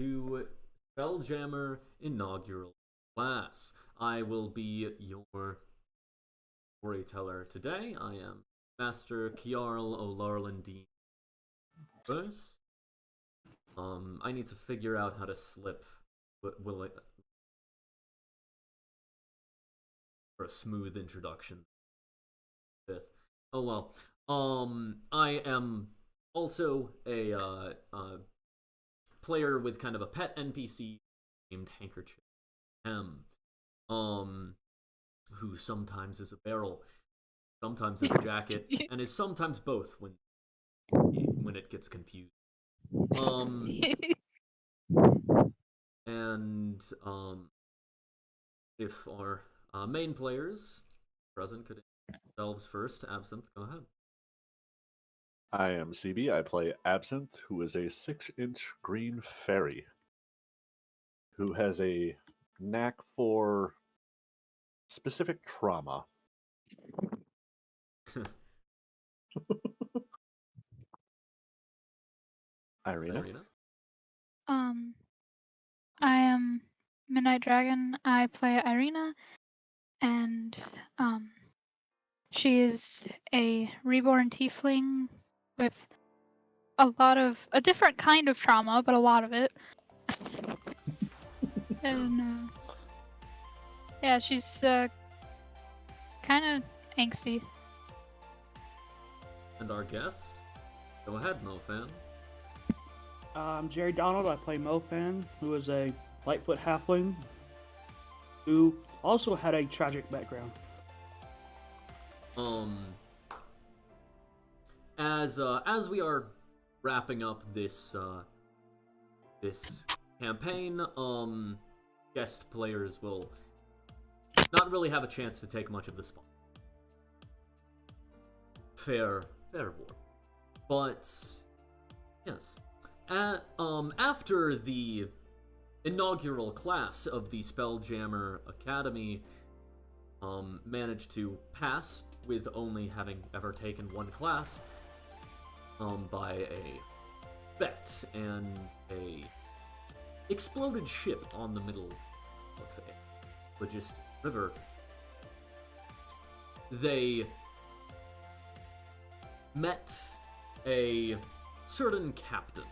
to Spelljammer Inaugural class. I will be your storyteller today. I am Master Kiarl O'Larlin Dean first. I need to figure out how to slip. Will it for a smooth introduction? Fifth. Oh well. I am also a player with kind of a pet NPC named Handkerchief M. Who sometimes is a barrel, sometimes is a jacket, and is sometimes both when it gets confused. Um, and if our main players present could introduce themselves first, Absinthe, go ahead. I am CB. I play Absinthe, who is a 6-inch green fairy who has a knack for specific trauma. Irina. Um, I am Midnight Dragon. I play Irina, and she is a reborn tiefling with a different kind of trauma, but a lot of it. And yeah, she's kind of angsty. And our guest, go ahead, Mofan. I'm Jerry Donald. I play Mofan, who is a Lightfoot halfling who also had a tragic background. As we are wrapping up this campaign, guest players will not really have a chance to take much of the spot. Fair warning. But yes. After the inaugural class of the Spelljammer Academy managed to pass with only having ever taken one class by a bet and a exploded ship on the middle of a logistic river, they met a certain captain,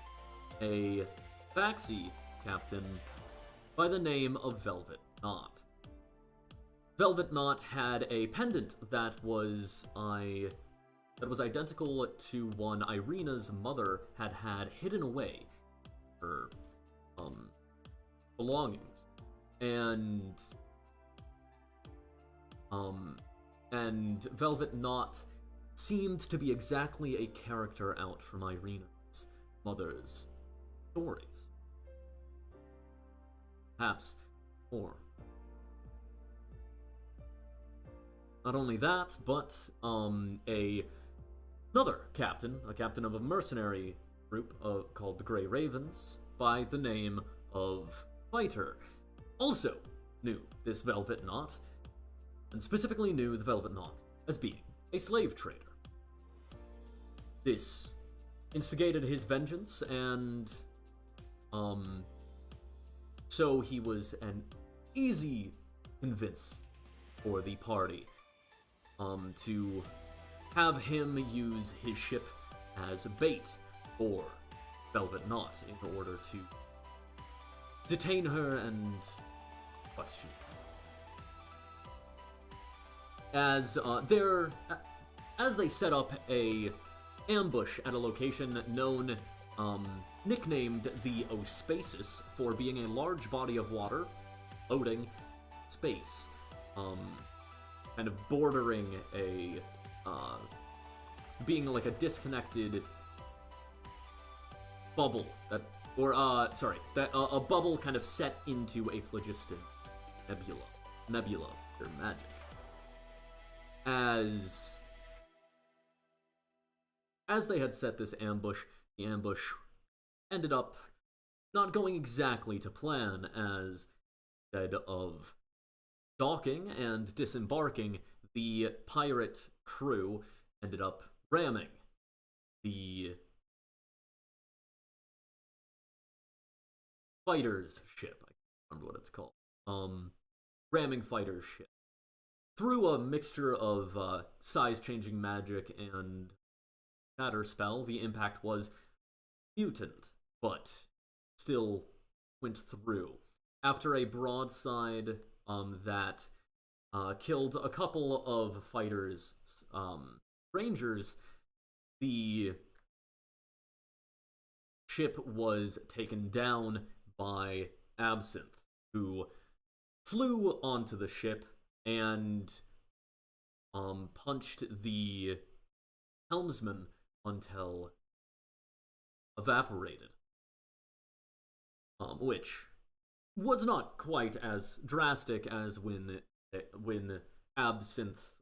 a Baxi captain by the name of Velvet Knot. Velvet Knot had a pendant that was identical to one Irina's mother had hidden away her belongings, and Velvet Knot seemed to be exactly a character out from Irina's mother's stories. Perhaps more. Not only that, but another captain, a captain of a mercenary group called the Grey Ravens, by the name of Fighter, also knew this Velvet Knot, and specifically knew the Velvet Knot as being a slave trader. This instigated his vengeance, and so he was an easy convince for the party to have him use his ship as bait for Velvet Knot in order to detain her and question her. As they set up a ambush at a location known, nicknamed the Ospasis for being a large body of water, floating space, kind of bordering being like a disconnected bubble a bubble kind of set into a phlogiston nebula for magic. As they had set this ambush, the ambush ended up not going exactly to plan, as instead of docking and disembarking, the pirate crew ended up ramming the fighter's ship. I can't remember what it's called. Ramming fighter's ship. Through a mixture of size-changing magic and shatter spell, the impact was mutant, but still went through. After a broadside that killed a couple of fighters' rangers, the ship was taken down by Absinthe, who flew onto the ship and punched the helmsman until evaporated, which was not quite as drastic as when Absinthe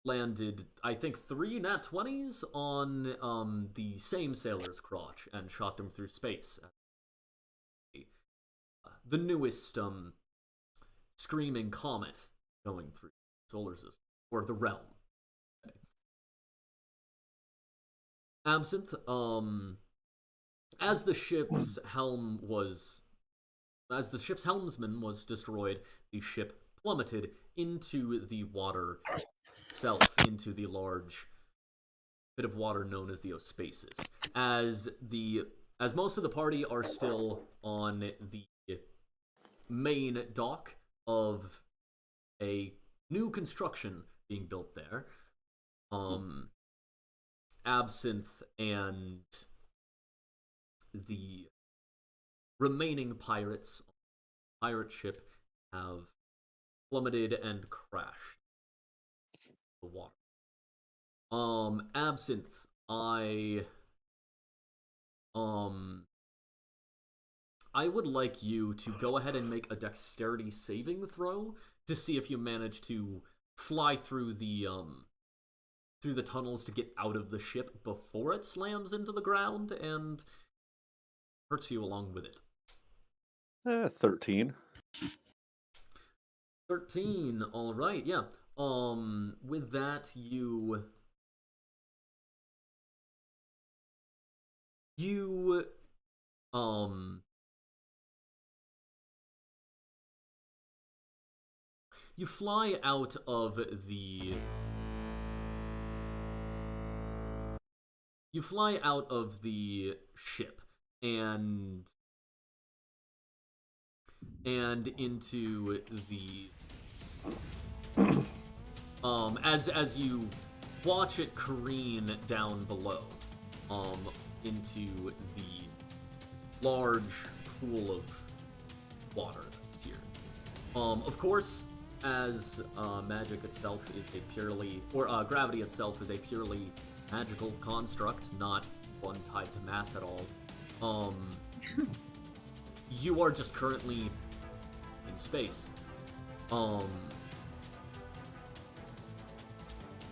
landed, I think, 3 nat 20s on the same sailor's crotch and shot them through space. The newest screaming comet going through the solar system, or the realm. Okay. Absinthe, as the ship's helmsman was destroyed, the ship plummeted into the water itself, into the large bit of water known as the Ospasis. As most of the party are still on the main dock of a new construction being built there, Absinthe and the remaining pirates on the pirate ship have plummeted and crashed the water. Absinthe, I would like you to go ahead and make a dexterity saving throw to see if you manage to fly through the tunnels to get out of the ship before it slams into the ground and hurts you along with it. 13. 13, alright, yeah. With that, you fly out of the ship and into the as you watch it careen down below into the large pool of water here. Of course, as magic itself is a purely, or gravity itself is a purely magical construct, not one tied to mass at all. You are just currently in space.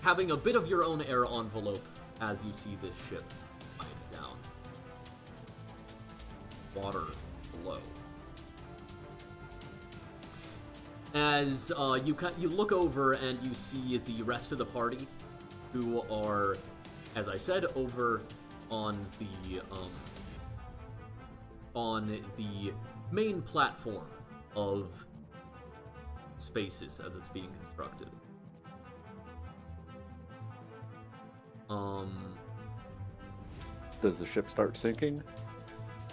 Having a bit of your own air envelope as you see this ship glide down. Water below. As you look over and you see the rest of the party, who are, as I said, over on the main platform of Spaces as it's being constructed. Does the ship start sinking?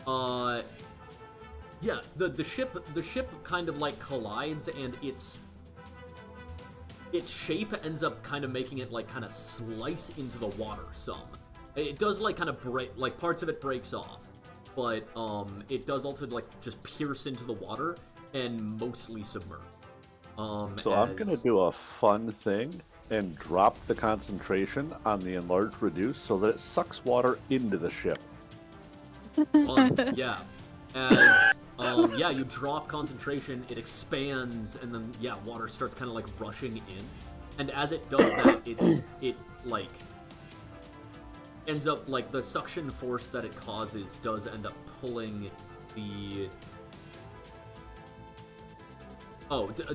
Yeah, the ship kind of like collides, and its shape ends up kind of making it like kind of slice into the water some. It does like kind of break, like parts of it breaks off, but it does also like just pierce into the water and mostly submerge. So I'm gonna do a fun thing and drop the concentration on the enlarged reduce so that it sucks water into the ship. Yeah. As you drop concentration, it expands, and then water starts kind of like rushing in. And as it does that, it like ends up like the suction force that it causes does end up pulling the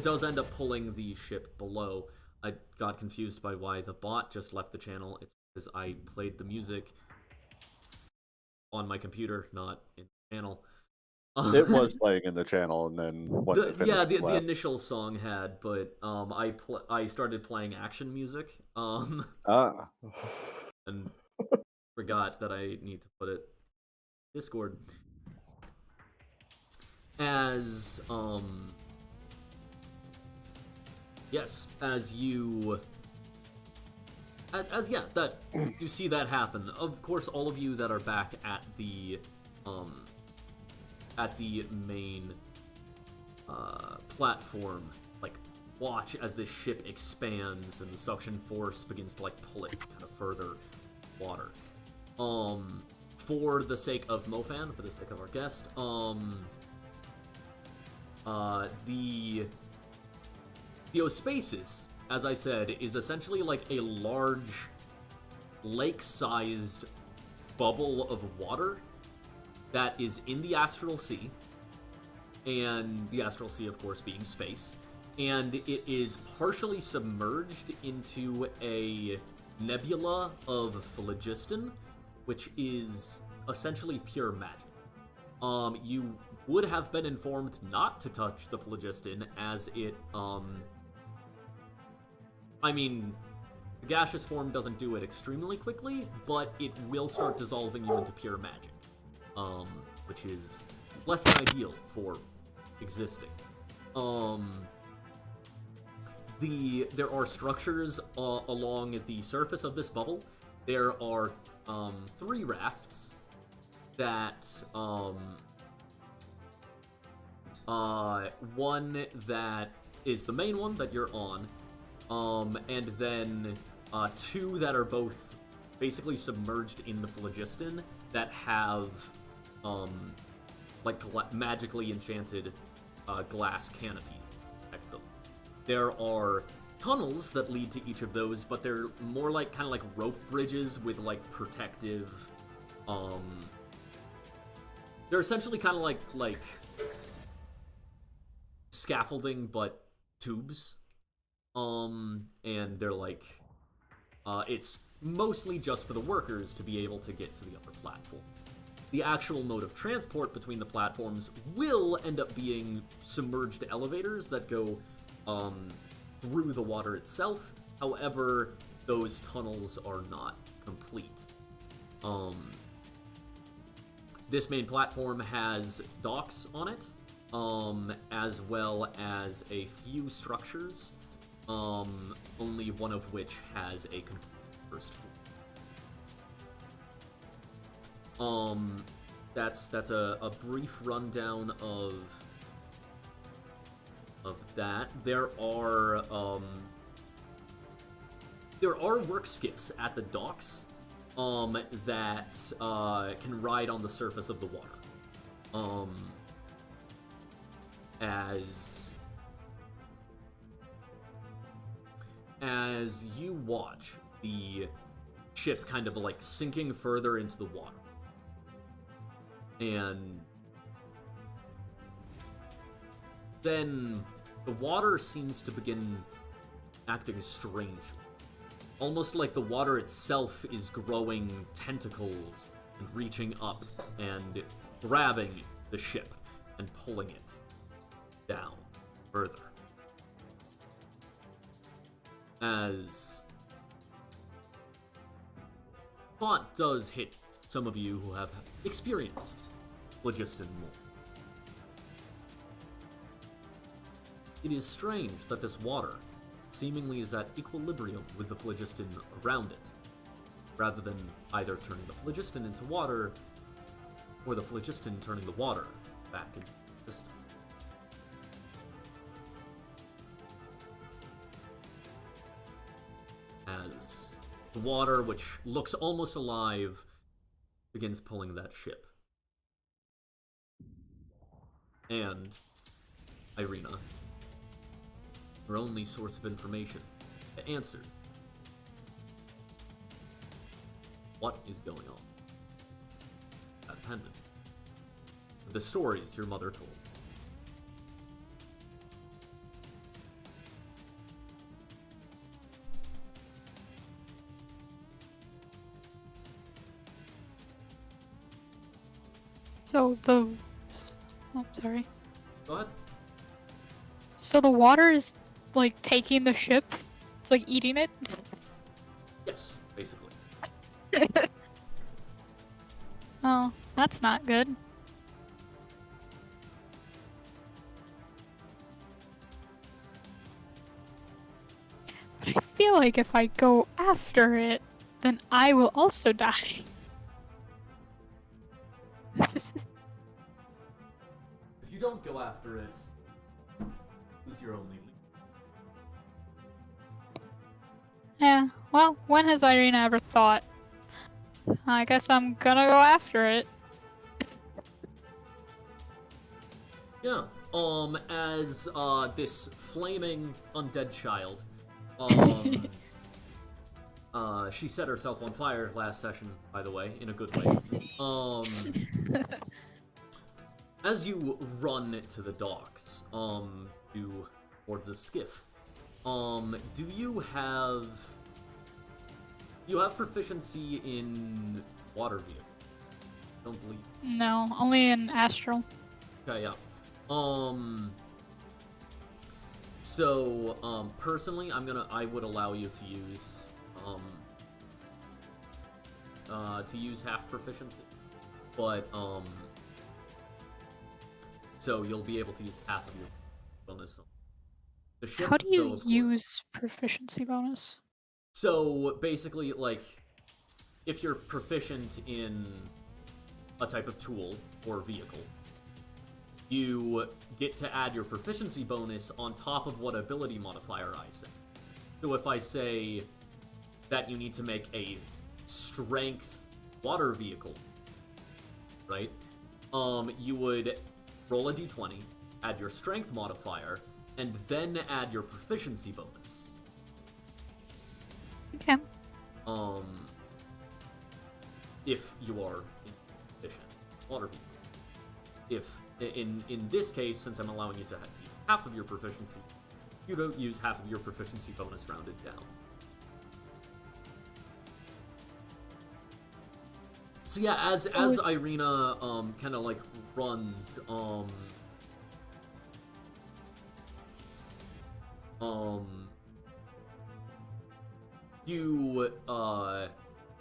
does end up pulling the ship below. I got confused by why the bot just left the channel. It's because I played the music on my computer, not in channel. It was playing in the channel, and then once it finished, the initial song had, but I started playing action music, Ah. and forgot that I need to put it Discord. As yes, as you as yeah, that you see that happen. Of course, all of you that are back at the main platform, like, watch as this ship expands and the suction force begins to, like, pull it kind of further water. For the sake of Mofan, for the sake of our guest, the Ospasis, as I said, is essentially like a large lake-sized bubble of water that is in the Astral Sea, and the Astral Sea, of course, being space, and it is partially submerged into a nebula of phlogiston, which is essentially pure magic. You would have been informed not to touch the phlogiston, as it, I mean, the gaseous form doesn't do it extremely quickly, but it will start dissolving you into pure magic, which is less than ideal for existing. There are structures along the surface of this bubble. There are 3 rafts that one that is the main one that you're on, and then 2 that are both basically submerged in the phlogiston that have like magically enchanted glass canopy at them. There are tunnels that lead to each of those, but they're more like kind of like rope bridges with like protective. They're essentially kind of like scaffolding, but tubes. And they're like, it's mostly just for the workers to be able to get to the upper platform. The actual mode of transport between the platforms will end up being submerged elevators that go through the water itself. However, those tunnels are not complete. This main platform has docks on it, as well as a few structures, only one of which has a complete first floor. That's a brief rundown of that. There are work skiffs at the docks that can ride on the surface of the water. As you watch the ship kind of like sinking further into the water, and then the water seems to begin acting strange, almost like the water itself is growing tentacles and reaching up and grabbing the ship and pulling it down further. As thought does hit some of you who have experienced phlogiston more. It is strange that this water seemingly is at equilibrium with the phlogiston around it, rather than either turning the phlogiston into water or the phlogiston turning the water back into the phlogiston. As the water, which looks almost alive, begins pulling that ship. And Irina, her only source of information, the answers. What is going on? That pendant. The stories your mother told. So the... Oh, sorry. Go ahead. So the water is, like, taking the ship? It's like eating it? Yes, basically. Oh, that's not good. But I feel like if I go after it, then I will also die. If you don't go after it, who's your only lead? Yeah, well, when has Irina ever thought? I guess I'm gonna go after it. Yeah. As this flaming undead child, she set herself on fire last session, by the way, in a good way. As you run to the docks, towards the skiff, do you have proficiency in water vehicle? Don't believe. No, only in Astral. Okay, yeah. So, personally, I would allow you to use half proficiency, but, so you'll be able to use half of your bonus. The ship, How do you though, of course- use proficiency bonus? So, basically, like, if you're proficient in a type of tool or vehicle, you get to add your proficiency bonus on top of what ability modifier I say. So if I say that you need to make a strength water vehicle, right? You would roll a d20, add your strength modifier, and then add your proficiency bonus. Okay. If you are proficient water vehicle. If in this case, since I'm allowing you to have half of your proficiency, you don't use half of your proficiency bonus rounded down. So yeah, as Irina kind of like runs you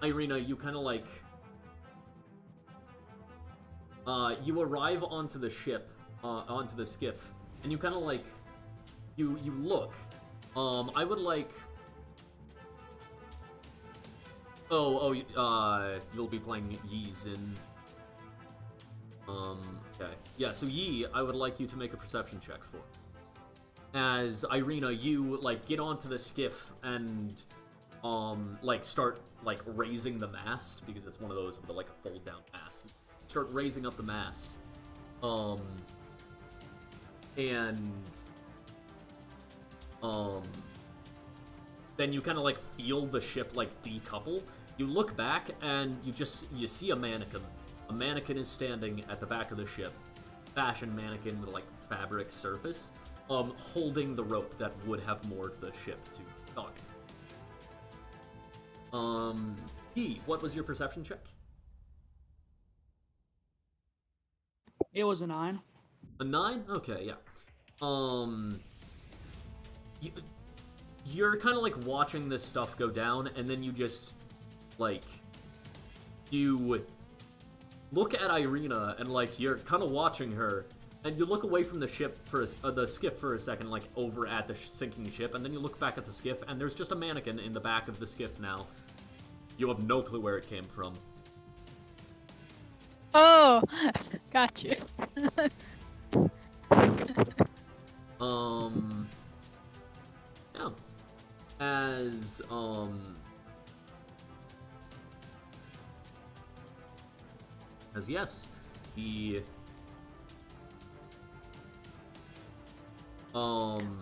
Irina, you kind of like you arrive onto the ship, onto the skiff, and you kind of like, you look. I would like. You'll be playing Yi's in. Okay. Yeah, so Yi, I would like you to make a perception check for. As Irina, you like get onto the skiff and like start like raising the mast, because it's one of those with like a fold down mast. Start raising up the mast. Then you kind of like feel the ship like decouple. You look back and you see a mannequin. A mannequin is standing at the back of the ship. Fashion mannequin with like fabric surface, holding the rope that would have moored the ship to dock. E, what was your perception check? It was a 9. A 9? Okay, yeah. You're kind of like watching this stuff go down, and then you just like you look at Irina, and like you're kind of watching her, and you look away from the ship for the skiff for a second, like over at the sinking ship, and then you look back at the skiff, and there's just a mannequin in the back of the skiff now. You have no clue where it came from. Oh, got you. Yeah. As yes, he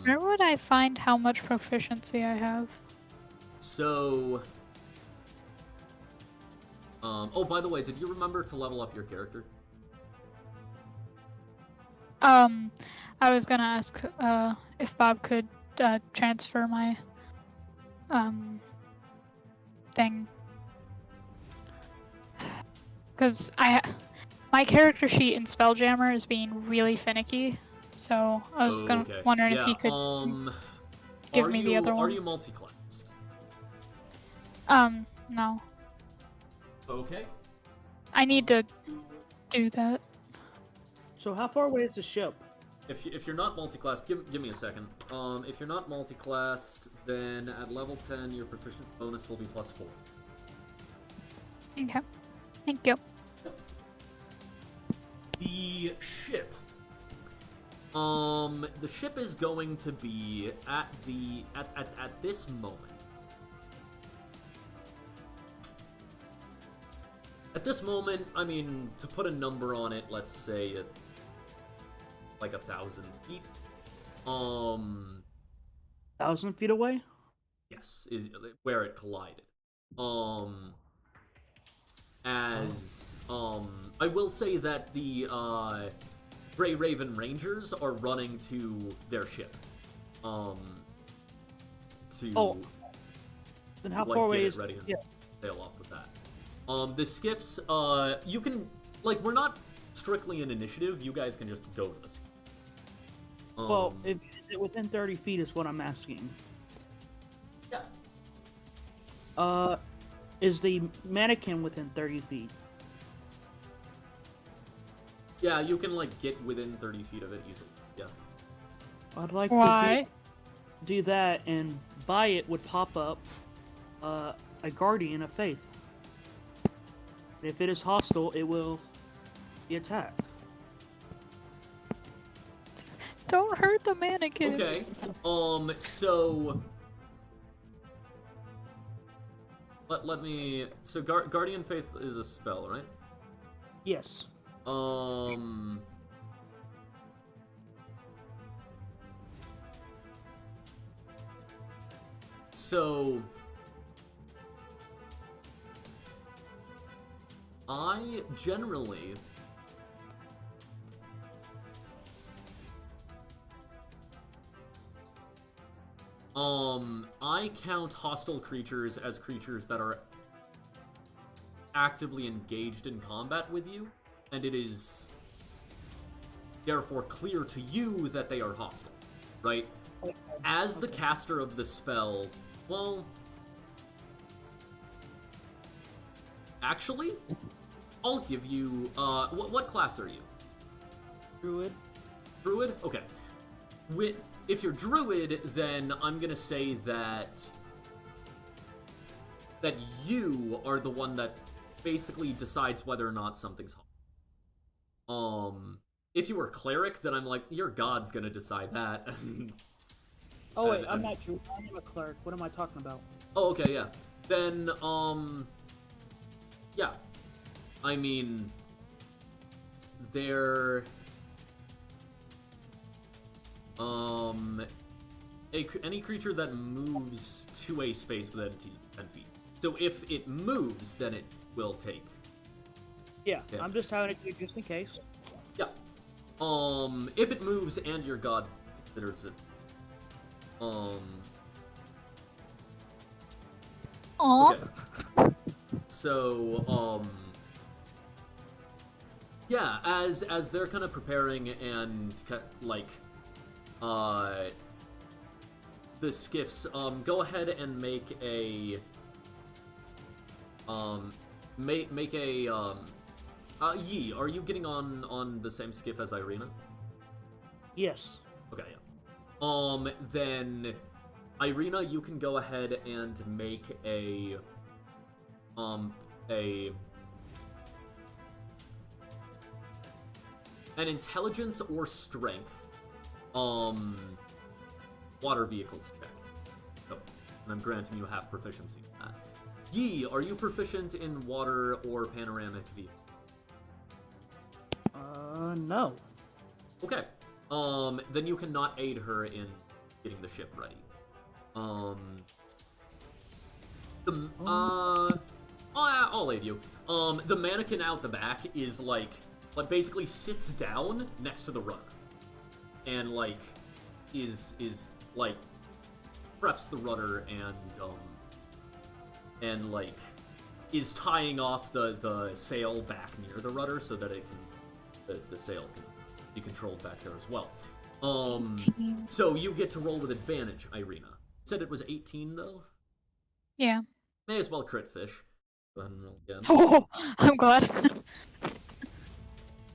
Where would I find how much proficiency I have? So oh, by the way, did you remember to level up your character? I was gonna ask if Bob could transfer my thing, because my character sheet in Spelljammer is being really finicky, so I was wondering if he could give me the other one. Are you multi-classed? No. Okay. I need to do that. So how far away is the ship? If you're not multi-classed, give me a second. If you're not multi-classed, then at level 10, your proficiency bonus will be +4. Okay. Thank you. The ship. The ship is going to be at this moment. At this moment, I mean, to put a number on it, let's say like 1,000 feet. 1,000 feet away? Yes, is where it collided. I will say that the Grey Raven Rangers are running to their ship. To then how far away is ready the and ship? sail off with that. The skiffs, you can, like, we're not strictly an initiative. You guys can just go to this. Well, is it within 30 feet is what I'm asking. Yeah. Is the mannequin within 30 feet? Yeah, you can, like, get within 30 feet of it easily. Yeah. I'd like Why? to do that, and by it would pop up a Guardian of Faith. If it is hostile, it will be attacked. Don't hurt the mannequin. Okay. So let me. So Guardian Faith is a spell, right? Yes. So I generally I count hostile creatures as creatures that are actively engaged in combat with you, and it is therefore clear to you that they are hostile, right? As the caster of the spell, well, actually, I'll give you, what class are you? Druid. Druid? Okay. If you're Druid, then I'm gonna say that you are the one that basically decides whether or not something's hot. If you were Cleric, then I'm like, your god's gonna decide that. Oh wait, I'm not Druid. I'm a Cleric. What am I talking about? Oh, okay, yeah. Then, yeah. I mean, they're... any creature that moves to a space within 10 feet. So if it moves, then it will take. Yeah, I'm just having it just in case. Yeah. If it moves and your god considers it. Aww. Okay. So, yeah, as they're kind of preparing and like, the skiffs, go ahead and make a, Yi, are you getting on the same skiff as Irina? Yes. Okay, yeah. Then, Irina, you can go ahead and make an intelligence or strength, water vehicles check. Oh, and I'm granting you half proficiency in that. Yi, are you proficient in water or panoramic vehicles? No. Okay. Then you cannot aid her in getting the ship ready. I'll aid you. The mannequin out the back is like basically sits down next to the rudder, and like is like preps the rudder and like is tying off the sail back near the rudder so that the sail can be controlled back there as well. So you get to roll with advantage, Irina. Said it was 18 though? Yeah. May as well crit fish. Go ahead and roll again. Oh, I'm glad.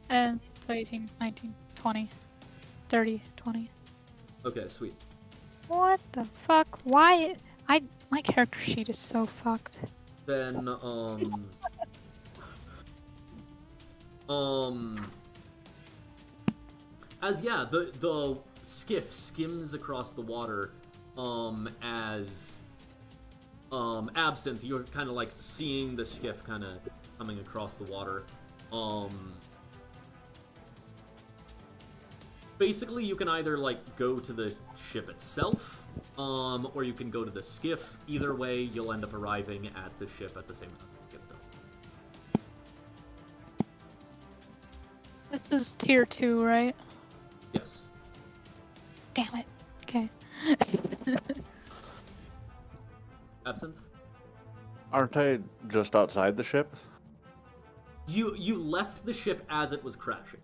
And so 18, 19, 20, 30, 20. Okay, sweet. What the fuck? Why? My character sheet is so fucked. Then, as yeah, the skiff skims across the water, as Absinthe, you're kind of like seeing the skiff kind of coming across the water. Basically, you can either like go to the ship itself, or you can go to the skiff. Either way, you'll end up arriving at the ship at the same time the skiff does. This is tier 2, right? Yes. Damn it. Okay. Absinthe? Aren't I just outside the ship? You left the ship as it was crashing.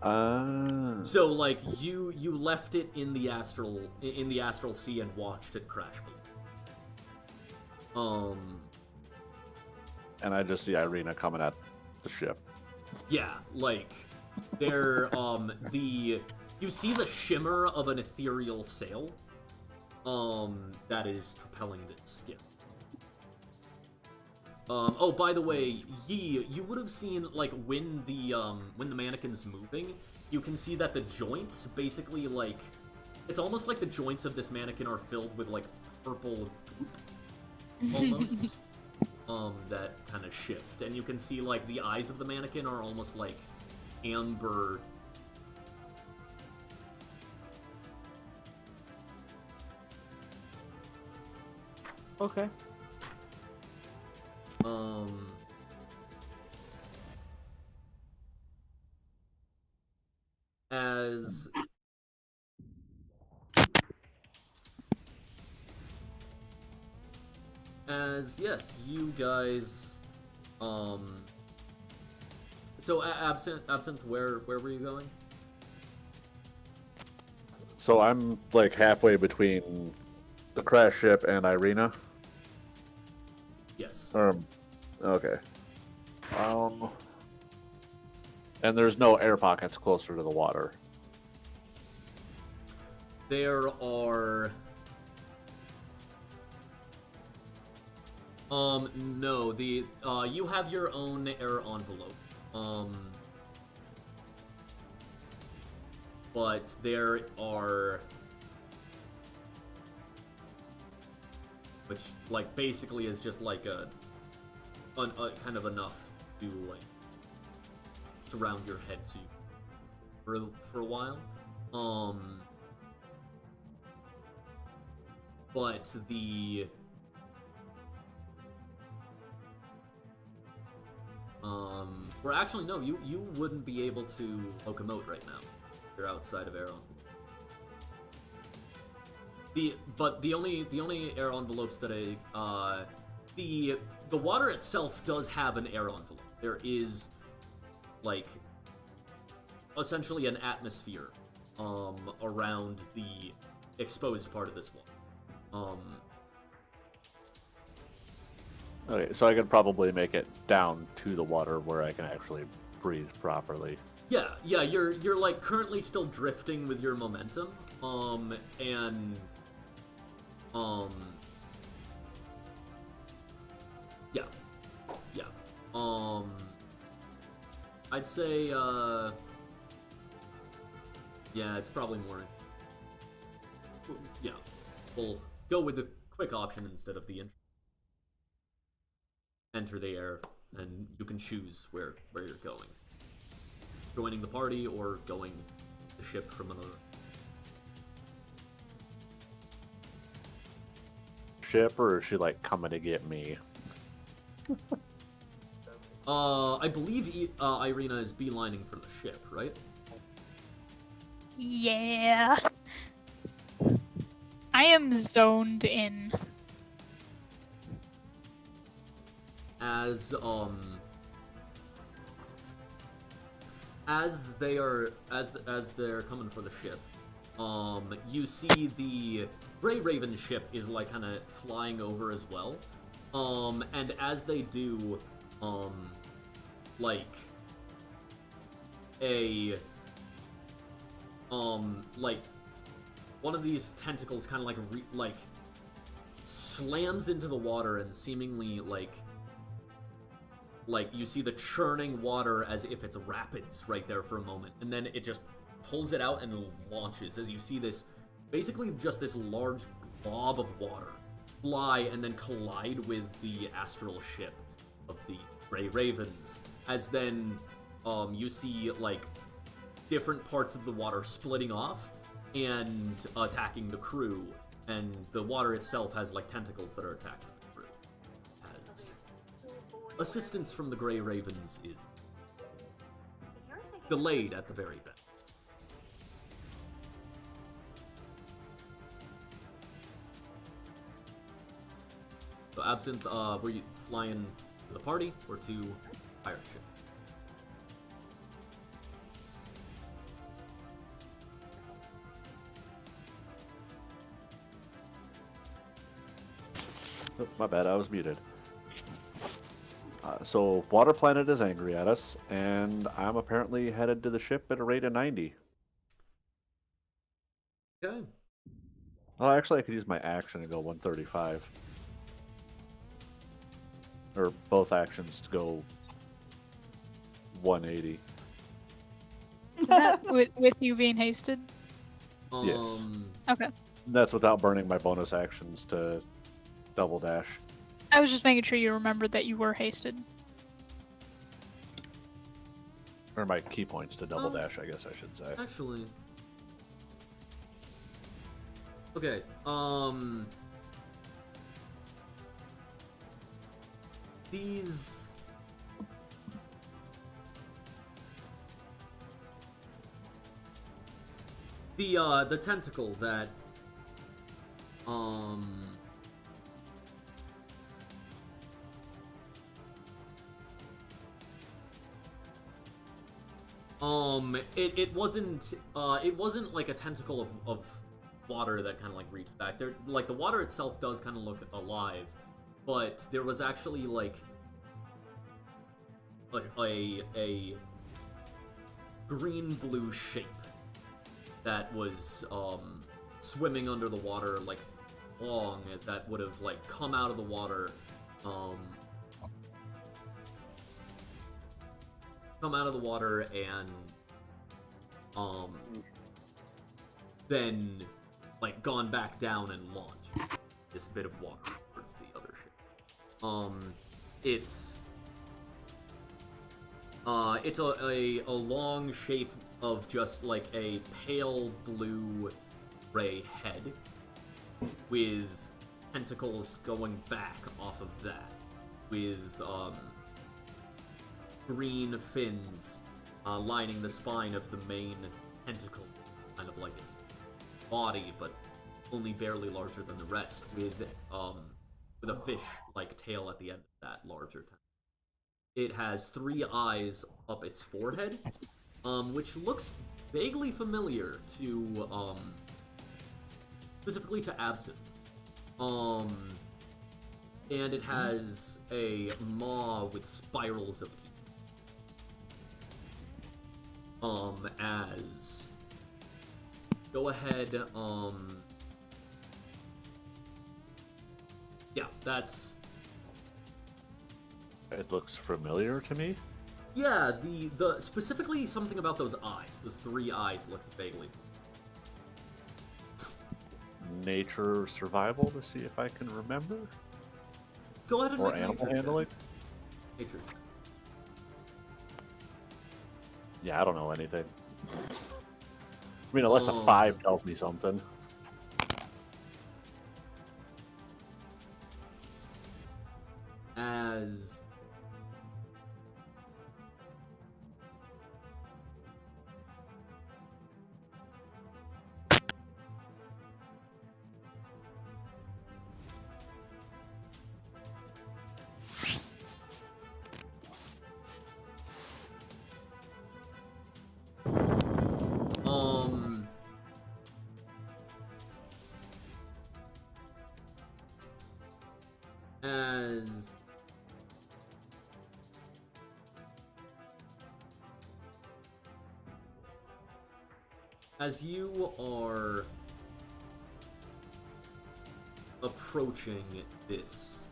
So So like you left it in the astral sea and watched it crash. and I just see Irina coming at the ship. Yeah, like there you see the shimmer of an ethereal sail that is propelling this skiff. Oh, by the way, you would have seen, like, when the mannequin's moving, you can see that the joints, basically, like, it's almost like the joints of this mannequin are filled with, like, purple goop, almost, that kind of shift. And you can see, like, the eyes of the mannequin are almost, like, amber. Okay. As yes, you guys, so Absinthe, where were you going? So I'm like halfway between the crash ship and Irina. Yes. Okay. And there's no air pockets closer to the water. There are... no, you have your own air envelope. But there are... Which, like, basically is just like a kind of enough to, like, surround your head so you, for a while. But the... Or actually, no, you wouldn't be able to locomote right now. You're outside of air envelope. But the only air envelopes that the water itself does have an air envelope. There is, like, essentially an atmosphere around the exposed part of this water. Okay, so I could probably make it down to the water where I can actually breathe properly. Yeah, you're like currently still drifting with your momentum, and yeah, I'd say, yeah, it's probably more, yeah, we'll go with the quick option instead of the enter the air, and you can choose where you're going. Joining the party or going the ship from another. Ship, or is she like coming to get me? I believe Irina is beelining for the ship, right? Yeah. I am zoned in. as they're coming for the ship, you see the Grey Raven ship is like kind of flying over as well. And as they do, like a like one of these tentacles kind of like slams into the water and seemingly like you see the churning water as if it's rapids right there for a moment, and then it just pulls it out and launches as you see this basically just this large glob of water fly and then collide with the astral ship of the Grey Ravens, as then you see like different parts of the water splitting off and attacking the crew, and the water itself has like tentacles that are attacking the crew. As assistance from the Grey Ravens is delayed at the very best. So Absinthe, were you flying to the party or to pirate ship? Oh, my bad, I was muted. So Water Planet is angry at us, and I'm apparently headed to the ship at a rate of 90. Okay. Well, actually, I could use my action and go 135. Or both actions to go 180. Is that with you being hasted? Yes. Okay. That's without burning my bonus actions to double dash. I was just making sure you remembered that you were hasted. Or my key points to double dash, I guess I should say. Actually. Okay, these... The tentacle that, it wasn't like a tentacle of water that kind of like reached back there. Like the water itself does kind of look alive, but there was actually like a green-blue shape that was swimming under the water like long, that would have like come out of the water, and then like gone back down and launched this bit of water towards the other ship. It's a long shape of just like a pale blue ray head with tentacles going back off of that, with green fins lining the spine of the main tentacle, kind of like its body, but only barely larger than the rest, with a fish-like tail at the end of that larger tentacle. It has 3 eyes up its forehead, which looks vaguely familiar to, specifically to Absinthe. And it has a maw with spirals of teeth. As... Go ahead, yeah, that's... It looks familiar to me. Yeah, the specifically something about those eyes. Those 3 eyes looks vaguely. Nature survival to see if I can remember. Go ahead and Or make animal nature check. handling. Nature check. Yeah, I don't know anything. I mean, unless a 5 tells me something. As... as you are approaching this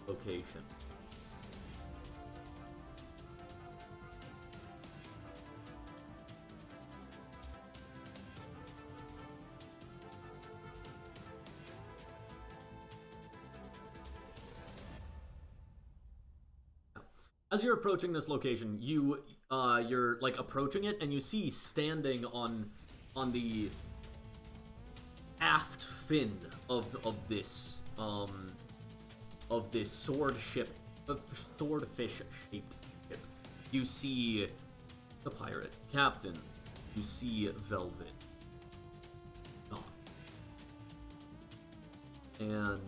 location, as you're approaching this location, you're like approaching it, and you see standing on the aft fin of this swordfish shaped ship. You see the pirate captain. You see Velvet. Dawn. And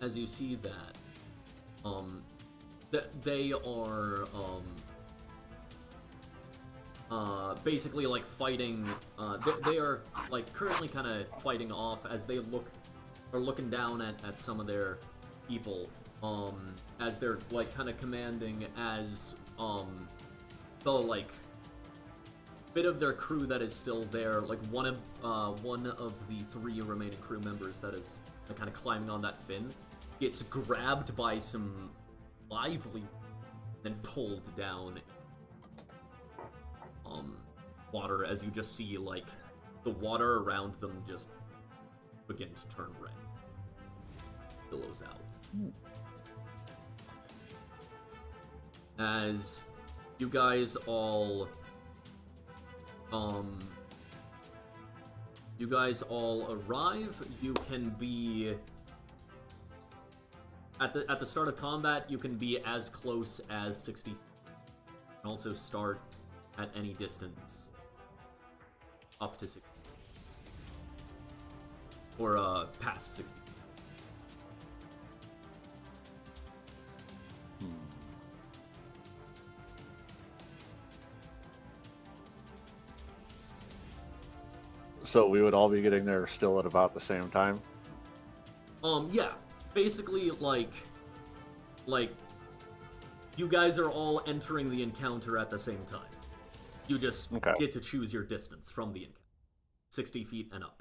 as you see that, they are basically like fighting. They are like currently kind of fighting off as they are looking down at some of their people. As they're like kind of commanding as the like bit of their crew that is still there, like one of the 3 remaining crew members that is like, kind of climbing on that fin, gets grabbed by some lively and pulled down water, as you just see like the water around them just begin to turn red. Billows out. As you guys all arrive, you can be at the start of combat, you can be as close as 60 feet. You can also start at any distance up to 60 or past 60. So we would all be getting there still at about the same time? Yeah. Basically, like, you guys are all entering the encounter at the same time. You just get to choose your distance from the encounter. 60 feet and up.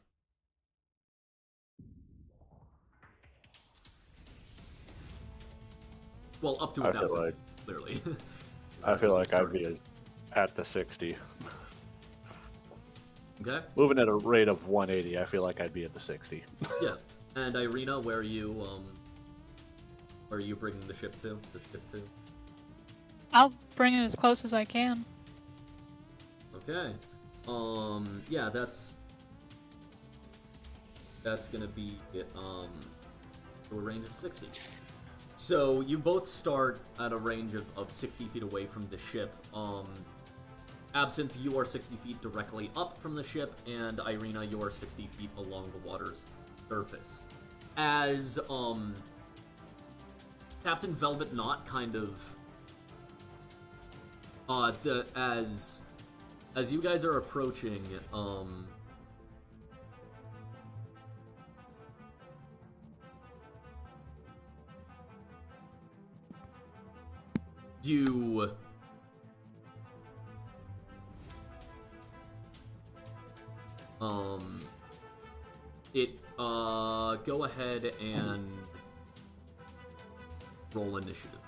Well, up to 1,000 feet, clearly. I feel like I'd be at the 60. Okay. Moving at a rate of 180, I feel like I'd be at the 60. Yeah. And Irina, where are you bringing the ship to? I'll bring it as close as I can. Okay. Yeah, that's gonna be to a range of 60. So you both start at a range of 60 feet away from the ship. Absinthe, you are 60 feet directly up from the ship, and Irina, you are 60 feet along the water's surface. As Captain Velvet Knot kind of as you guys are approaching, you go ahead and roll initiative.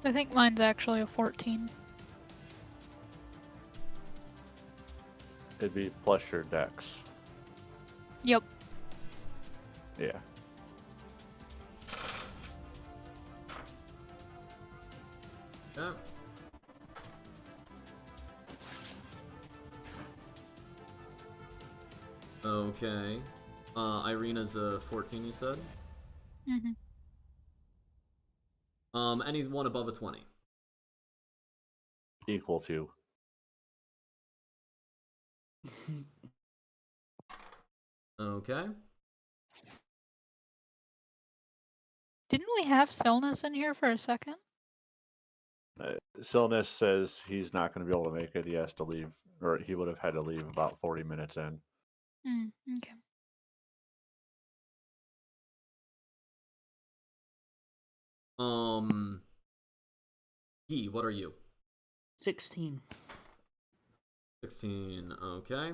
I think mine's actually a 14. It'd be plus your dex. Yep. Yeah. Yeah. Okay. Irina's a 14, you said? Mm-hmm. Anyone above a 20? Equal to. Okay. Didn't we have Stillness in here for a second? Silnus says he's not going to be able to make it. He has to leave, or he would have had to leave about 40 minutes in. Okay. He, what are you? 16. 16, okay.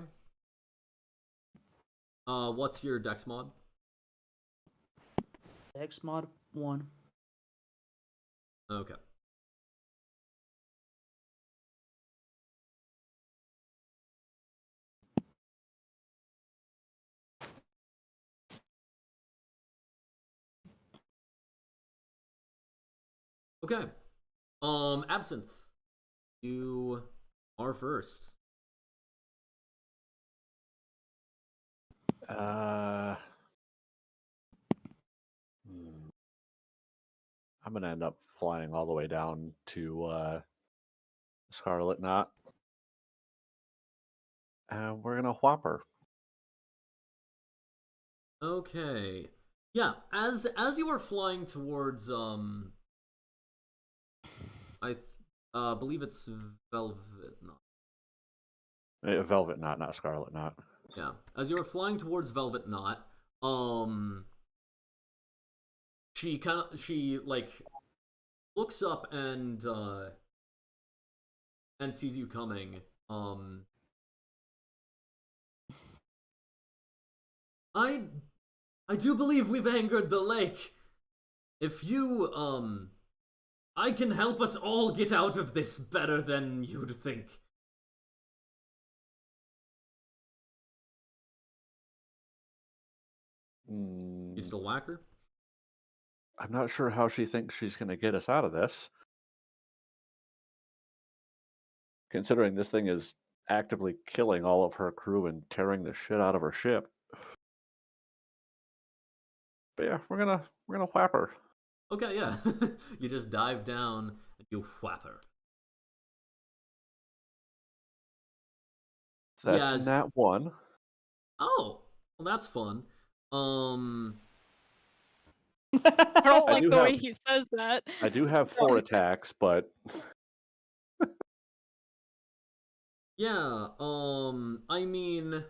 What's your dex mod? X mod 1. Okay. Okay. Absinthe. You are first. I'm going to end up flying all the way down to Scarlet Knot. And we're going to whop her. Okay. Yeah, as you are flying towards I believe it's Velvet Knot. Velvet Knot, not Scarlet Knot. Yeah. As you are flying towards Velvet Knot, she like looks up and sees you coming. I do believe we've angered the lake. If you I can help us all get out of this better than you'd think. You still whack her? I'm not sure how she thinks she's going to get us out of this. Considering this thing is actively killing all of her crew and tearing the shit out of her ship. But yeah, we're gonna whap her. Okay, yeah. You just dive down and you whap her. That's nat 1. Oh, well, that's fun. I don't like the way he says that. I do have 4 attacks, but yeah. I mean,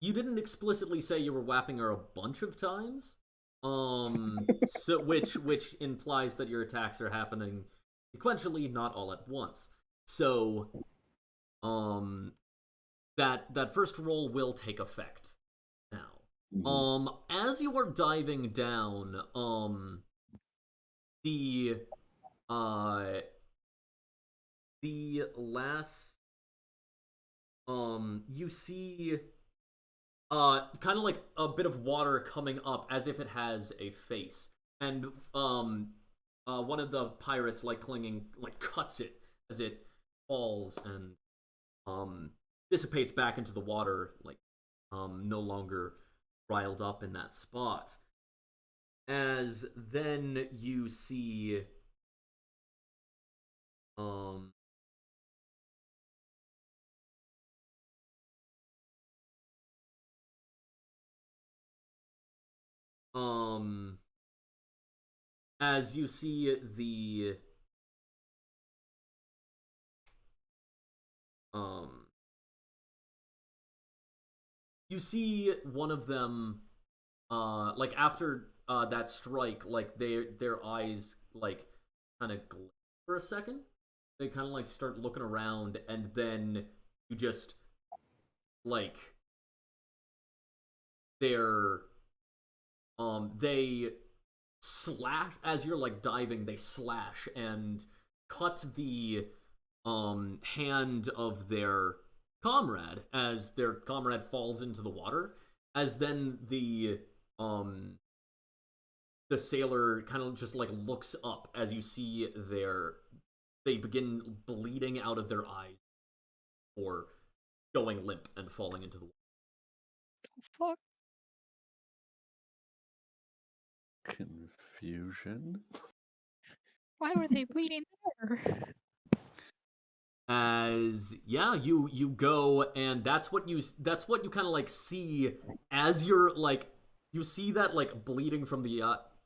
you didn't explicitly say you were whapping her a bunch of times. So which implies that your attacks are happening sequentially, not all at once. So, that first roll will take effect now. As you are diving down, the last, you see, kind of like a bit of water coming up as if it has a face, and one of the pirates cuts it as it falls and dissipates back into the water, no longer riled up in that spot. As then you see as you see the you see one of them after that strike, their eyes kind of glint for a second. They kind of start looking around, and then you just they're they slash as you're diving. They slash and cut the hand of their comrade as their comrade falls into the water. As then the sailor kind of just looks up as you see they begin bleeding out of their eyes or going limp and falling into the water. Fuck. Confusion. Why were they bleeding there? As you go, and that's what you kind of see as you're you see that like bleeding from the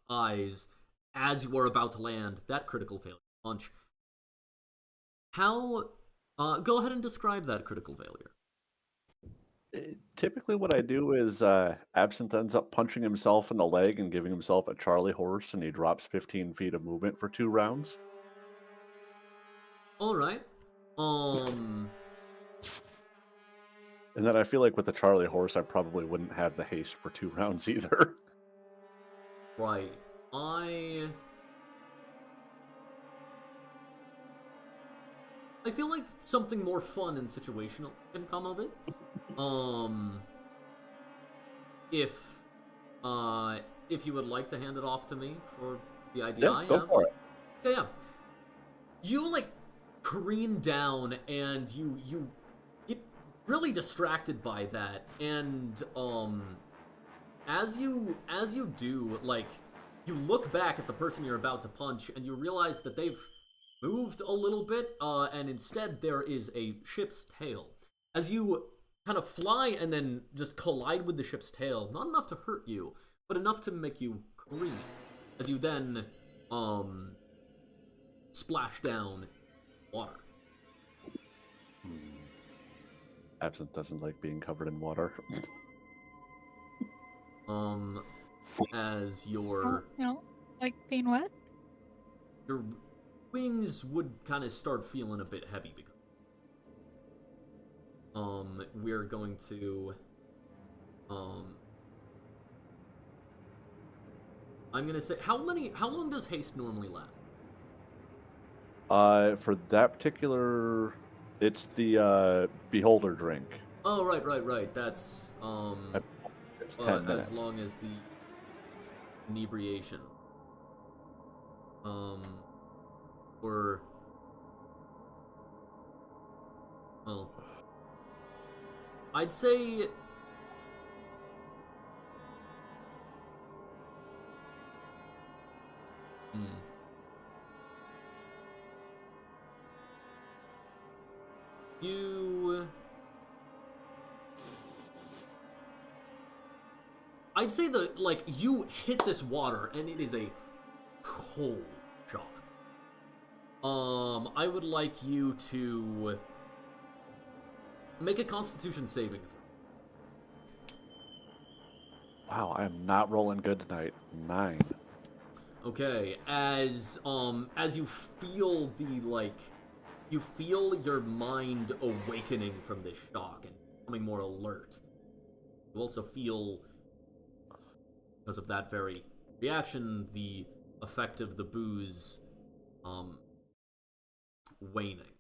eyes as you are about to land that critical failure punch. How? Go ahead and describe that critical failure. Typically, what I do is Absinthe ends up punching himself in the leg and giving himself a Charlie horse, and he drops 15 feet of movement for 2 rounds. All right. And then I feel like with the Charlie horse, I probably wouldn't have the haste for 2 rounds either. Right. I feel like something more fun and situational can come of it. If you would like to hand it off to me for the idea I Go have. for like, it. Yeah. You like careen down and you get really distracted by that, and as you do, like, you look back at the person you're about to punch and you realize that they've moved a little bit, and instead there is a ship's tail. As you kind of fly and then just collide with the ship's tail, not enough to hurt you, but enough to make you careen. As you then, splash down water. Absinthe doesn't like being covered in water. As You know, like being wet. your wings would kind of start feeling a bit heavy because we're going to I'm gonna say how long does haste normally last? For that particular, it's the Beholder drink. Oh, right. That's It's 10 minutes. as long as the inebriation. Or well, I'd say I'd say you hit this water and it is a cold shock. I would like you to make a Constitution saving throw. Wow, I am not rolling good tonight. 9. Okay, as you feel you feel your mind awakening from this shock and becoming more alert. You also feel, because of that very reaction, the effect of the booze waning.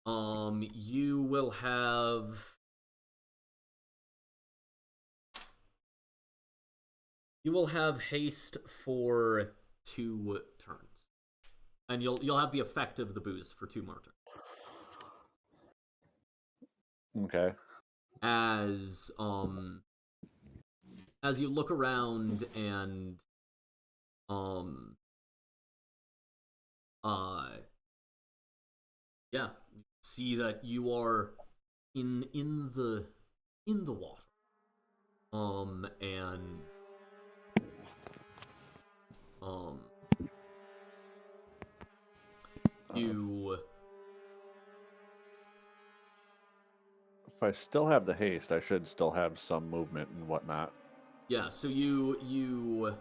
You will have haste for 2 turns. And you'll have the effect of the booze for 2 more turns. Okay. As you look around and yeah, see that you are in the water. And you If I still have the haste, I should still have some movement and whatnot. yeah, so you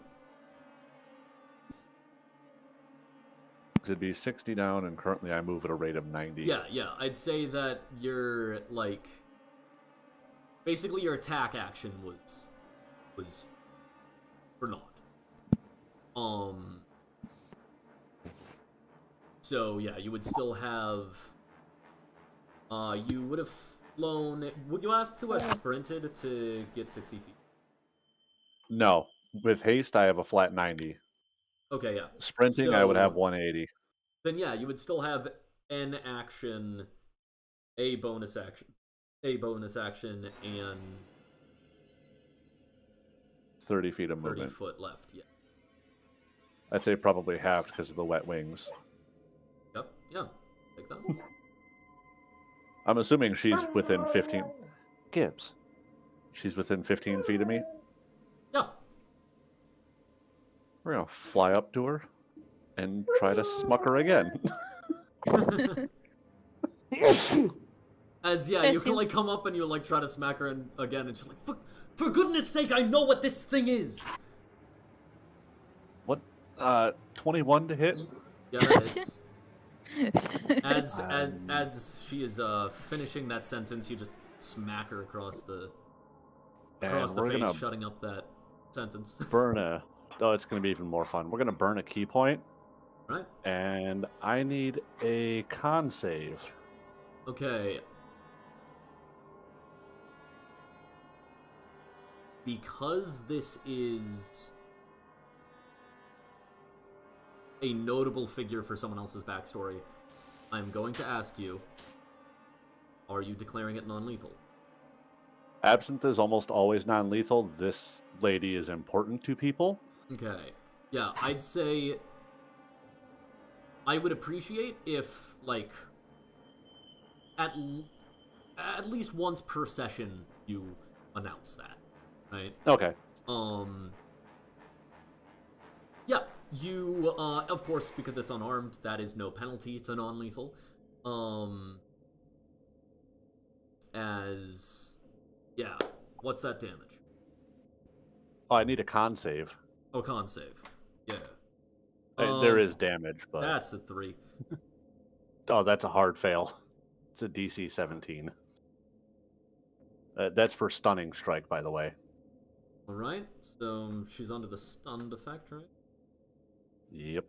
It'd be 60 down, and currently I move at a rate of 90. yeah, I'd say that you're basically your attack action was for naught. So yeah, you would still have you would have flown. Would you have to have sprinted to get 60 feet? No. With haste, I have a flat 90. Okay, yeah. Sprinting, I would have 180. Then yeah, you would still have an action, a bonus action, and 30 feet of 30 movement. foot left. Yeah. I'd say probably halved because of the wet wings. Yep. Yeah. Take that. I'm assuming she's within 15... Gibbs. She's within 15 feet of me? Yeah. We're gonna fly up to her and try to smuck her again. As you Bless can you. like come up and you like try to smack her again, and she's like, for goodness sake, I know what this thing is. What? 21 to hit? Yeah, that hits. As Um, as she is finishing that sentence, you just smack her across the and we're face, gonna shutting up that sentence. burn a. Oh, it's gonna be even more fun. We're gonna burn a key point, Right? and I need a con save. Okay. Because this is a notable figure for someone else's backstory, I'm going to ask you, are you declaring it non-lethal? Absinthe is almost always non-lethal. This lady is important to people. Okay. Yeah, I'd say I would appreciate if, like, at least once per session you announce that, right? Okay. Yeah, you, of course, because it's unarmed, that is no penalty to non-lethal. Yeah, what's that damage? Oh, I need a con save. Oh, con save. Yeah. There is damage, but That's a 3. oh, that's a hard fail. It's a DC 17. That's for stunning strike, by the way. Alright, so she's under the stunned effect, right? Yep.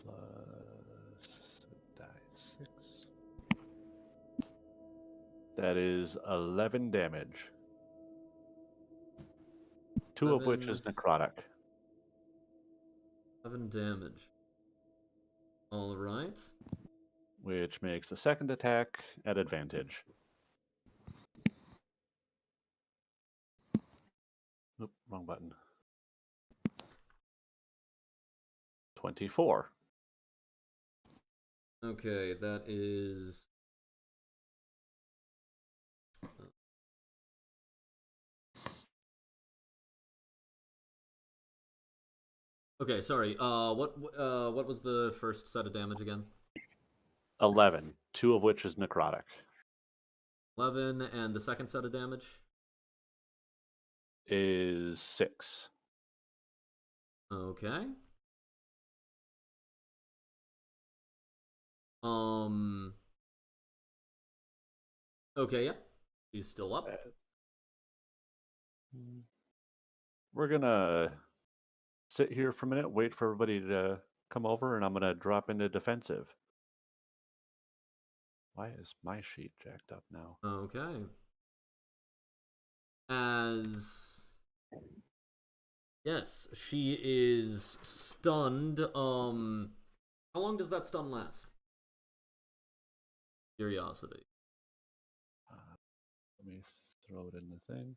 Plus die 6. That is 11 damage. 2 of which is necrotic. 11 damage. Alright. Which makes the second attack at advantage. Oop, wrong button. 24. Okay, that is... Okay, sorry. What was the first set of damage again? 11. 2 of which is necrotic. 11, and the second set of damage? Is 6. Okay. Okay, yeah. She's still up. We're gonna sit here for a minute, wait for everybody to come over, and I'm gonna drop into defensive. Why is my sheet jacked up now? Okay. Yes, she is stunned. How long does that stun last? Curiosity. Let me throw it in the thing.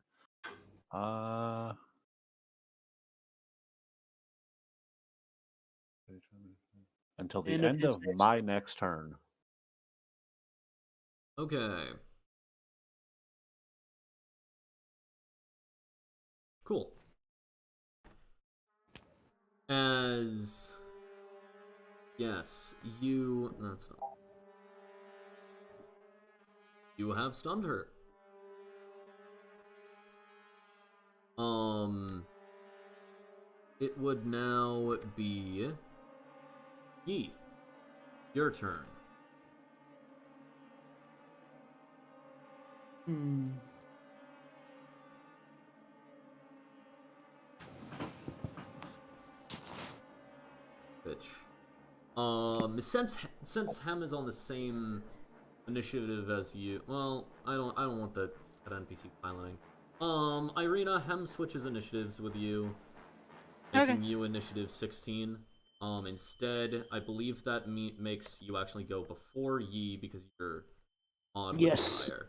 Until the end of my next turn. Okay. Cool. Yes, that's not... You have stunned her. It would now be... Yi. Your turn. Bitch. Since Hem is on the same initiative as you, well, I don't want that NPC piloting. Irina, Hem switches initiatives with you, making you initiative 16. Instead, I believe that makes you actually go before Yi because you're on with fire.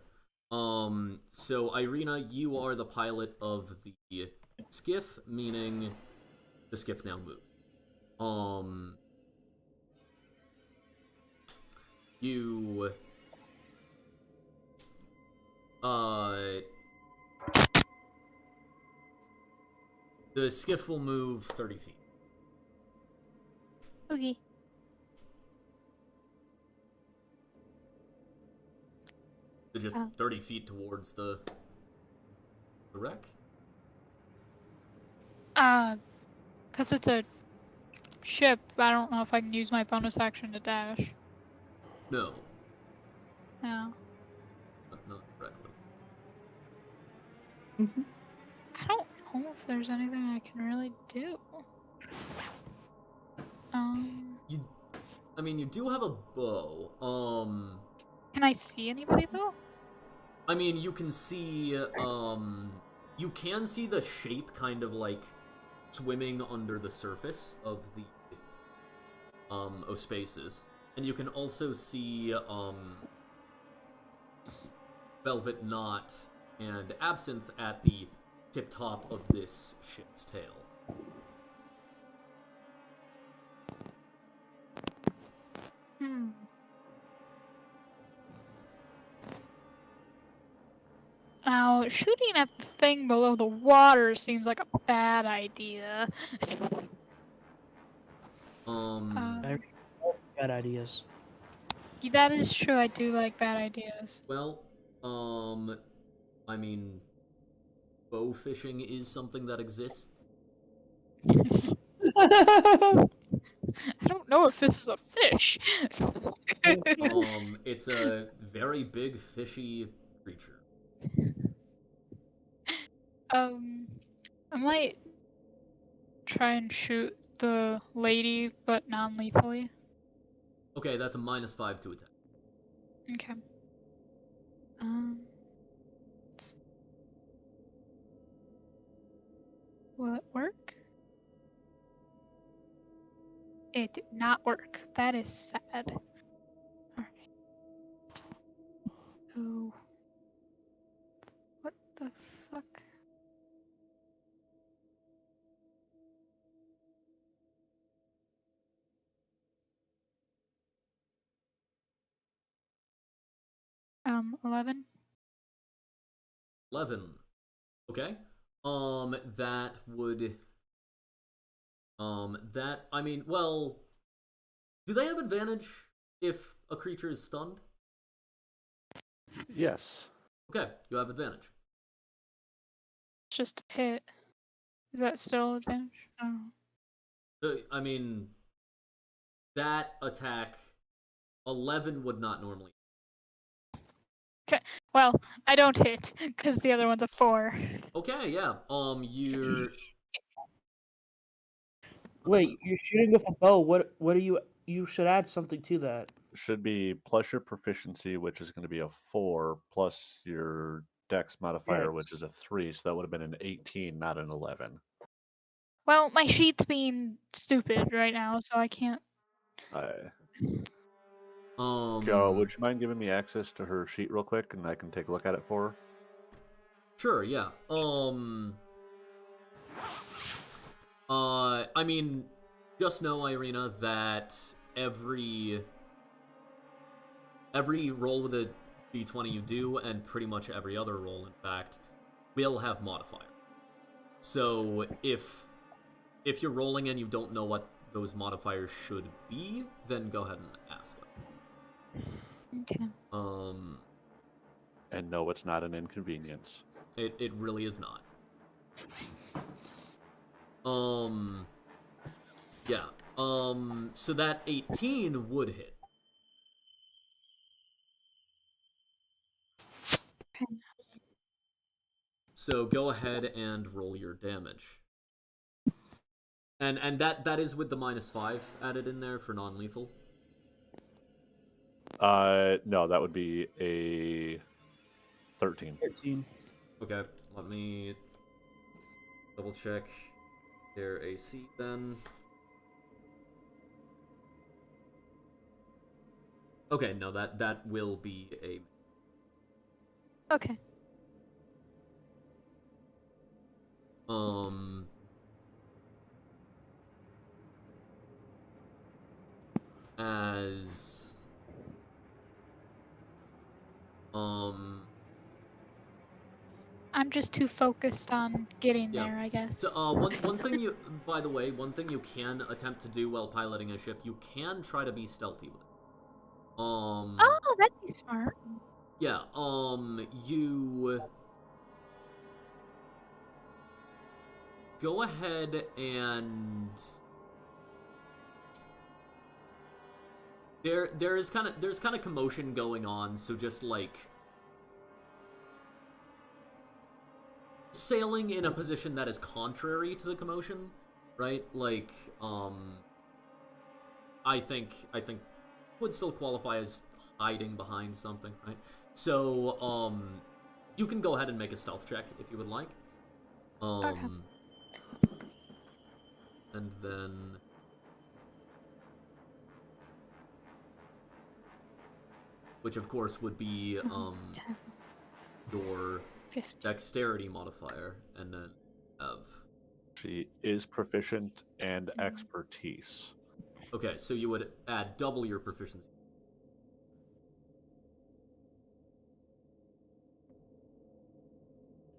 So Irina, you are the pilot of the skiff, meaning the skiff now moves. The skiff will move 30 feet. Okay. So just 30 feet towards the wreck? Because it's a ship, I don't know if I can use my bonus action to dash. No, Yeah. not directly. I don't know if there's anything I can really do. You do have a bow. Can I see anybody though? You can see, you can see the shape kind of like swimming under the surface of the, of spaces. And you can also see, Velvet Knot and Absinthe at the tip-top of this ship's tail. Now, shooting at the thing below the water seems like a bad idea. Bad ideas. That is true, I do like bad ideas. Well, bow fishing is something that exists. I don't know if this is a fish. It's a very big fishy creature. I might try and shoot the lady, but non-lethally. Okay, that's a -5 to attack. Okay. Will it work? It did not work. That is sad. Alright. Oh. What the fuck? Um, 11? 11. Okay. That would... well... Do they have advantage if a creature is stunned? Yes. Okay, you have advantage. It's just a hit. Is that still advantage? Oh. That attack... 11 would not normally... Well, I don't hit, because the other one's a 4. Okay, yeah. You're... Wait, you're shooting with a bow. What are you? You should add something to that. Should be plus your proficiency, which is going to be a 4, plus your dex modifier, Dex. which is a 3. So that would have been an 18, not an 11. Well, my sheet's being stupid right now, so I can't. Would you mind giving me access to her sheet real quick, and I can take a look at it for her? Sure, yeah. Just know, Irina, that every roll with a d20 you do, and pretty much every other roll, in fact, will have modifier. So if you're rolling and you don't know what those modifiers should be, then go ahead and ask them. Okay. And no, it's not an inconvenience. It really is not. Yeah. So that 18 would hit. Okay. So go ahead and roll your damage. And that is with the -5 added in there for non-lethal. No, that would be a 13. 13. Okay, let me double check their AC then. Okay, no, that will be a... Okay. As I'm just too focused on getting Yeah. there, I guess. So, one thing you, by the way, one thing you can attempt to do while piloting a ship, you can try to be stealthy with it. Oh, that'd be smart. Yeah, you go ahead and there's kind of commotion going on, so just like sailing in a position that is contrary to the commotion, right? Like, I think would still qualify as hiding behind something, right? So, you can go ahead and make a stealth check if you would like. Okay. And then which of course would be 10, your 15. dexterity modifier, and then have. She is proficient and expertise. Okay, so you would add double your proficiency.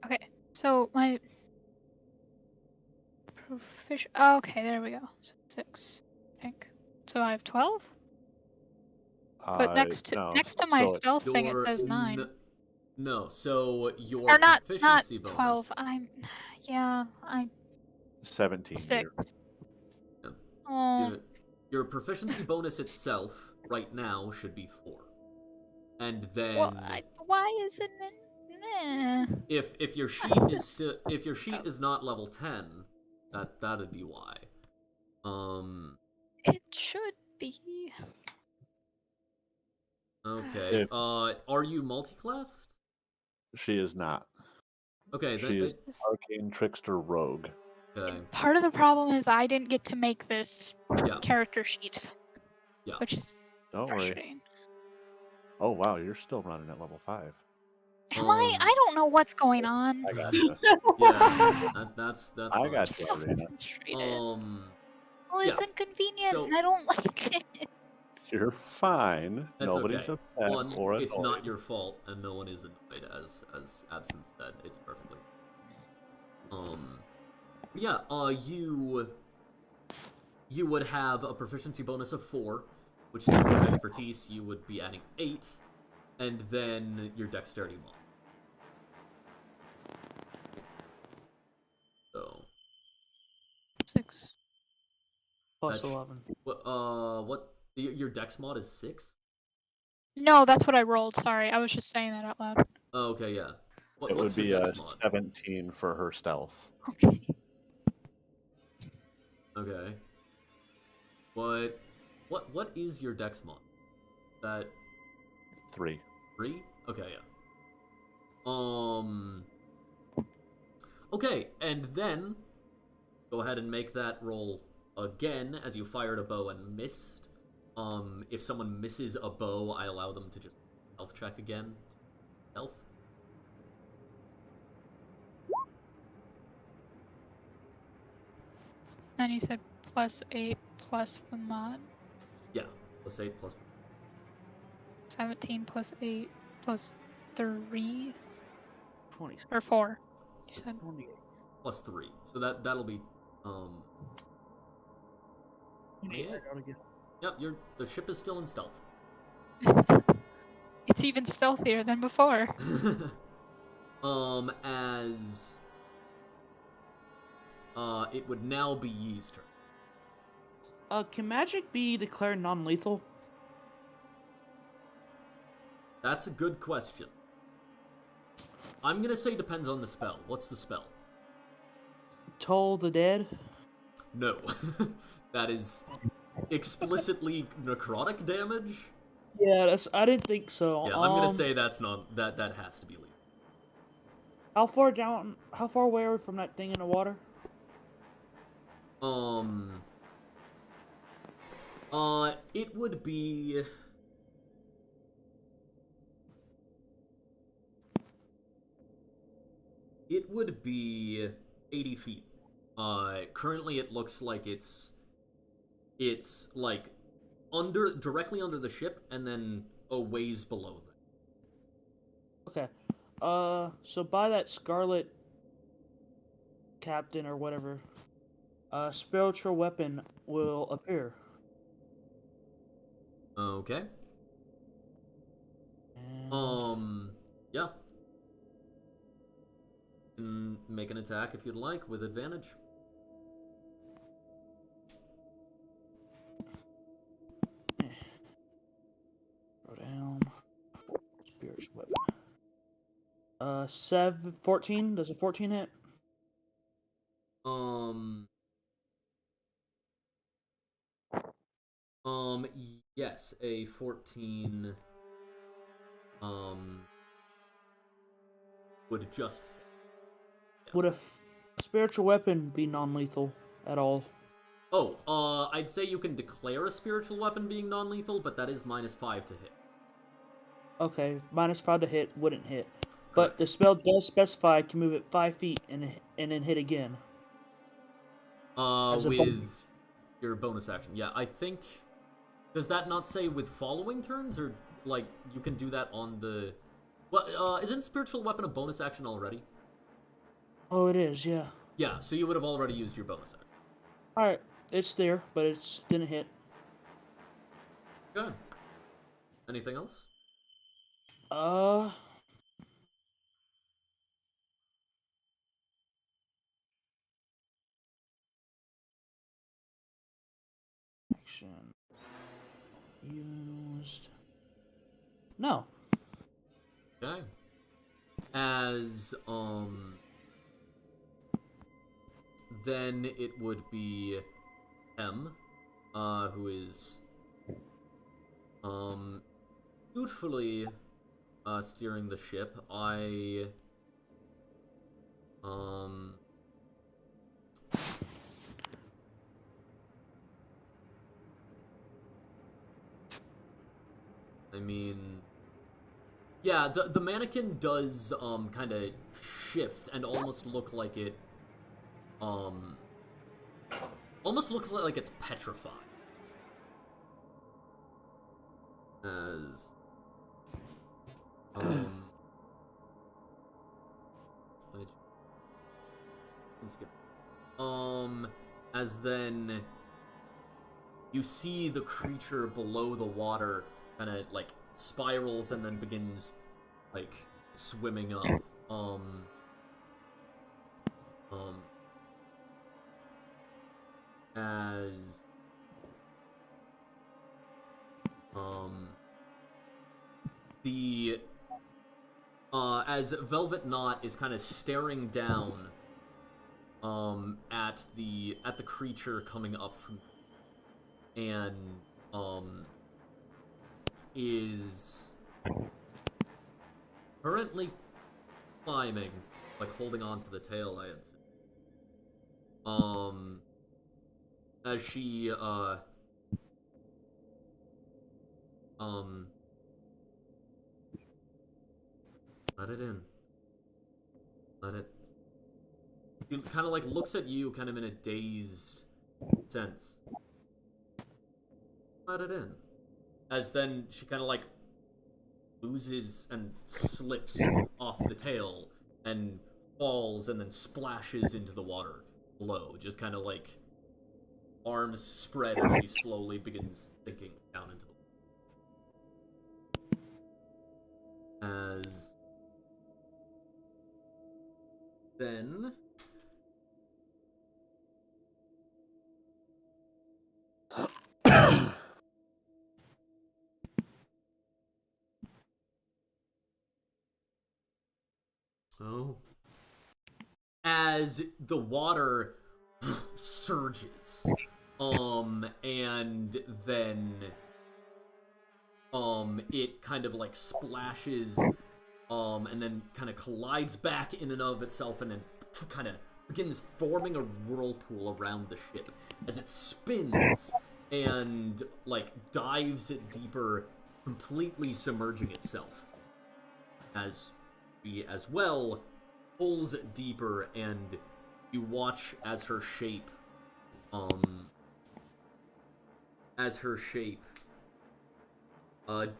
Okay, so my proficient. Oh, okay, there we go. So 6, I think. So I have 12. But next to my so stealth thing, it Your says 9. No, so your Or not proficiency 12. bonus. I'm 17. 6. Yeah. Oh, Your proficiency bonus itself right now should be 4, and then well, why isn't it? if your sheet is not level 10, that'd be why. It should be. Okay. Are you multi-classed? She is not. Okay, She is Arcane Trickster Rogue. Okay. Part of the problem is I didn't get to make this Yeah. character sheet. Yeah. Which is Don't frustrating. worry. Oh wow, you're still running at level 5. Am I? I don't know what's going on. I got you. Yeah, that's I fine. got you, So Arena. frustrated. Well, it's inconvenient so- and I don't like it. You're fine. That's Nobody's okay. upset One, or it's annoyed. not your fault, and no one is annoyed, as Absinthe said. It's perfectly. Yeah. You would have a proficiency bonus of 4, which since your expertise, you would be adding 8, and then your dexterity mod. So 6. Plus That's- 11. what? Your dex mod is 6? No, that's what I rolled. Sorry, I was just saying that out loud. Oh, okay, yeah. It would What's be your a dex mod? 17 for her stealth. Okay. Okay. What is your dex mod? That 3. 3? Okay, yeah. Okay, and then go ahead and make that roll again as you fired a bow and missed. If someone misses a bow, I allow them to just health check again. Health. Then you said +8 plus the mod. Yeah, plus 8 plus 17 plus 8 plus 3 20. or 4. You said 28. plus 3. So that'll be 28. I gotta get- Yep, the ship is still in stealth. it's even stealthier than before. As it would now be Yee's turn. Can magic be declared non-lethal? That's a good question. I'm gonna say depends on the spell. What's the spell? Toll the dead? No. That is explicitly necrotic damage? Yeah, I didn't think so. Yeah, I'm gonna say that's not that has to be lethal. How far away are we from that thing in the water? It would be It would be 80 feet. Currently it looks like it's like directly under the ship and then a ways below them. Okay. So by that Scarlet Captain or whatever, a spiritual weapon will appear. Okay. And Yeah. You can make an attack if you'd like with advantage. Go down. Spiritual weapon. 14. Does a 14 hit? Um, yes, a 14, would just hit. Yeah. Would a spiritual weapon be non-lethal at all? Oh, I'd say you can declare a spiritual weapon being non-lethal, but that is -5 to hit. Okay, -5 to hit wouldn't hit. Correct. But the spell does specify it can move it 5 feet and then hit again. As a With bonus. your bonus action. Yeah, I think... Does that not say with following turns, or, like, you can do that on the... Well, isn't spiritual weapon a bonus action already? Oh, it is, yeah. Yeah, so you would have already used your bonus action. Alright, it's there, but it didn't hit. Good. Anything else? Action. Used. No. Okay. As, then it would be M, who is, dutifully, steering the ship. I mean, yeah, the mannequin does, kind of shift and almost look like it, almost looks like it's petrified. As, let's skip. As then you see the creature below the water kind of like spirals and then begins like swimming up. As the as Velvet Knot is kind of staring down at the creature coming up from, and is currently climbing, like holding on to the tail, I had said. As she let it in. Let it. She kind of like looks at you, kind of in a dazed sense. Let it in. As then she kind of like loses and slips off the tail and falls and then splashes into the water below, just kind of like arms spread as she slowly begins sinking down into the water. As then oh, as the water surges, and then it kind of like splashes, and then kind of collides back in and of itself, and then kind of begins forming a whirlpool around the ship as it spins and like dives deeper, completely submerging itself. As she as well pulls deeper, and you watch as her shape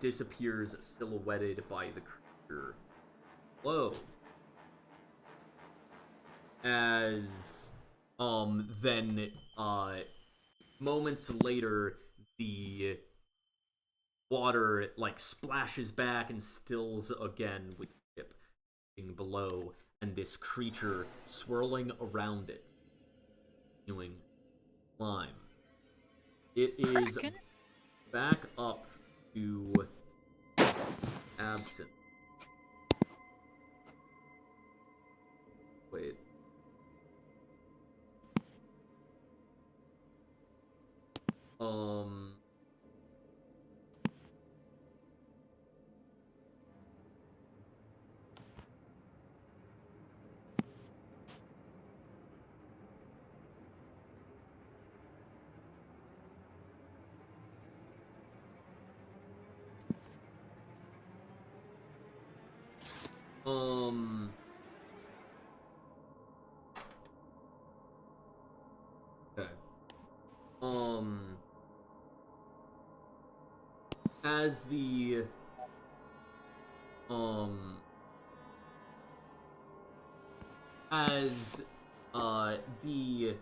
disappears, silhouetted by the creature below. As then moments later, the water like splashes back and stills again with the ship being below, and this creature swirling around it, doing climb. It is Kraken? back up to Absinthe. Wait. Um. Okay. As the as the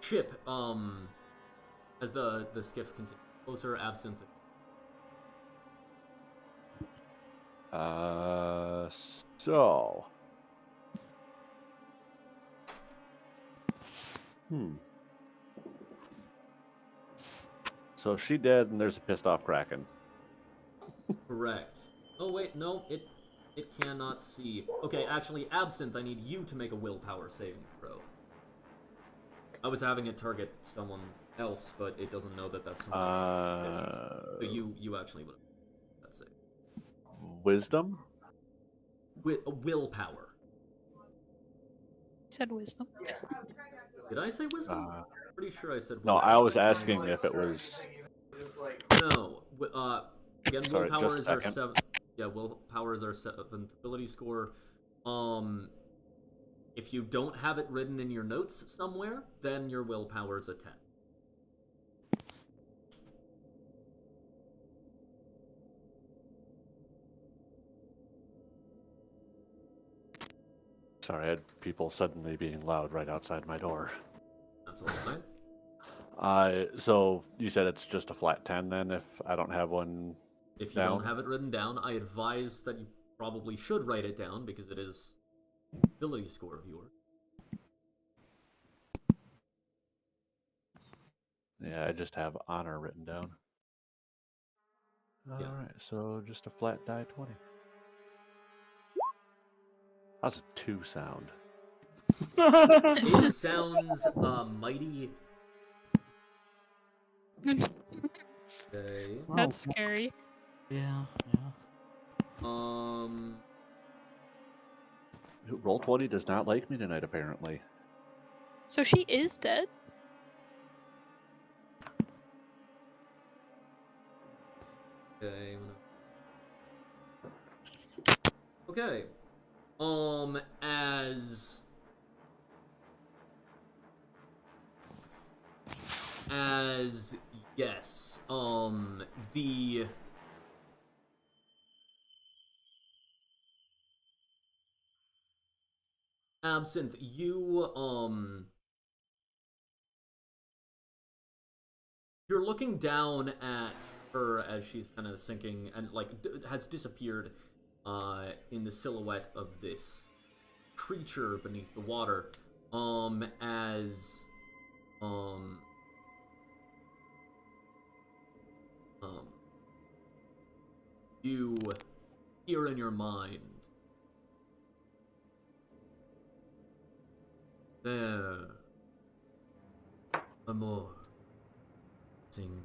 ship as the skiff continues closer, Absinthe. So. So she dead, and there's a pissed off Kraken. Correct. Oh wait, no, it cannot see. Okay, actually, Absinthe, I need you to make a willpower saving throw. I was having it target someone else, but it doesn't know that that's someone pissed. So you actually would have that save. Wisdom? Willpower. Said wisdom. Did I say wisdom? Pretty sure I said No, willpower. I was asking if it was. No. Again, Sorry, willpower just is a our second. seventh. Yeah, willpower is our seventh ability score. If you don't have it written in your notes somewhere, then your willpower is a 10. Sorry, I had people suddenly being loud right outside my door. That's all right. So you said it's just a flat 10 then if I don't have one If you down? don't have it written down, I advise that you probably should write it down because it is ability score of yours. Yeah, I just have honor written down. Yeah. Alright, so just a flat die 20. How's a 2 sound? It sounds mighty. Okay. That's scary. Yeah. Roll20 does not like me tonight, apparently. So she is dead? Okay. Okay. As yes, the Absinthe, you're looking down at her as she's kind of sinking and like has disappeared in the silhouette of this creature beneath the water. As you hear in your mind, there, Amor, sing.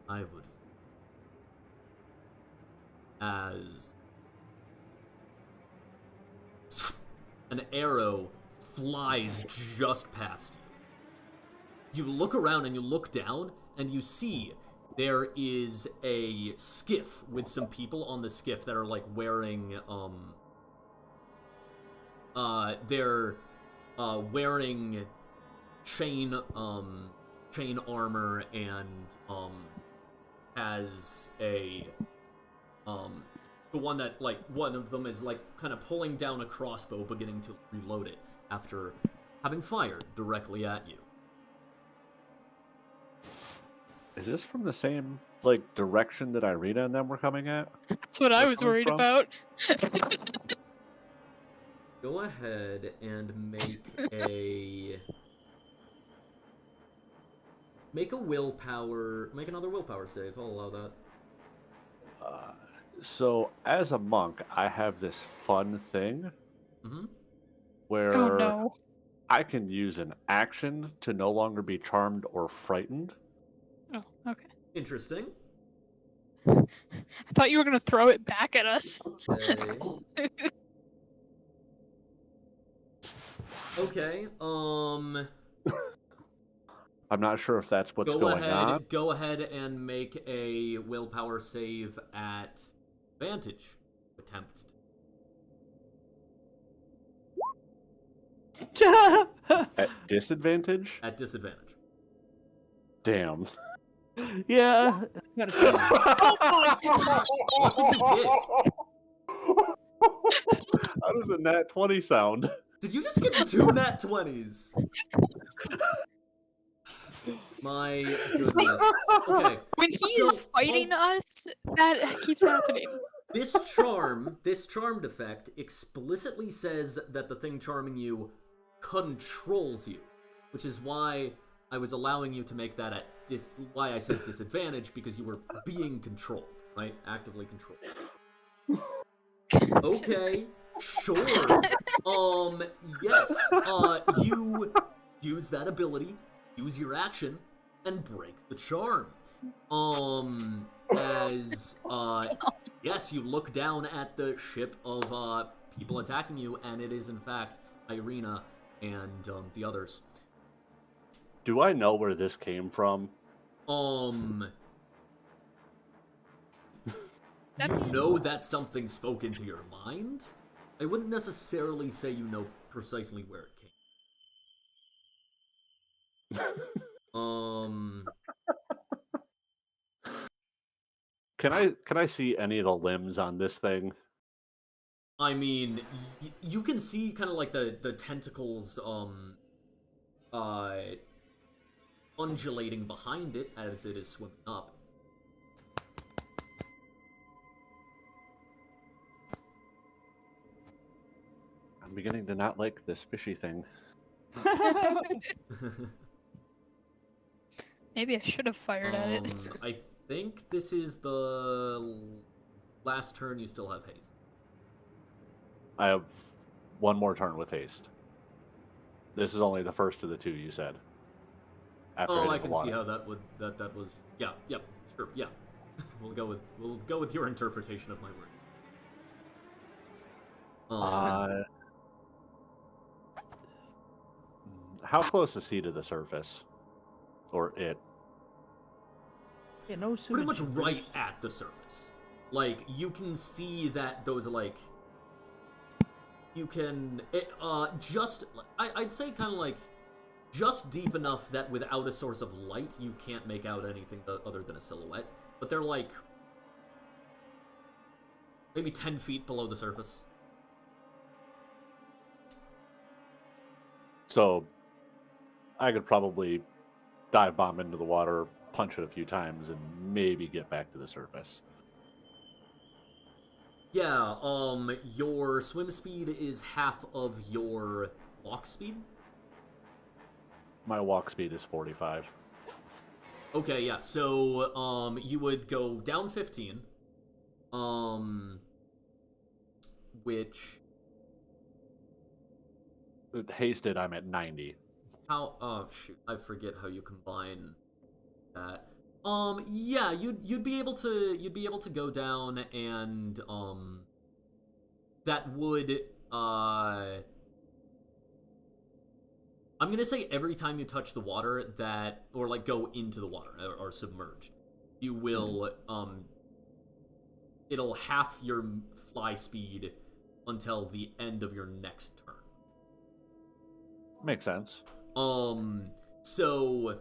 I would. As an arrow flies just past you. You look around and you look down and you see there is a skiff with some people on the skiff that are like wearing they're wearing chain armor and has a The one that, like, one of them is, like, kind of pulling down a crossbow, beginning to reload it after having fired directly at you. Is this from the same, like, direction that Irina and them were coming at? That's what I was coming worried from? about. Go ahead and make make another willpower save. I'll allow that. So, as a monk, I have this fun thing Mm-hmm. where Oh no. I can use an action to no longer be charmed or frightened. Oh, okay. Interesting. I thought you were gonna throw it back at us. Okay. Okay. I'm not sure if that's what's going on. Go ahead and make a willpower save at advantage. Attempt. At disadvantage? At disadvantage. Damn. Yeah. What did you get? How does a nat 20 sound? Did you just get 2 nat 20s? My goodness. Okay. When he is fighting us, that keeps happening. This charmed effect explicitly says that the thing charming you controls you, which is why I was allowing you to make that at why I said disadvantage, because you were being controlled, right? Actively controlled. Okay, sure. Yes. You use that ability, use your action, and break the charm. Yes, you look down at the ship of people attacking you, and it is in fact Irina and the others. Do I know where this came from? You know that something spoke into your mind? I wouldn't necessarily say you know precisely where it came. Can I see any of the limbs on this thing? I mean, you can see kind of like the tentacles, undulating behind it as it is swimming up. I'm beginning to not like this fishy thing. Maybe I should have fired at it. I think this is the last turn you still have haste. I have one more turn with haste. This is only the first of the two you said. After I can see how that would that was yeah, sure, yeah. we'll go with your interpretation of my word. How close is he to the surface? Or it? Yeah, no Pretty much right at the surface. Like, you can see that those, like, you can, I'd say kind of like, just deep enough that without a source of light, you can't make out anything other than a silhouette. But they're, like, maybe 10 feet below the surface. So, I could probably dive bomb into the water, punch it a few times, and maybe get back to the surface. Yeah, your swim speed is half of your walk speed. My walk speed is 45. Okay, yeah, so, you would go down 15, which... Hasted, I'm at 90. Oh, shoot, I forget how you combine that. Yeah, you'd be able to go down, and, that would, I'm gonna say every time you touch the water that, or like go into the water, or submerged, you will, it'll half your fly speed until the end of your next turn. Makes sense. So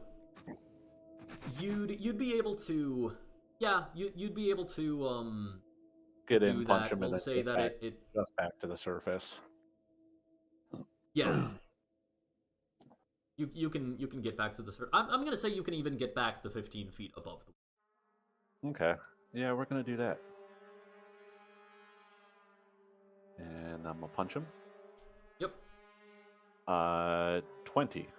you'd be able to, yeah, you'd be able to, get do in, punch that. him, and We'll then say get that back, it just back to the surface. yeah. You can get back to the I'm gonna say you can even get back the 15 feet above the. Okay. Yeah, we're gonna do that. And I'm gonna punch him. Yep. 20.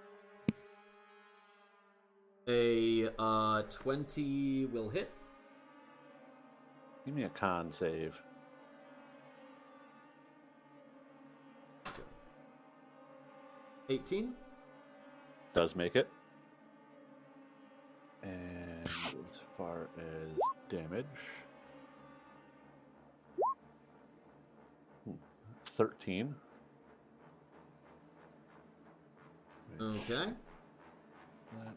A 20 will hit. Give me a con save. 18. Does make it. And as far as damage, 13. Okay. Let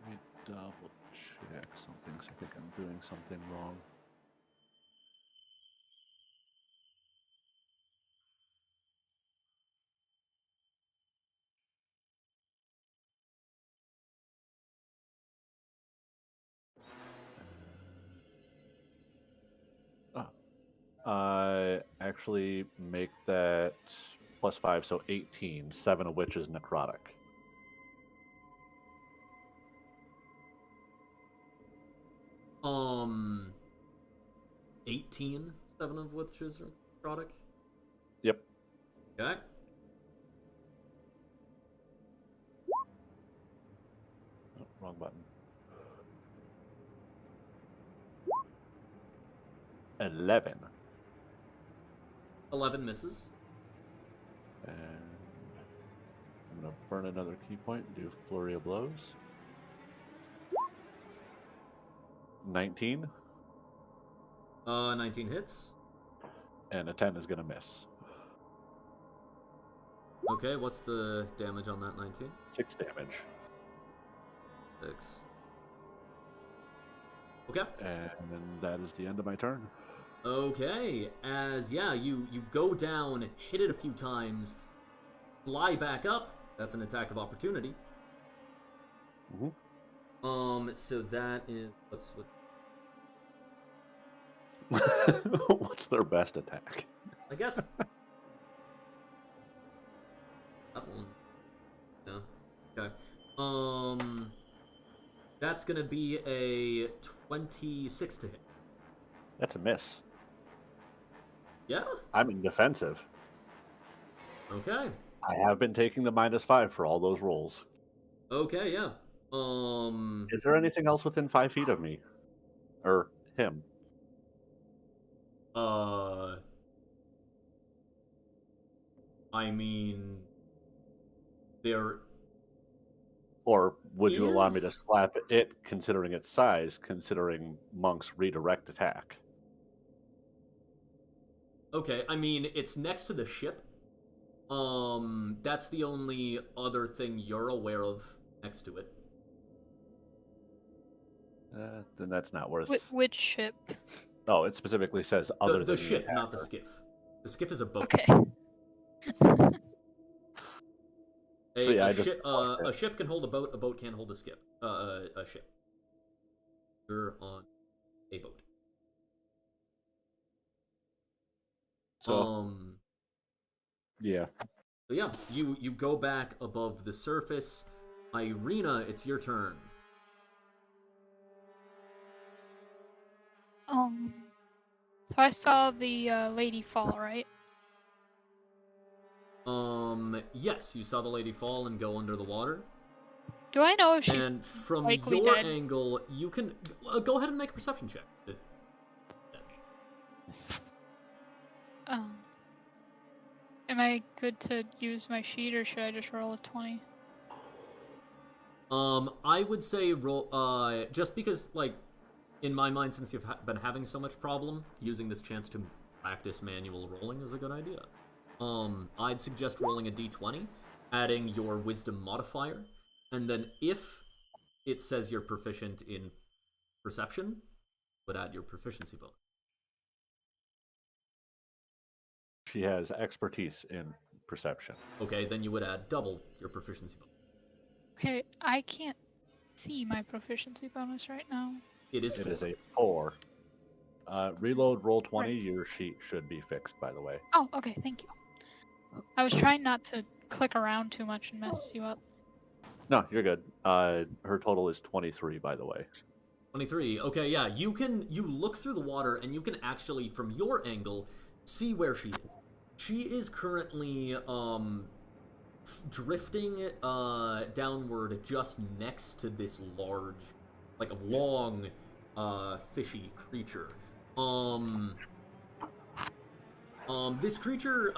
me double check something, 'cause I think I'm doing something wrong. Actually make that +5, so 18, 7 of which is necrotic. Um, 18, 7 of which is necrotic. Yep. Okay. Oh, wrong button. 11. 11 misses. And I'm going to burn another key point and do Flurry of Blows. 19. 19 hits. And a 10 is going to miss. Okay, what's the damage on that 19? 6 damage. 6. Okay. And then that is the end of my turn. Okay, you go down, hit it a few times, fly back up. That's an attack of opportunity. So that is what's What's their best attack? I guess that one. Yeah. Okay. That's gonna be a 26 to hit. That's a miss. Yeah. I'm in defensive. Okay. I have been taking the -5 for all those rolls. Okay. Yeah. Is there anything else within 5 feet of me? Or him? I mean, there Or would you allow me to is. slap it, considering its size, considering Monk's redirect attack? Okay, I mean, it's next to the ship. That's the only other thing you're aware of next to it. Then that's not worth. Which ship? Oh, it specifically says other The than ship, the not the skiff. The skiff is a boat. Okay. So yeah, A ship can hold a boat. A boat can't hold a skip. A ship. You're on a boat. So yeah. So yeah, you go back above the surface. Irina, it's your turn. So I saw the lady fall, right? Yes, you saw the lady fall and go under the water. Do I know if she's And from likely your dead? angle, you can go ahead and make a perception check. Am I good to use my sheet, or should I just roll a 20? I would say roll. Just because, like, in my mind, since you've been having so much problem, using this chance to practice manual rolling is a good idea. I'd suggest rolling a d20, adding your wisdom modifier, and then if it says you're proficient in perception, would add your proficiency bonus. She has expertise in perception. Okay, then you would add double your proficiency bonus. Okay, I can't see my proficiency bonus right now. It is It 4. is a 4. Reload roll 20. Your sheet should be fixed, by the way. Oh, okay, thank you. I was trying not to click around too much and mess you up. No, you're good. Her total is 23, by the way. 23. Okay, yeah. You look through the water and you can actually, from your angle, see where she is. She is currently drifting downward just next to this large, like a long, fishy creature. This creature,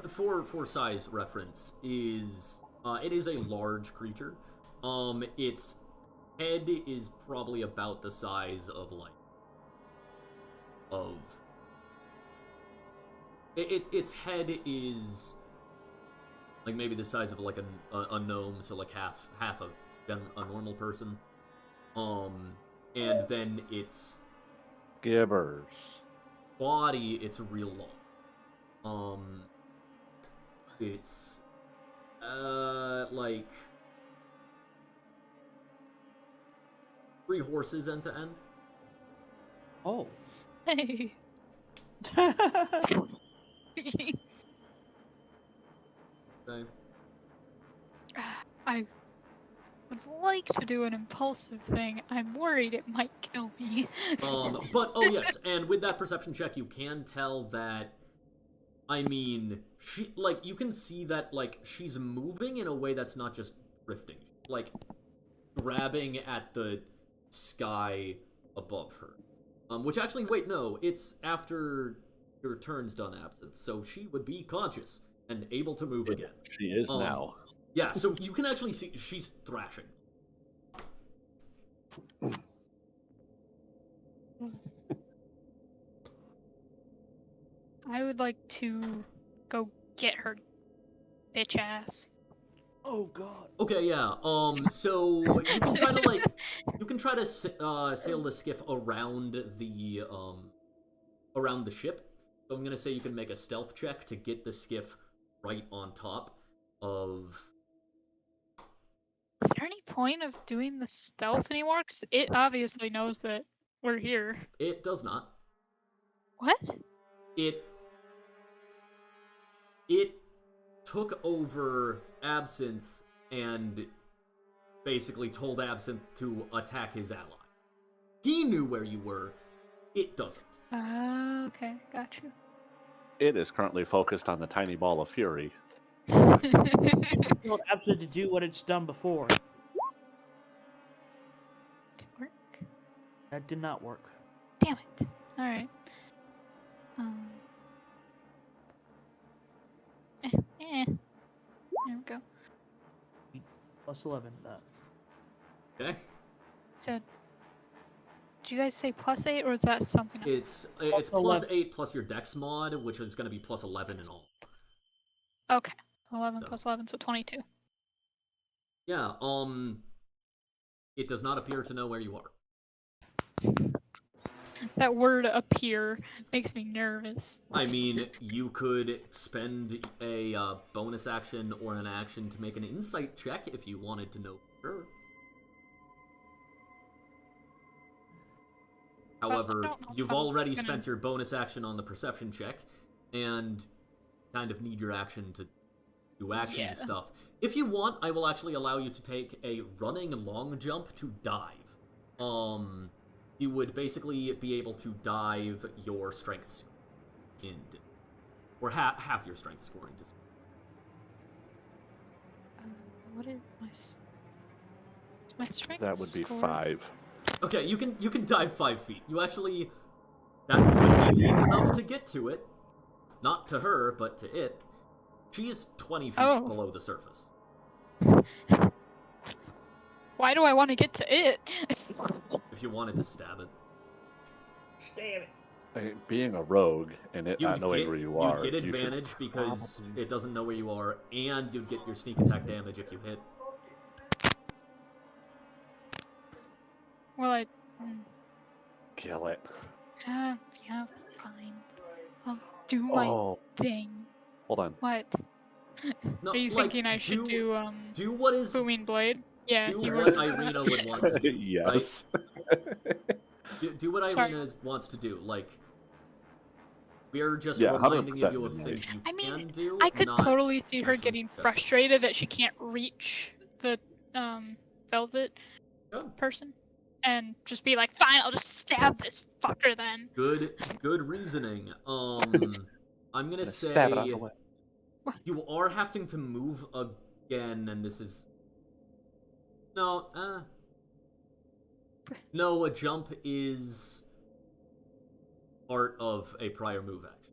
for size reference, is it is a large creature. Its head is probably about the size of its head is like maybe the size of like a gnome, so like half a normal person. And then its Gibbers. body, it's real long. It's like 3 horses end to end. Oh. Hey. Okay. I would like to do an impulsive thing. I'm worried it might kill me. But oh yes, and with that perception check, you can tell that. I mean, she you can see that she's moving in a way that's not just drifting, like grabbing at the sky above her. Which actually, wait, no, it's after your turn's done, Absinthe, so she would be conscious and able to move again. She is now. Yeah, so you can actually see she's thrashing. I would like to go get her bitch ass. Oh god. Okay, yeah. So you can try to sail the skiff around the ship. So I'm gonna say you can make a stealth check to get the skiff right on top of. Is there any point of doing the stealth anymore? Because it obviously knows that we're here. It does not. What? It took over Absinthe and basically told Absinthe to attack his ally. He knew where you were. It doesn't. Okay, got you. It is currently focused on the tiny ball of fury. Told Absinthe to do what it's done before. Did it work? That did not work. Damn it. Alright. There we go. Plus 11 that. Okay. So, did you guys say +8 or is that something else? It's plus 11. 8 plus your dex mod, which is going to be plus 11 in all. Okay. 11 So. plus 11, so 22. Yeah. It does not appear to know where you are. That word appear makes me nervous. I mean, you could spend a bonus action or an action to make an insight check if you wanted to know for sure. However, you've already spent your bonus action on the perception check, and kind of need your action to do action stuff. If you want, I will actually allow you to take a running long jump to dive. You would basically be able to dive your strength score in distance. Or half your strength score in distance. What is my strength? That would be score? 5. Okay, you can dive 5 feet. You actually, that would be deep enough to get to it. Not to her, but to it. She is 20 feet below the surface. Why do I want to get to it? If you wanted to stab it. Damn it. Being a rogue and it not knowing where you are, you'd get advantage because it doesn't know where you are, and you'd get your sneak attack damage if you hit. Well, kill it. yeah, fine. I'll do my thing. Hold on. What? No, Are you thinking I should do what is Booming Blade? Yeah, do you what were. Irina would want to do. Yes. Right? Do what Sorry. Irina wants to do. Like, we're just Yeah, reminding 100% you of Midnight. things you I mean, can do. I could not totally see her actually getting suggesting. frustrated that she can't reach the velvet Yeah. person, and just be like, "Fine, I'll just stab this fucker then." Good reasoning. I'm gonna Stab it out say the way. you are having to move again, and this is no. No, a jump is part of a prior move action.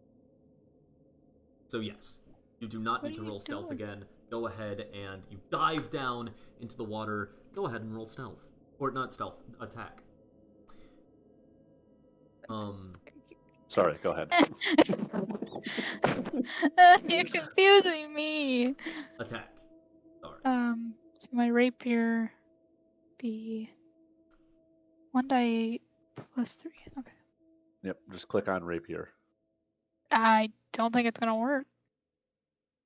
So yes, you do not What need to are you roll stealth doing? again. Go ahead and you dive down into the water. Go ahead and roll stealth. Or not stealth, attack. Sorry, go ahead. You're confusing me. Attack. Sorry. So my rapier be 1d8 plus 3. Okay. Yep, just click on rapier. I don't think it's gonna work.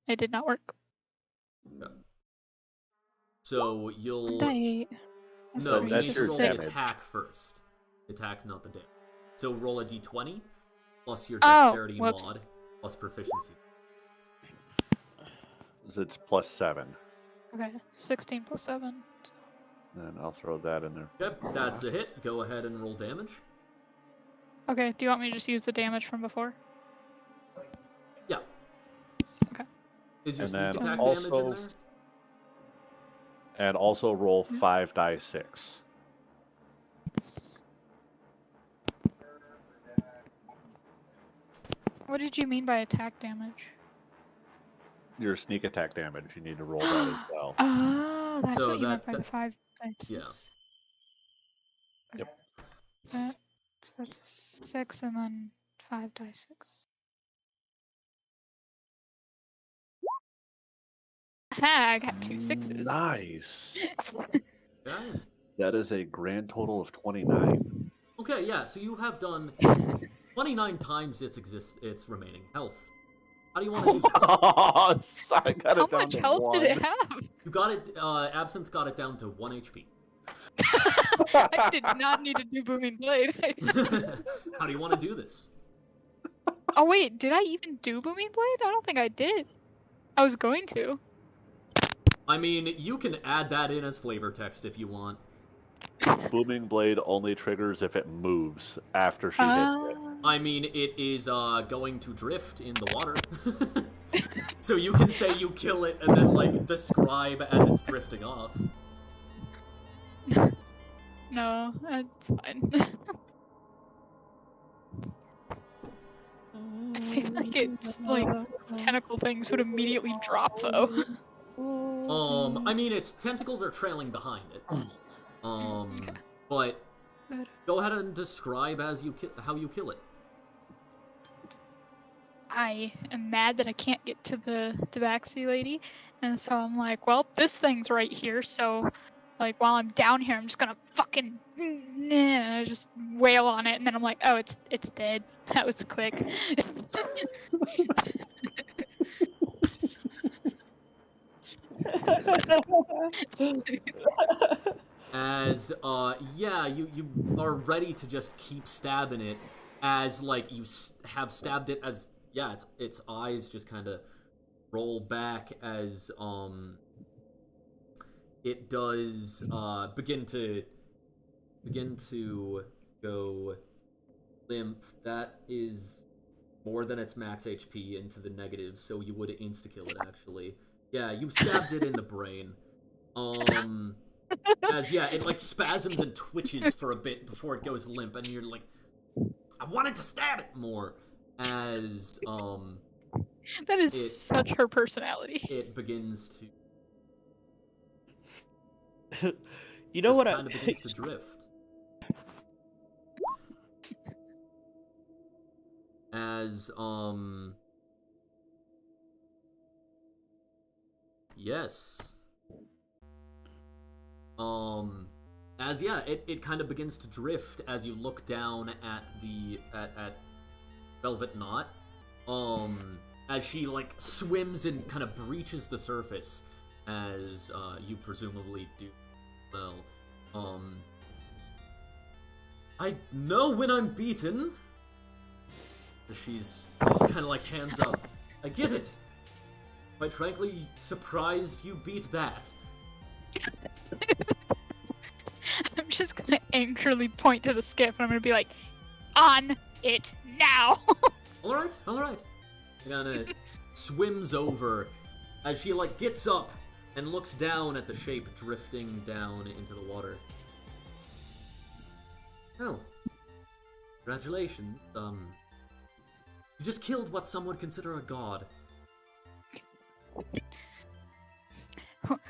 It did not work. Yeah. So you'll 1d8 plus no, 3, you that's need so to your roll 6. the damage. attack first. Attack, not the damage. So roll a d20 plus your Oh, dexterity whoops. mod plus proficiency. It's plus 7. Okay, 16 plus 7. And I'll throw that in there. Yep, that's a hit. Go ahead and roll damage. Okay, do you want me to just use the damage from before? Yeah. Okay. Is your And sneak then attack also, damage in there? and also roll Hmm? 5 die 6. What did you mean by attack damage? Your sneak attack damage, you need to roll that as well. Oh, that's So what you meant that- by the that- 5 dice. yeah. Yep. So that's 6 and then 5 dice 6. Ha, I got 2 6s. Nice. Okay. That is a grand total of 29. Okay, yeah, so you have done 29 times its remaining health. How do you want to do this? I got How it down much to health 1. did it have? You got it, Absinthe got it down to 1 HP. I did not need to do Booming Blade. How do you want to do this? Oh wait, did I even do Booming Blade? I don't think I did. I was going to. I mean, you can add that in as flavor text if you want. Booming blade only triggers if it moves after she hits it. I mean, it is going to drift in the water. So you can say you kill it and then, like, describe as it's drifting off. No, that's fine. I feel like it's like tentacle things would immediately drop though. I mean, its tentacles are trailing behind it. But Good. go ahead and describe as how you kill it. I am mad that I can't get to the tabaxi lady, and so I'm like, well, this thing's right here, so like while I'm down here, I'm just gonna fucking and I just wail on it, and then I'm like, oh, it's dead. That was quick. As yeah, you are ready to just keep stabbing it as like you have stabbed it as yeah, its eyes just kind of roll back as it does begin to go limp. That is more than its max HP into the negative, so you would insta kill it actually. Yeah, you stabbed it in the brain. As yeah, it like spasms and twitches for a bit before it goes limp, and you're like, I wanted to stab it more. As That is such her personality. it begins to You know what? kind of begins to drift. As yes. As yeah, it kind of begins to drift as you look down at the at Velvet Knot. As she like swims and kind of breaches the surface, as you presumably do well. I know when I'm beaten. She's kind of like hands up. I get it. Quite frankly, surprised you beat that. I'm just gonna angrily point to the skiff and I'm gonna be like, on it now! Alright. She kinda swims over as she like gets up and looks down at the shape drifting down into the water. Well, congratulations. You just killed what some would consider a god.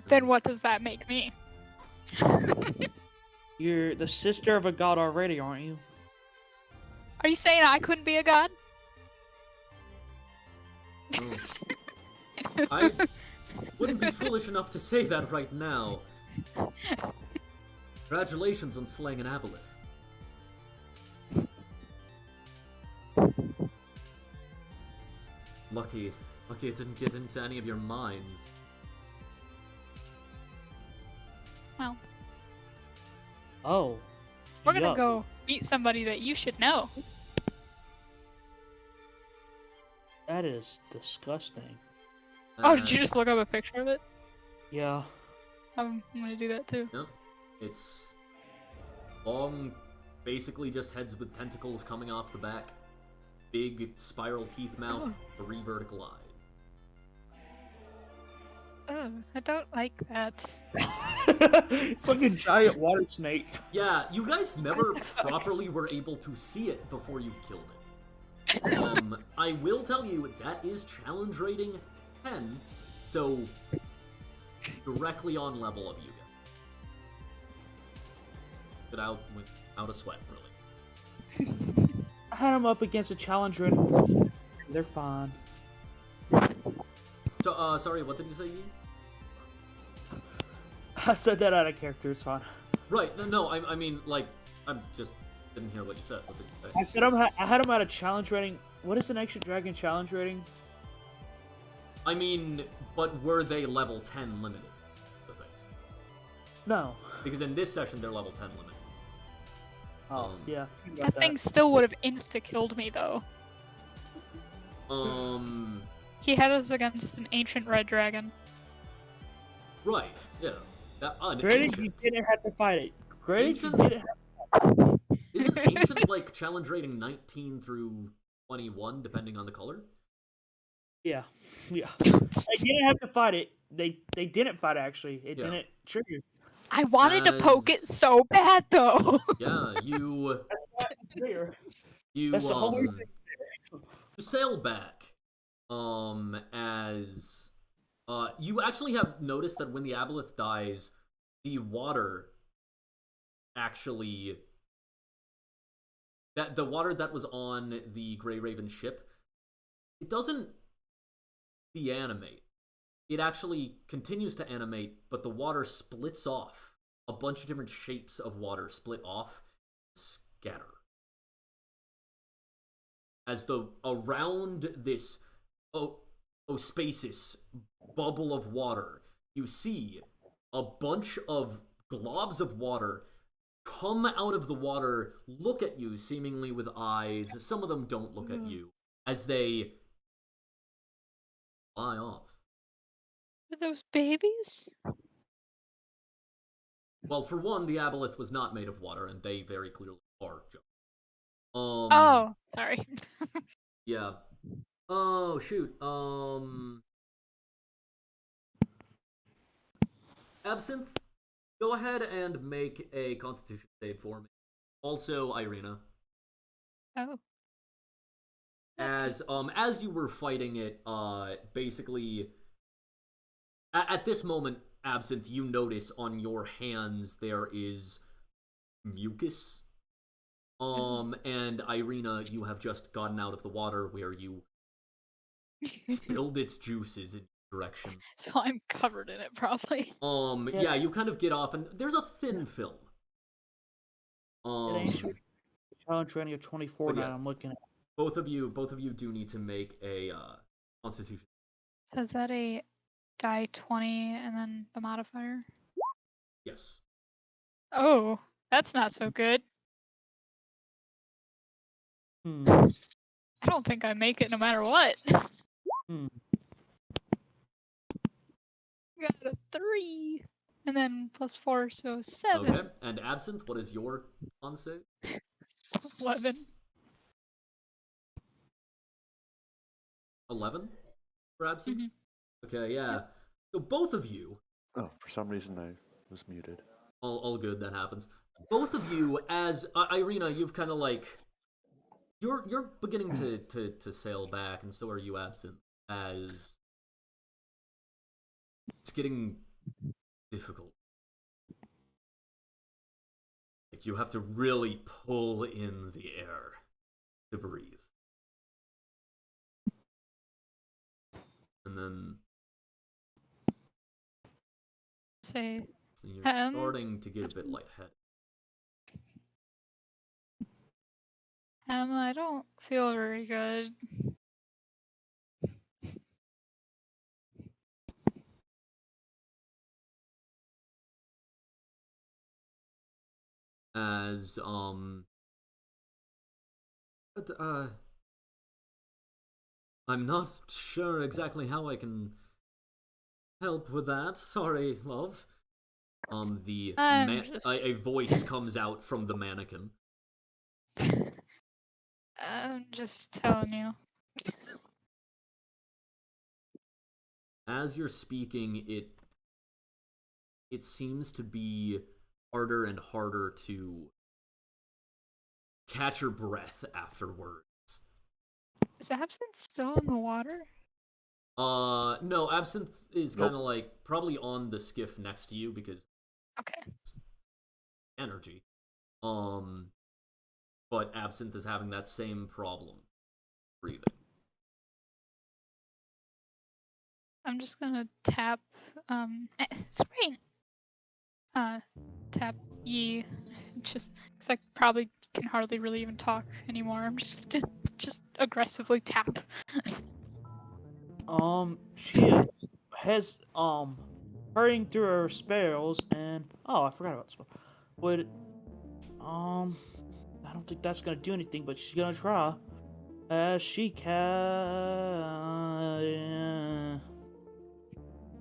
Then what does that make me? You're the sister of a god already, aren't you? Are you saying I couldn't be a god? Oh. I wouldn't be foolish enough to say that right now. Congratulations on slaying an aboleth. Lucky it didn't get into any of your minds. Well, Oh. we're gonna yuck. go meet somebody that you should know. That is disgusting. Oh, did you just look up a picture of it? Yeah. I'm gonna do that too. No, it's long, basically just heads with tentacles coming off the back, big spiral teeth mouth, 3 vertical eyes. Oh, I don't like that. It's like a giant water snake. Yeah, you guys never What the fuck? properly were able to see it before you killed it. I will tell you, that is challenge rating 10, so directly on level of you guys. Without a sweat, really. I had them up against a challenge rating. They're fine. So, sorry, what did you say, Yi? I said that out of character. It's fine. Right, no, I mean, like, I just didn't hear what you said. What did you say? I said I had them at a challenge rating. What is an Ancient Dragon challenge rating? I mean, but were they level 10 limited? The thing. No. Because in this session, they're level 10 limited. Oh, yeah. think about That thing still would have insta-killed me though. He had us against an ancient red dragon. Right, yeah. Granted, you didn't have to fight it. Granted, you Ancient- didn't have Isn't Ancient, like, challenge rating 19 through 21, depending on the color? Yeah. They didn't have to fight it. They didn't fight it, actually. It Yeah. didn't trigger. I wanted to poke it so bad though. Yeah, you Trigger. you That's the whole reason. you sail back as you actually have noticed that when the aboleth dies, the water actually the water that was on the Grey Raven ship, it doesn't deanimate. It actually continues to animate, but the water splits off. A bunch of different shapes of water split off, scatter. As though around this ospasis bubble of water, you see a bunch of globs of water come out of the water, look at you seemingly with eyes. Some of them don't look at you as they fly off. Are those babies? Well, for one, the aboleth was not made of water, and they very clearly are. Oh, sorry. Yeah. Oh, shoot. Absinthe, go ahead and make a Constitution save for me. Also, Irina. Oh. As you were fighting it, basically, at this moment, Absinthe, you notice on your hands there is mucus. And Irina, you have just gotten out of the water where you spilled its juices in your direction. So I'm covered in it probably. Yeah, you kind of get off, and there's a thin film. It ain't challenge rating of 24 but now. yeah. I'm looking at. Both of you do need to make a Constitution. So is that a die 20 and then the modifier? Yes. Oh, that's not so good. Hmm. I don't think I make it no matter what. Hmm. Got a 3. And then +4, so 7. Okay. And Absinthe, what is your con save? 11. 11 for Absinthe? Mhm. Okay, yeah. So both of you, Oh, for some reason I was muted. all good, that happens. Both of you, as Irina, you've kind of like you're beginning to sail back, and so are you, Absinthe, as it's getting difficult. Like you have to really pull in the air to breathe. And then Say, so you're Um, starting to get a bit lightheaded. I don't feel very good. As but, I'm not sure exactly how I can help with that. Sorry, love. I'm just a voice comes out from the mannequin. I'm just telling you. As you're speaking, it seems to be harder and harder to catch your breath afterwards. Is Absinthe still in the water? No, Absinthe is Nope. kind of like probably on the skiff next to you because Okay. energy. But Absinthe is having that same problem breathing. I'm just gonna tap spring. Tap E. Just cause I probably can hardly really even talk anymore. I'm just aggressively tap. She has hurrying through her spells, and I forgot about the spell. Would I don't think that's gonna do anything, but she's gonna try. She can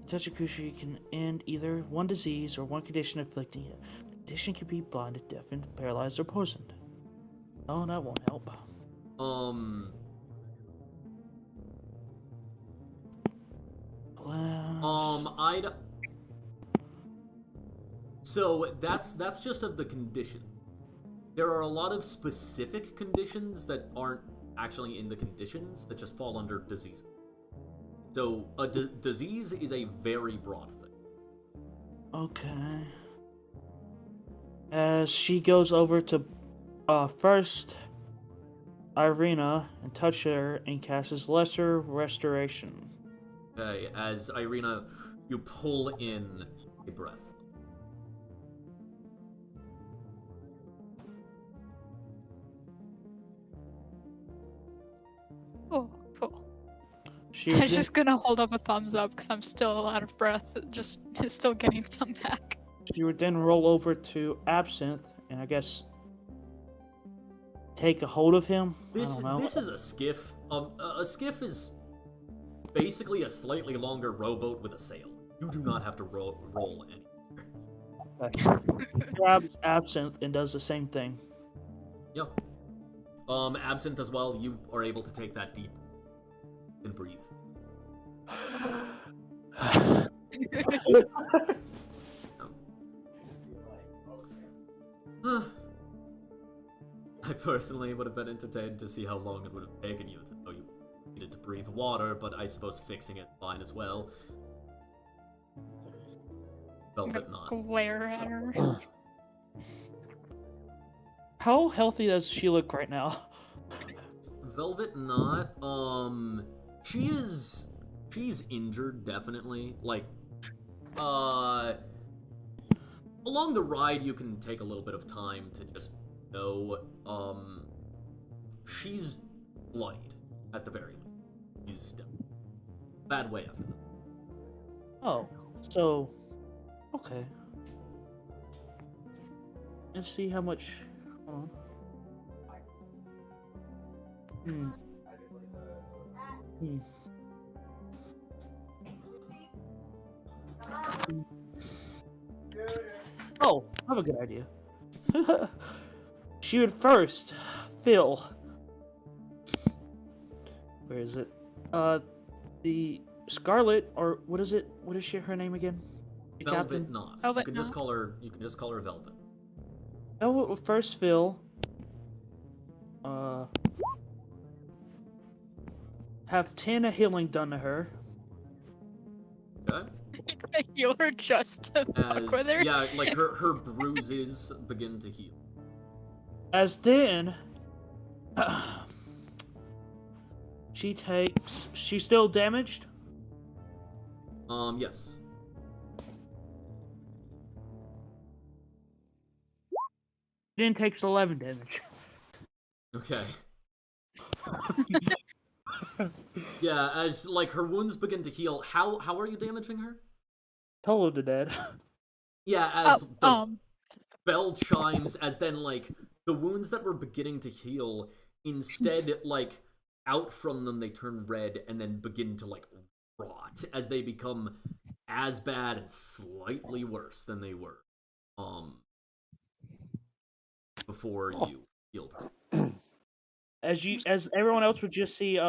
touch a creature can end either one disease or one condition afflicting it. The condition can be blinded, deafened, paralyzed, or poisoned. Oh, that won't help. I'd. So that's just of the condition. There are a lot of specific conditions that aren't actually in the conditions that just fall under disease. So a disease is a very broad thing. Okay. As she goes over to first Irina and touch her and casts Lesser Restoration. Okay, as Irina, you pull in a breath. Oh, cool. She I'm would then, just gonna hold up a thumbs up because I'm still out of breath. Just still getting some back. she would then roll over to Absinthe and I guess take a hold of him. I don't know. This is a skiff. A skiff is basically a slightly longer rowboat with a sail. You do not have to roll any. Grabs Absinthe and does the same thing. Yep. Absinthe as well. You are able to take that deep and breathe. I personally would have been entertained to see how long it would have taken you to know you needed to breathe water, but I suppose fixing it's fine as well. Velvet not. Glare at her. How healthy does she look right now? Velvet not. She's injured definitely. Like, along the ride you can take a little bit of time to just know. She's bloodied at the very least. She's dead. Bad way after that. Oh, so okay. Let's see how much. Hold on. Hmm. Hmm. Oh, I have a good idea. She would first fill. Where is it? The Scarlet, or what is it? What is her name again? The Velvet captain? Knot. Velvet You can just Knot. call her. You can just call her Velvet. Velvet will first fill. Have 10 healing done to her. Okay. Heal her just to fuck with her. Yeah, like her bruises begin to heal. As then, she's still damaged. Yes. Then takes 11 damage. Okay. Yeah, as like her wounds begin to heal. How are you damaging her? Total to dead. Yeah, as Oh, the bell chimes, as then like the wounds that were beginning to heal, instead like out from them they turn red and then begin to like rot as they become as bad and slightly worse than they were before you healed her. As everyone else would just see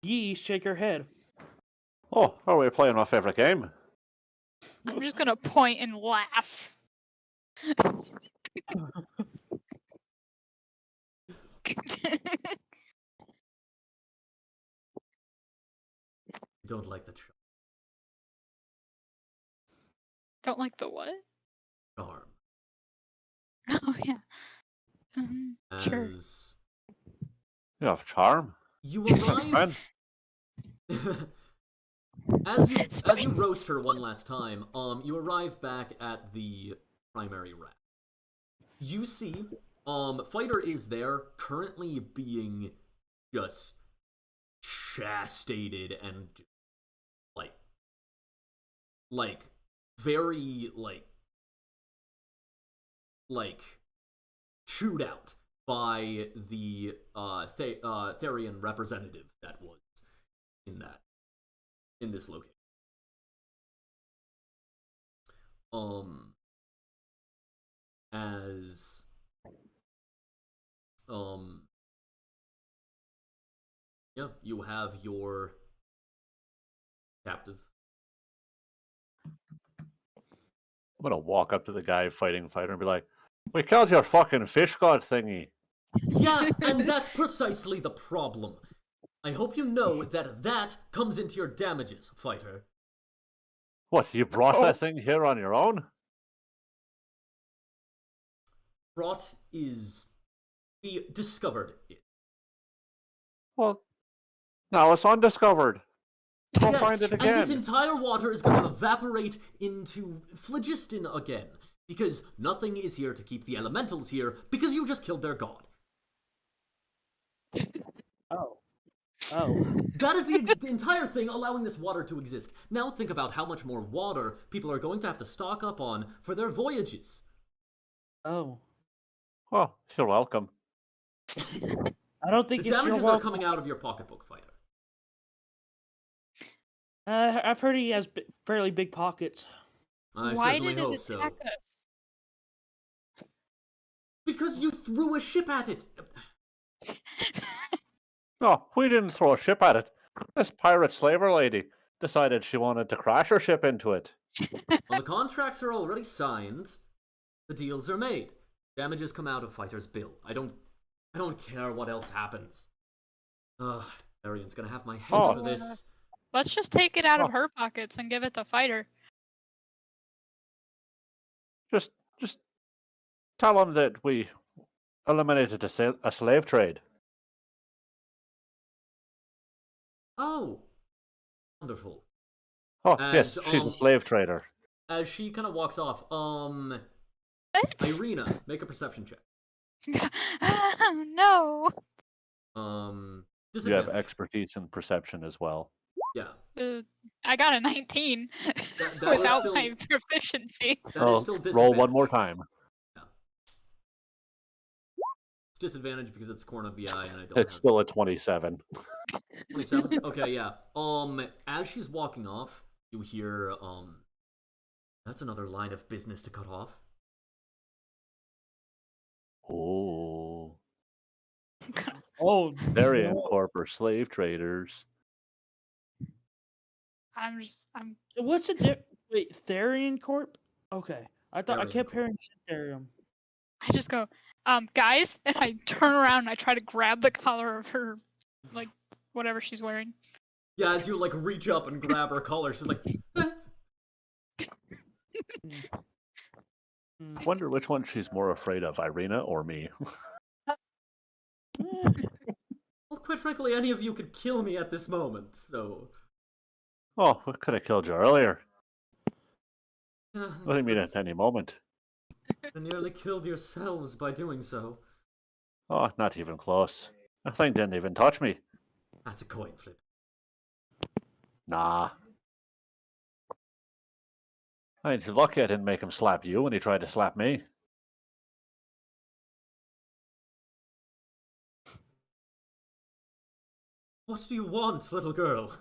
Yee shake her head. Oh, are we playing my favorite game? I'm just gonna point and laugh. You don't like the Don't like the what? charm. Oh yeah. Sure. As You have charm. you That's fine. arrive as you roast her one last time, you arrive back at the primary rack. You see, Fighter is there, currently being just chastated and like very like chewed out by the Therian representative that was in this location. As yeah, you have your captive. I'm gonna walk up to the guy fighting Fighter and be like, "We killed your fucking fish god thingy." Yeah, and that's precisely the problem. I hope you know that comes into your damages, Fighter. What, you brought that thing here on your own? Brought is we discovered it. Well, now it's undiscovered. Go Yes, find it and this again. entire water is going to evaporate into phlogiston again, because nothing is here to keep the elementals here, because you just killed their god. Oh. That is the entire thing allowing this water to exist. Now think about how much more water people are going to have to stock up on for their voyages. Oh. Well, you're welcome. I don't think The it's your damages are welcome. coming out of your pocketbook, Fighter. I've heard he has fairly big pockets. I Why certainly did it hope so. attack us? Because you threw a ship at it. No, we didn't throw a ship at it. This pirate slaver lady decided she wanted to crash her ship into it. Well, the contracts are already signed. The deals are made. Damages come out of Fighter's bill. I don't care what else happens. Ugh, Arian's gonna have my head for this. Let's just take it out of her pockets and give it to Fighter. Just tell them that we eliminated a slave trade. Oh, wonderful. Oh, As, yes, she's a slave trader. As she kind of walks off, What? Irina, make a perception check. No. You have expertise in perception as well. Yeah. I got a 19 that without still, my proficiency. That is still roll one more time. Yeah. disadvantage because it's corner of the eye, and I don't. It's still a 27. 27. Okay, yeah. As she's walking off, you hear that's another line of business to cut off. Oh. Oh, They're no. Incorp or slave traders. I'm What's the wait, Therian Corp? Okay. I Therian kept Corp. hearing Therium. I just go, guys, and I turn around and I try to grab the collar of her, like, whatever she's wearing. Yeah, as you like reach up and grab her collar, she's like, eh. I wonder which one she's more afraid of, Irina or me. Well, quite frankly, any of you could kill me at this moment, so. Oh, I could have killed you earlier. Yeah, What do you mean at any moment? you nearly killed yourselves by doing so. Oh, not even close. That thing didn't even touch me. That's a coin flip. Nah. I mean, you're lucky I didn't make him slap you when he tried to slap me. What do you want, little girl?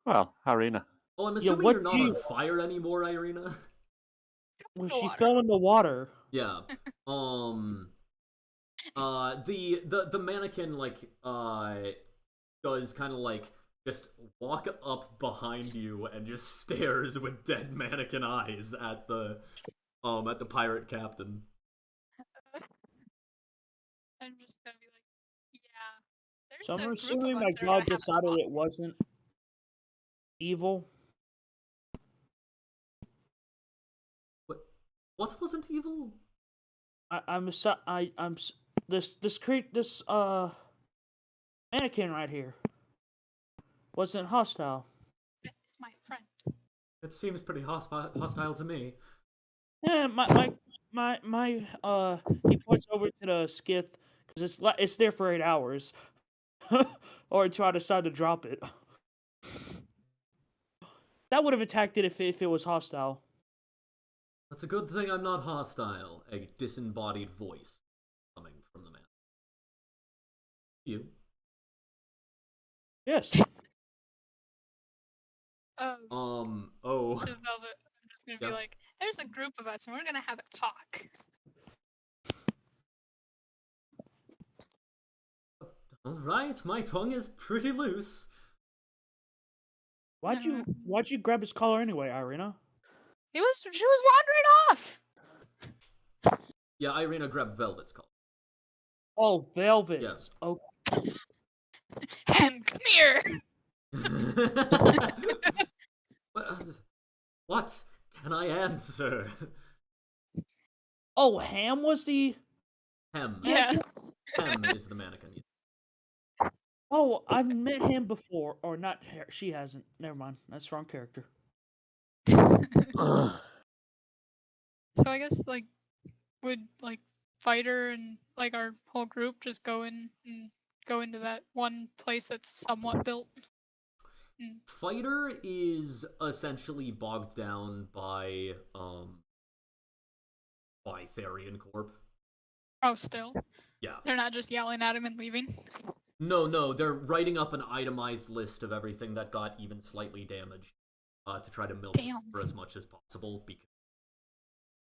Well, Irina. Oh, I'm Yeah, assuming what you're not do you- on fire anymore, Irina. Well, The she water. fell in the water. Yeah. The mannequin does kind of like just walk up behind you and just stares with dead mannequin eyes at the pirate captain. I'm just gonna be like, yeah. There's So I'm a group assuming of my us that are god gonna have a decided talk. it wasn't evil. What wasn't evil? I'm this mannequin right here wasn't hostile. That is my friend. It seems pretty hostile to me. Yeah, he points over to the skith because it's there for 8 hours, or until I decide to drop it. That would have attacked it if it was hostile. That's a good thing I'm not hostile. A disembodied voice coming from the man. You. Yes. Oh. To Velvet, I'm just gonna Yep. be like, there's a group of us and we're gonna have a talk. Alright, my tongue is pretty loose. Why'd you grab his collar anyway, Irina? She was wandering off. Yeah, Irina grabbed Velvet's collar. Oh, Velvet. Yeah. Oh, Hem, come here. What can I answer? oh, Ham was the. Hem. Yeah. Hem is the mannequin. Oh, I've met him before, or not her. She hasn't. Never mind. That's wrong character. So I guess would Fighter and our whole group just go into that one place that's somewhat built. Fighter is essentially bogged down by Therian Corp. Oh, still. Yeah. They're not just yelling at him and leaving. No, they're writing up an itemized list of everything that got even slightly damaged to try to milk it Damn. for as much as possible because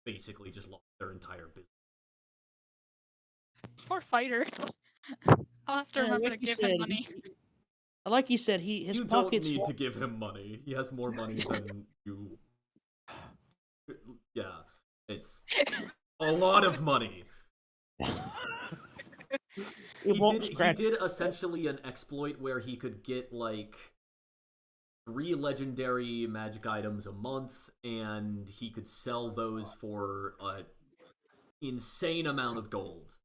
basically just lost their entire business. Poor Fighter. I'll have to Yeah, remember like to you give him said, money. Like you said, his You don't pockets. need to give him money. He has more money than you. Yeah, it's a lot of money. He did essentially an exploit where he could get 3 legendary magic items a month, and he could sell those for an insane amount of gold.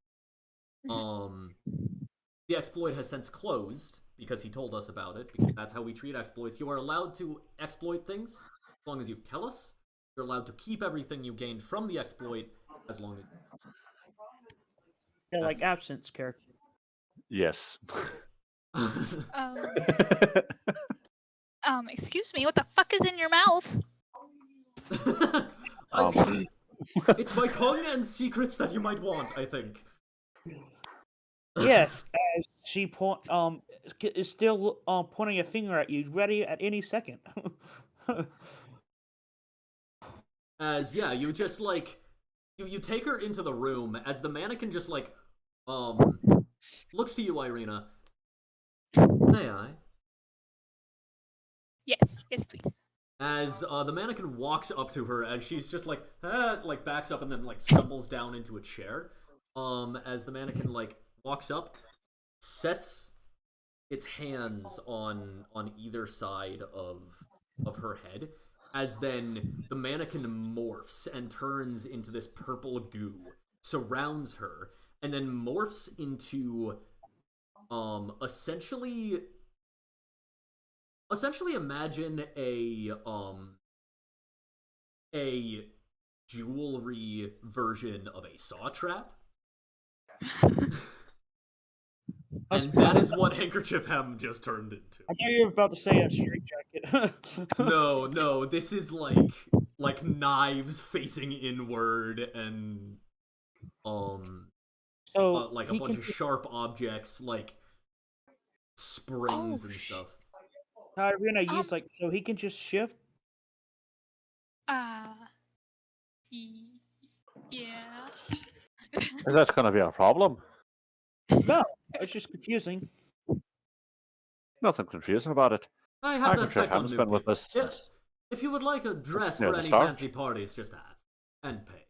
The exploit has since closed because he told us about it. Because that's how we treat exploits. You are allowed to exploit things as long as you tell us. You're allowed to keep everything you gained from the exploit as long as. Yeah, like Absint's character. Yes. Excuse me, what the fuck is in your mouth? It's my tongue and secrets that you might want, I think. Yes, as she is still pointing a finger at you, ready at any second. As, yeah, you just, like, you take her into the room as the mannequin just, like, looks to you, Irina. May I? Yes, please. As the mannequin walks up to her, as she's just like backs up and then like stumbles down into a chair. As the mannequin like walks up, sets its hands on either side of her head, as then the mannequin morphs and turns into this purple goo, surrounds her, and then morphs into essentially imagine a jewelry version of a saw trap. And that is what Handkerchief Hem just turned into. I thought you were about to say a straight jacket. No, this is like knives facing inward and so like a bunch of sharp objects like springs and stuff. Irina use so he can just shift. Yeah. Is that going to be a problem? No, it's just confusing. Nothing confusing about it. I have that effect on Ham's new been with people. us. If you would like a dress near for the any start. fancy parties, just ask and pay.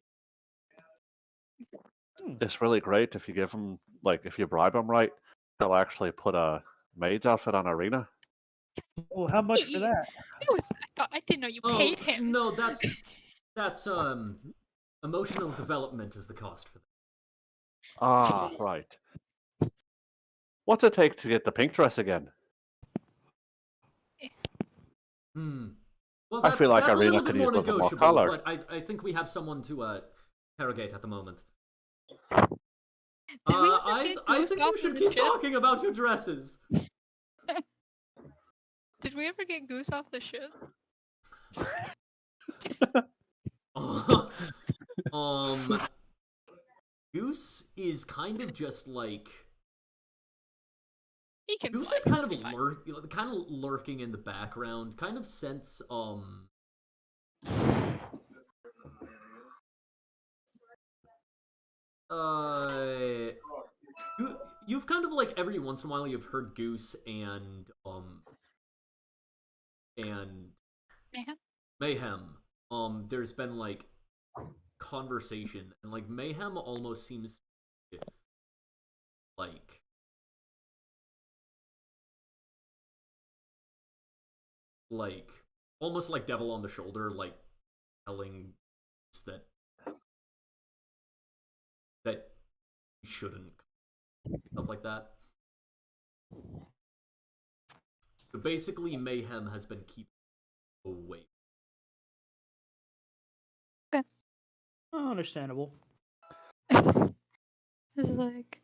It's really great if you give him, like, if you bribe him right, they'll actually put a maid's outfit on Irina. Oh, how much for that? I didn't know you paid him. No, that's emotional development is the cost for that. Ah, right. What's it take to get the pink dress again? Well, I feel like that's Irina a little could bit more use a little more negotiable, color. but I think we have someone to interrogate at the moment. Did we ever I get think Goose you off should the keep ship? talking about your dresses. Did we ever get Goose off the ship? Goose is kind of just like He can Goose fly, is kind he'll of be fine. lurking in the background, kind of sense you've kind of like every once in a while you've heard Goose and Mayhem. There's been like conversation and like Mayhem almost seems like almost like devil on the shoulder, like telling that you shouldn't, stuff like that. So basically Mayhem has been keeping away. Okay. Oh, understandable. It's like,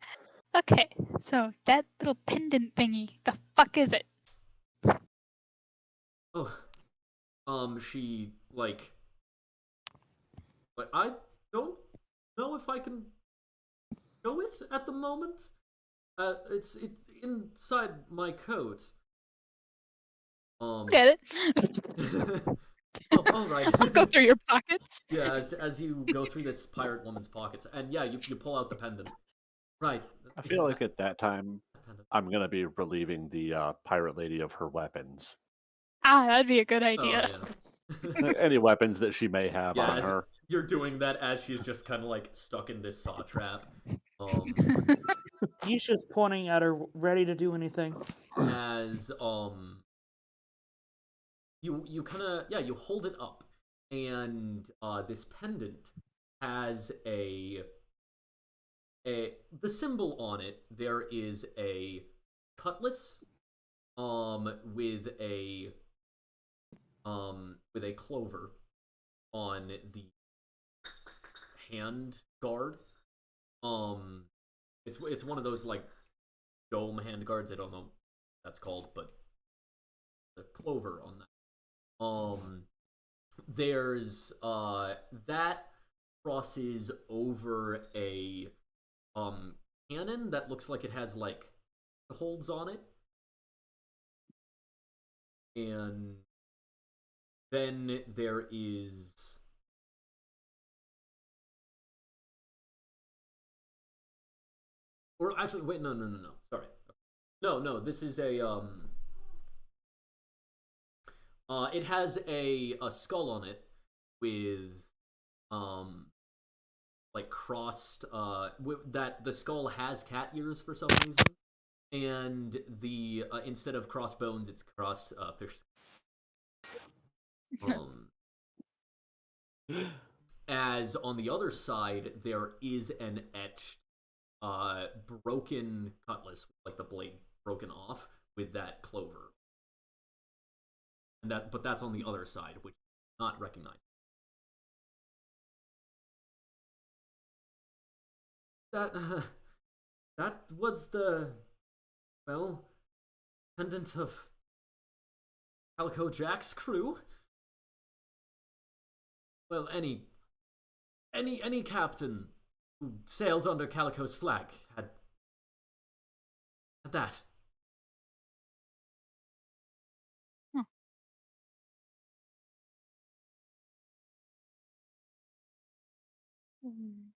okay, so that little pendant thingy, the fuck is it? Oh, she like I don't know if I can show it at the moment. It's inside my coat. Get it? Oh, all right. I'll go through your pockets. Yeah, as you go through this pirate woman's pockets, and yeah, you pull out the pendant. Right. I feel like at that time, I'm going to be relieving the pirate lady of her weapons. That'd be a good idea. Oh, yeah. Any weapons that she may have on her. You're doing that as she's just kind of like stuck in this saw trap. He's just pointing at her, ready to do anything. As you kind of you hold it up, and this pendant has the symbol on it. There is a cutlass with a clover on the hand guard. It's one of those like dome hand guards. I don't know what that's called, but the clover on that. There's that, crosses over a cannon that looks like it has like holds on it, and then there is or actually wait, no, sorry, no, this is a it has a skull on it with like crossed that the skull has cat ears for some reason, and the instead of crossbones it's crossed fish. As on the other side there is an etched broken cutlass, like the blade broken off with that clover, and but that's on the other side, which is not recognized. That was the, well, pendant of Calico Jack's crew. Well, any captain who sailed under Calico's flag had that. Huh. Hmm.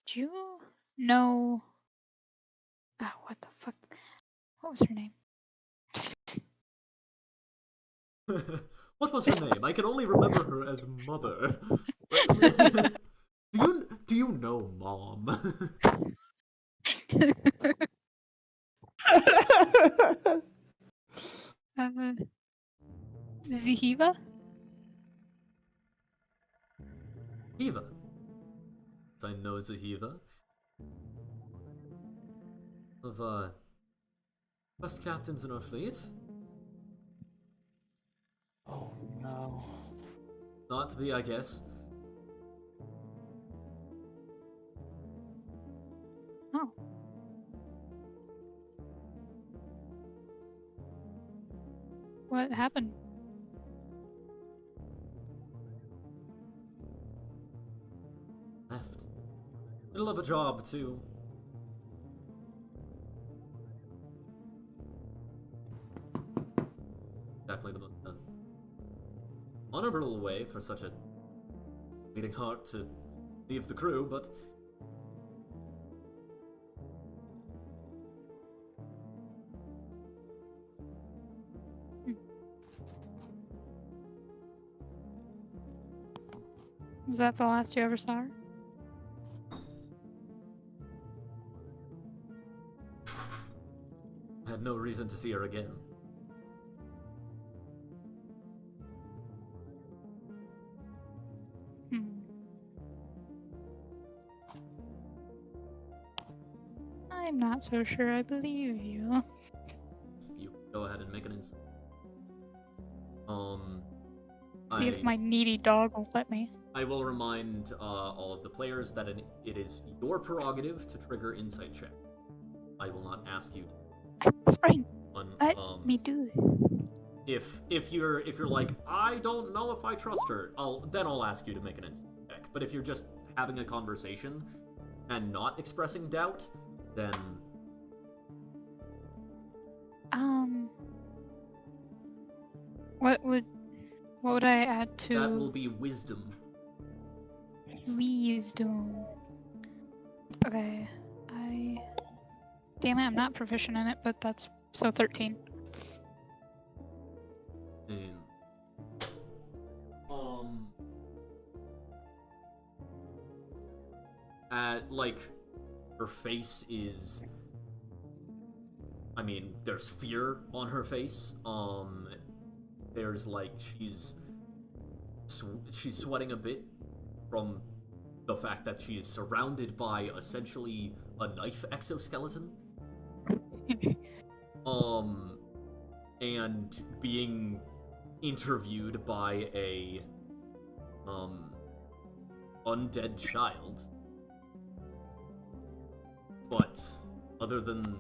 Did you know? Ah, what the fuck? What was her name? What was her name? I can only remember her as Mother. Do you know Mom? Zahiva? Hiva. I know Zahiva. Of best captains in our fleet. Oh no. Not to be, I guess. Oh. What happened? Left. Middle of a job, too. Definitely the most honorable way for such a bleeding heart to leave the crew, but Was that the last you ever saw her? I had no reason to see her again. I'm not so sure I believe you. You can go ahead and make an insight. See if my needy dog will let me. I will remind all of the players that it is your prerogative to trigger insight check. I will not ask you to. Spring. Let me do it. If you're like, I don't know if I trust her, I'll ask you to make an insight check. But if you're just having a conversation and not expressing doubt, then what would I add to that will be wisdom. Wisdom. Okay, damn it, I'm not proficient in it, but that's so 13. And, like, her face is, I mean, there's fear on her face. There's like she's sweating a bit from the fact that she is surrounded by essentially a knife exoskeleton. And being interviewed by a undead child. But other than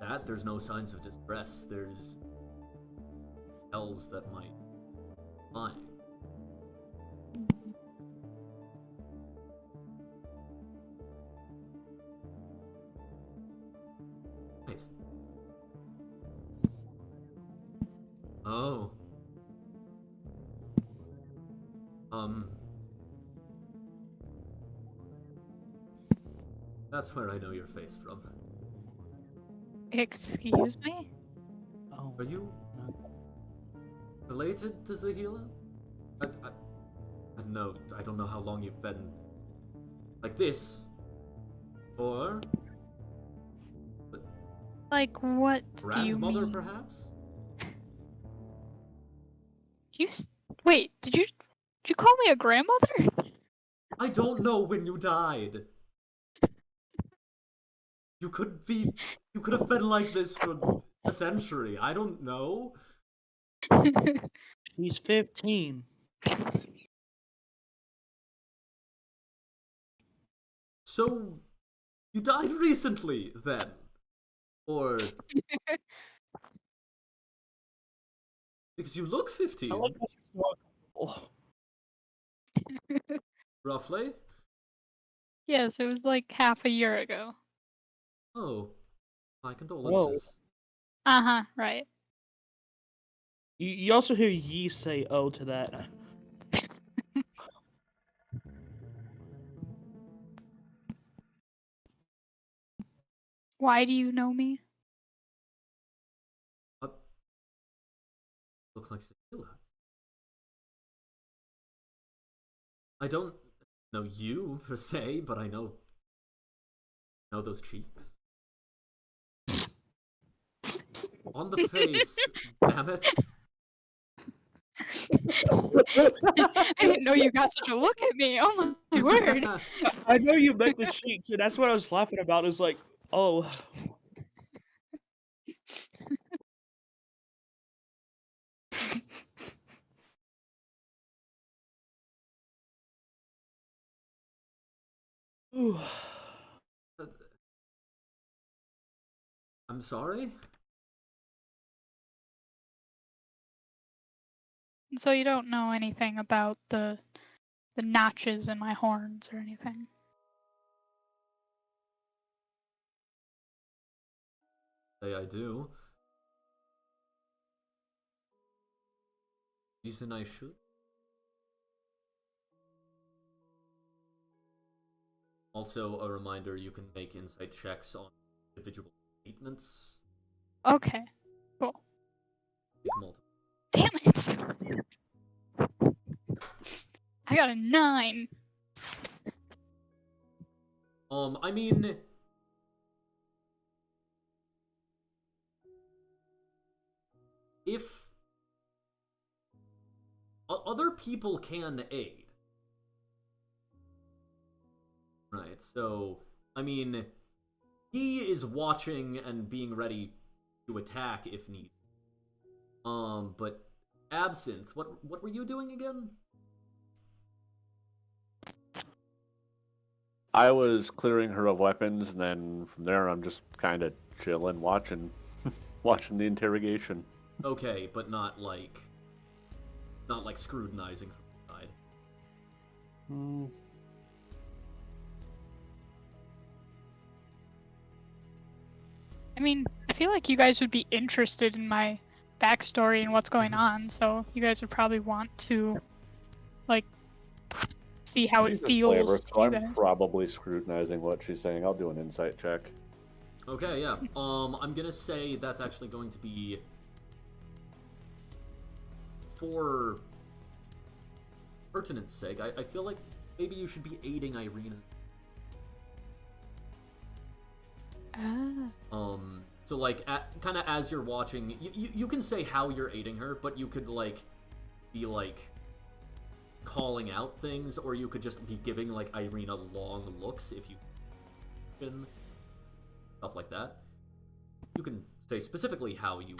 that, there's no signs of distress. There's spells that might Fine. Nice. Oh. That's where I know your face from. Excuse me? Oh. Are you No. related to Zahila? I know. I don't know how long you've been like this, or Like, what do you grandmother, mean? perhaps. Wait, did you call me a grandmother? I don't know when you died. You could have been like this for a century. I don't know. He's 15. So, you died recently, then? Or... Because you look I 15, like how she's not comfortable. roughly. Yes, it was like half a year ago. Oh, my condolences. Uh-huh, right. You also hear Yi say "oh" to that. Why do you know me? Look like Sakila. I don't know you, per se, but I know those cheeks. On the face, damn it. I didn't know you got such a look at me. Oh my word. I know you meant the cheeks, and that's what I was laughing about. Is like, oh, Ooh. I'm sorry? So you don't know anything about the notches in my horns or anything? Say I do. Reason I should? Also, a reminder, you can make insight checks on individual statements. Okay, cool. Make multiple. Damn it! I got a 9. I mean... If... Other people can aid. Right, so... I mean... He is watching and being ready to attack if needed. But... Absinthe, what were you doing again? I was clearing her of weapons, and then from there I'm just kind of chilling, watching the interrogation. Okay, but not like scrutinizing from the side. I mean, I feel like you guys would be interested in my backstory and what's going on, so you guys would probably want to, like, see how it She's a slaver, feels so to you I'm guys. probably scrutinizing what she's saying. I'll do an insight check. Okay, yeah. I'm gonna say that's actually going to be for pertinence sake. I feel like maybe you should be aiding Irina. So like, kind of as you're watching, you can say how you're aiding her, but you could like be like calling out things, or you could just be giving like Irina long looks if you can, stuff like that. You can say specifically how you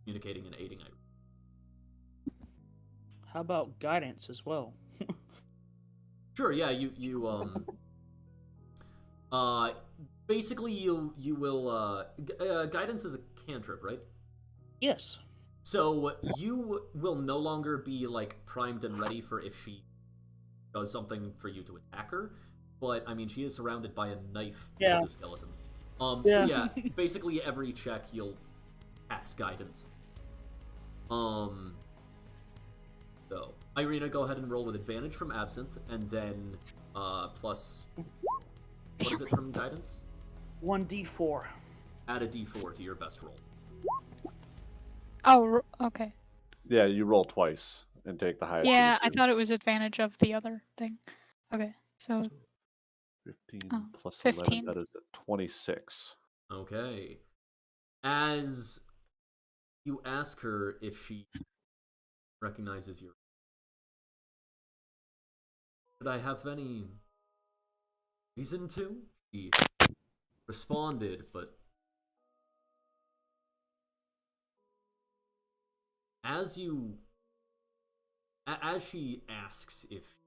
communicating and aiding Irina. How about guidance as well? Sure, yeah, basically you will guidance is a cantrip, right? Yes. So you will no longer be like primed and ready for if she does something for you to attack her, but I mean she is surrounded by a knife Yeah. exoskeleton. So Yeah. yeah, basically every check you'll cast guidance. So Irina, go ahead and roll with advantage from Absinthe, and then plus what is it from guidance? 1d4. Add a d4 to your best roll. Oh, okay. Yeah, you roll twice and take the highest. Yeah, of the I two. thought it was advantage of the other thing. Okay, so 15 oh, plus 11, 15. that is a 26. Okay. As you ask her if she recognizes your, should I have any reason to? She responded, but as you as she asks if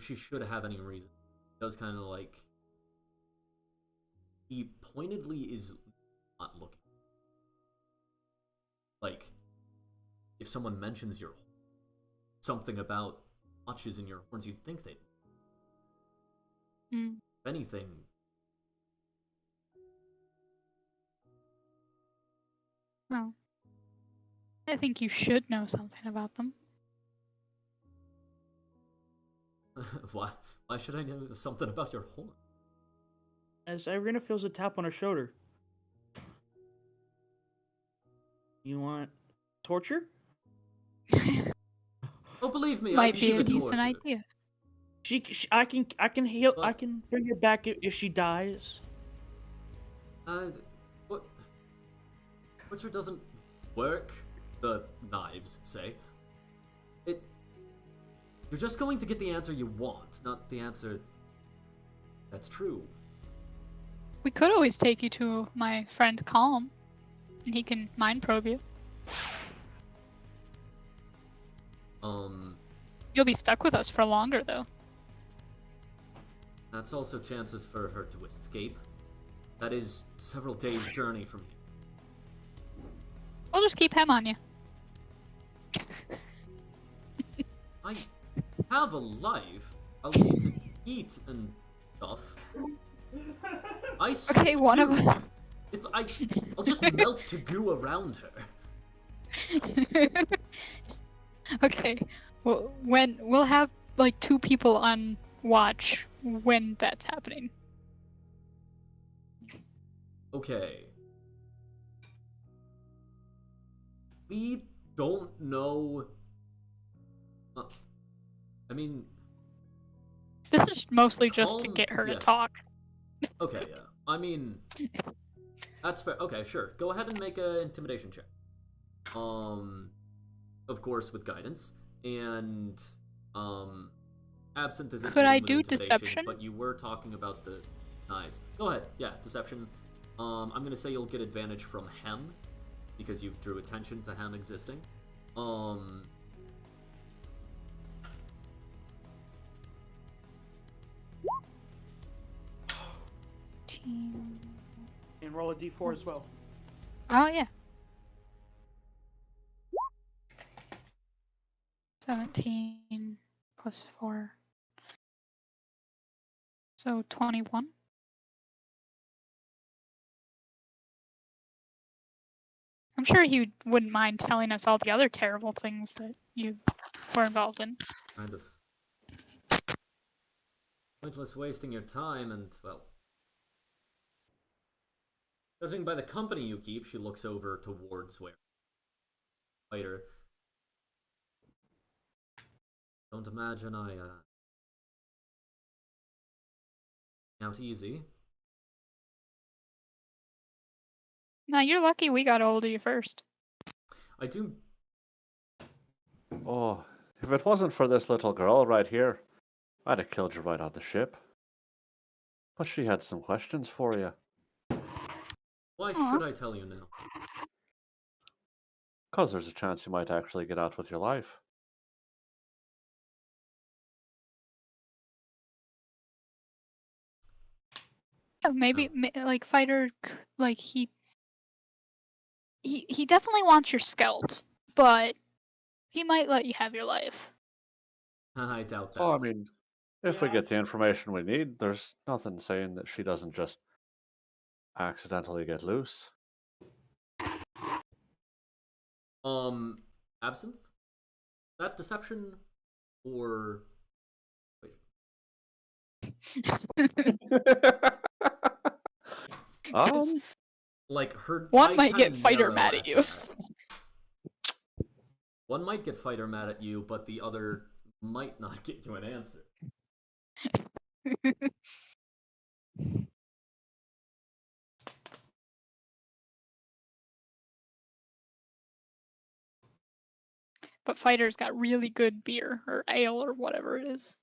she should have any reason, she does kind of like he pointedly is not looking. Like if someone mentions your something about notches in your horns, you'd think they'd. Mm. If anything, Well, I think you should know something about them. why should I know something about your horn? As Irina feels a tap on her shoulder. You want torture? Oh, believe me, I Might can be do a the decent torture. idea. I can heal. I But- can bring her back if she dies. What? Torture doesn't work. The knives say. You're just going to get the answer you want, not the answer that's true. We could always take you to my friend Calm, and he can mind probe you. You'll be stuck with us for longer, though. That's also chances for her to escape. That is several days' journey from here. We'll just keep him on you. I have a life. I'll need to eat and stuff. I Okay, one of too. us. I'll just melt to goo around her. Okay, well, when we'll have like 2 people on watch when that's happening. Okay. We don't know. I mean, This is mostly just to Calm- get her yeah. to talk. okay, yeah. I mean, that's fair. Okay, sure. Go ahead and make an intimidation check. Of course, with guidance and absinthe isn't Could I using with do intimidation, deception? but you were talking about the knives. Go ahead. Yeah, deception. I'm gonna say you'll get advantage from Hem because you drew attention to Hem existing. And roll a d4 as well. Oh yeah. 17 plus 4. So 21. I'm sure he wouldn't mind telling us all the other terrible things that you were involved in. Kind of pointless wasting your time and, well, judging by the company you keep, she looks over towards where fighter. Don't imagine I out easy. Now you're lucky we got a hold of you first. I do. Oh, if it wasn't for this little girl right here, I'd have killed you right on the ship. But she had some questions for you. Why Aw. should I tell you now? 'Cause there's a chance you might actually get out with your life. Maybe like fighter like he he definitely wants your scalp, but he might let you have your life. I doubt that. Well, I mean, if we Yeah. get the information we need, there's nothing saying that she doesn't just accidentally get loose. Absinthe? That deception? Or... Wait. Because Like, her one eyes might kinda get fighter narrow mad at you. that. One might get fighter mad at you, but the other might not get you an answer. But fighter's got really good beer or ale or whatever it is.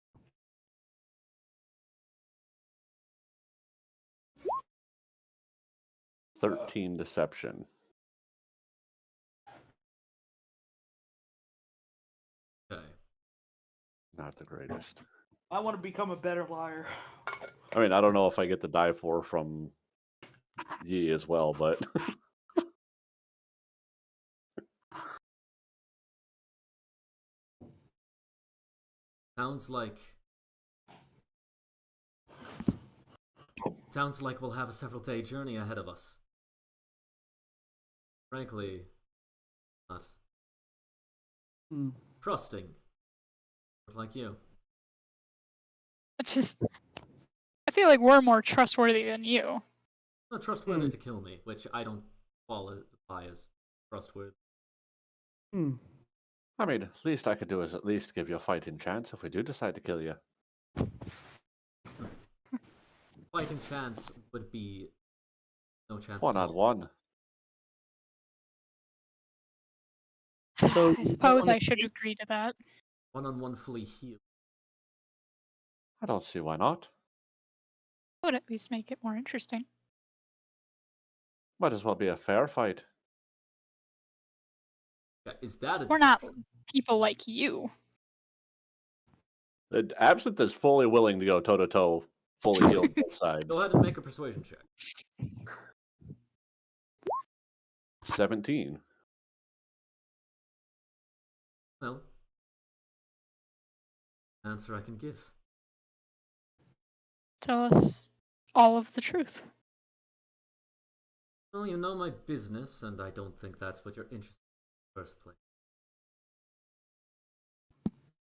"13 deception." Okay. Not the greatest. I want to become a better liar. I mean, I don't know if I get the die for from Yi as well, but Sounds like we'll have a several-day journey ahead of us. Frankly, not trusting, but like you. It's just, I feel like we're more trustworthy than you. Not trustworthy to kill me, which I don't qualify as trustworthy. I mean, least I could do is at least give you a fighting chance if we do decide to kill you. Fighting chance would be no chance. One at on all. one. So I suppose I should agree to that. One-on-one fully healed. I don't see why not. Would at least make it more interesting. Might as well be a fair fight. Yeah, is that a We're not deception? people like you. Absinthe is fully willing to go toe to toe, fully healed both sides. Go ahead and make a persuasion check. 17. Well, answer I can give. Tell us all of the truth. Well, you know my business, and I don't think that's what you're interested in the first place.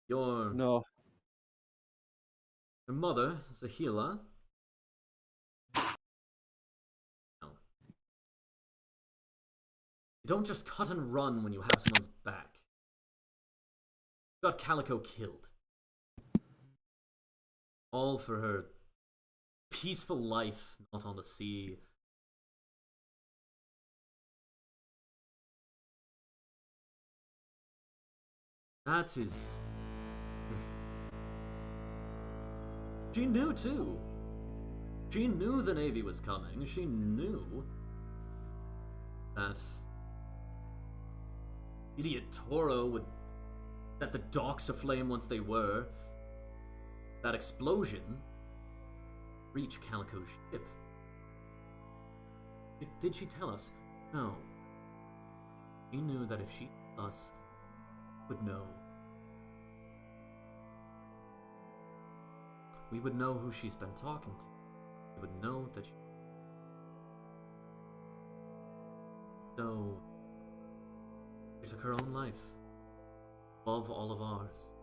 Your No. mother is a healer. No. You don't just cut and run when you have someone's back. You got Calico killed. All for her peaceful life, not on the sea. That is... She knew too. She knew the Navy was coming. She knew that idiot Toro would set the docks aflame once they were. That explosion reached Calico's ship. Did she tell us? No. She knew that if she told us, would know. We would know who she's been talking to. We would know that she... So... she took her own life. Above all of ours.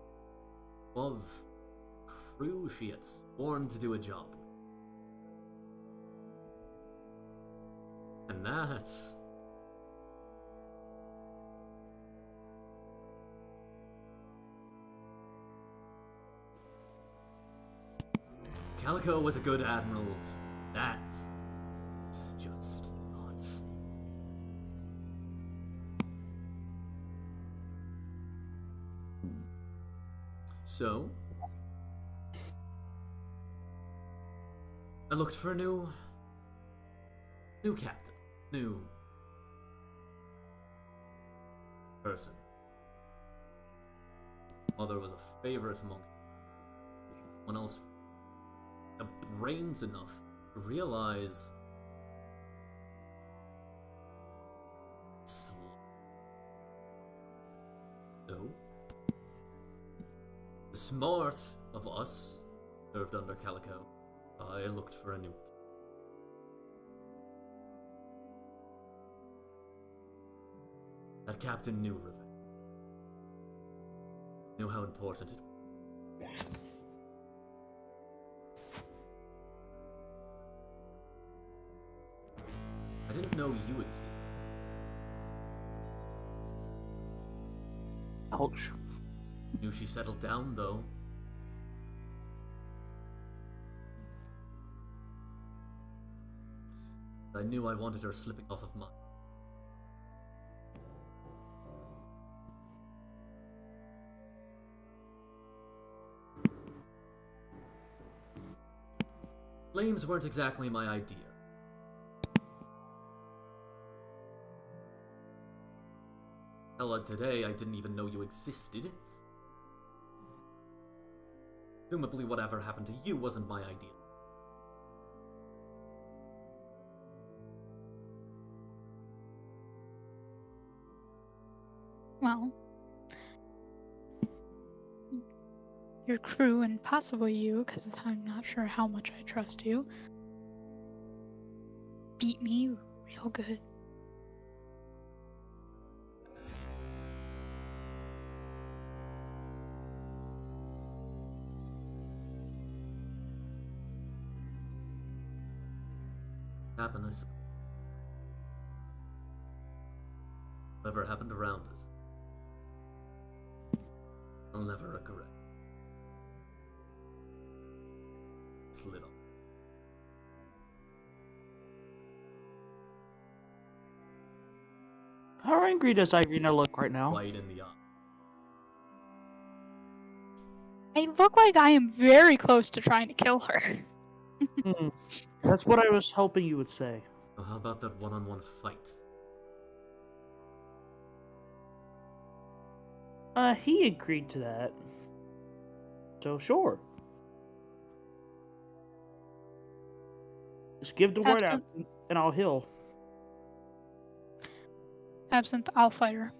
Above crew she had sworn to do a job with. And that... Calico was a good admiral. That is just not. So, I looked for a new captain, new person. Mother was a favorite amongst someone else. The brains enough to realize Smart of us, served under Calico. I looked for a new. That captain knew revenge. Knew how important it was. I didn't know you existed. Ouch. Knew she settled down, though. I knew I wanted her slipping off of mine. Flames weren't exactly my idea. Hell, today I didn't even know you existed. Presumably whatever happened to you wasn't my idea. Well, your crew and possibly you, because I'm not sure how much I trust you, beat me real good. Happened, I suppose. Whatever happened around it, I'll never regret. It's little. How angry does Irina look right now? Right in the eye. I look like I am very close to trying to kill her. That's what I was hoping you would say. So how about that one-on-one fight? He agreed to that. So sure. Just give the word out, and I'll heal. Absinthe, I'll fight her.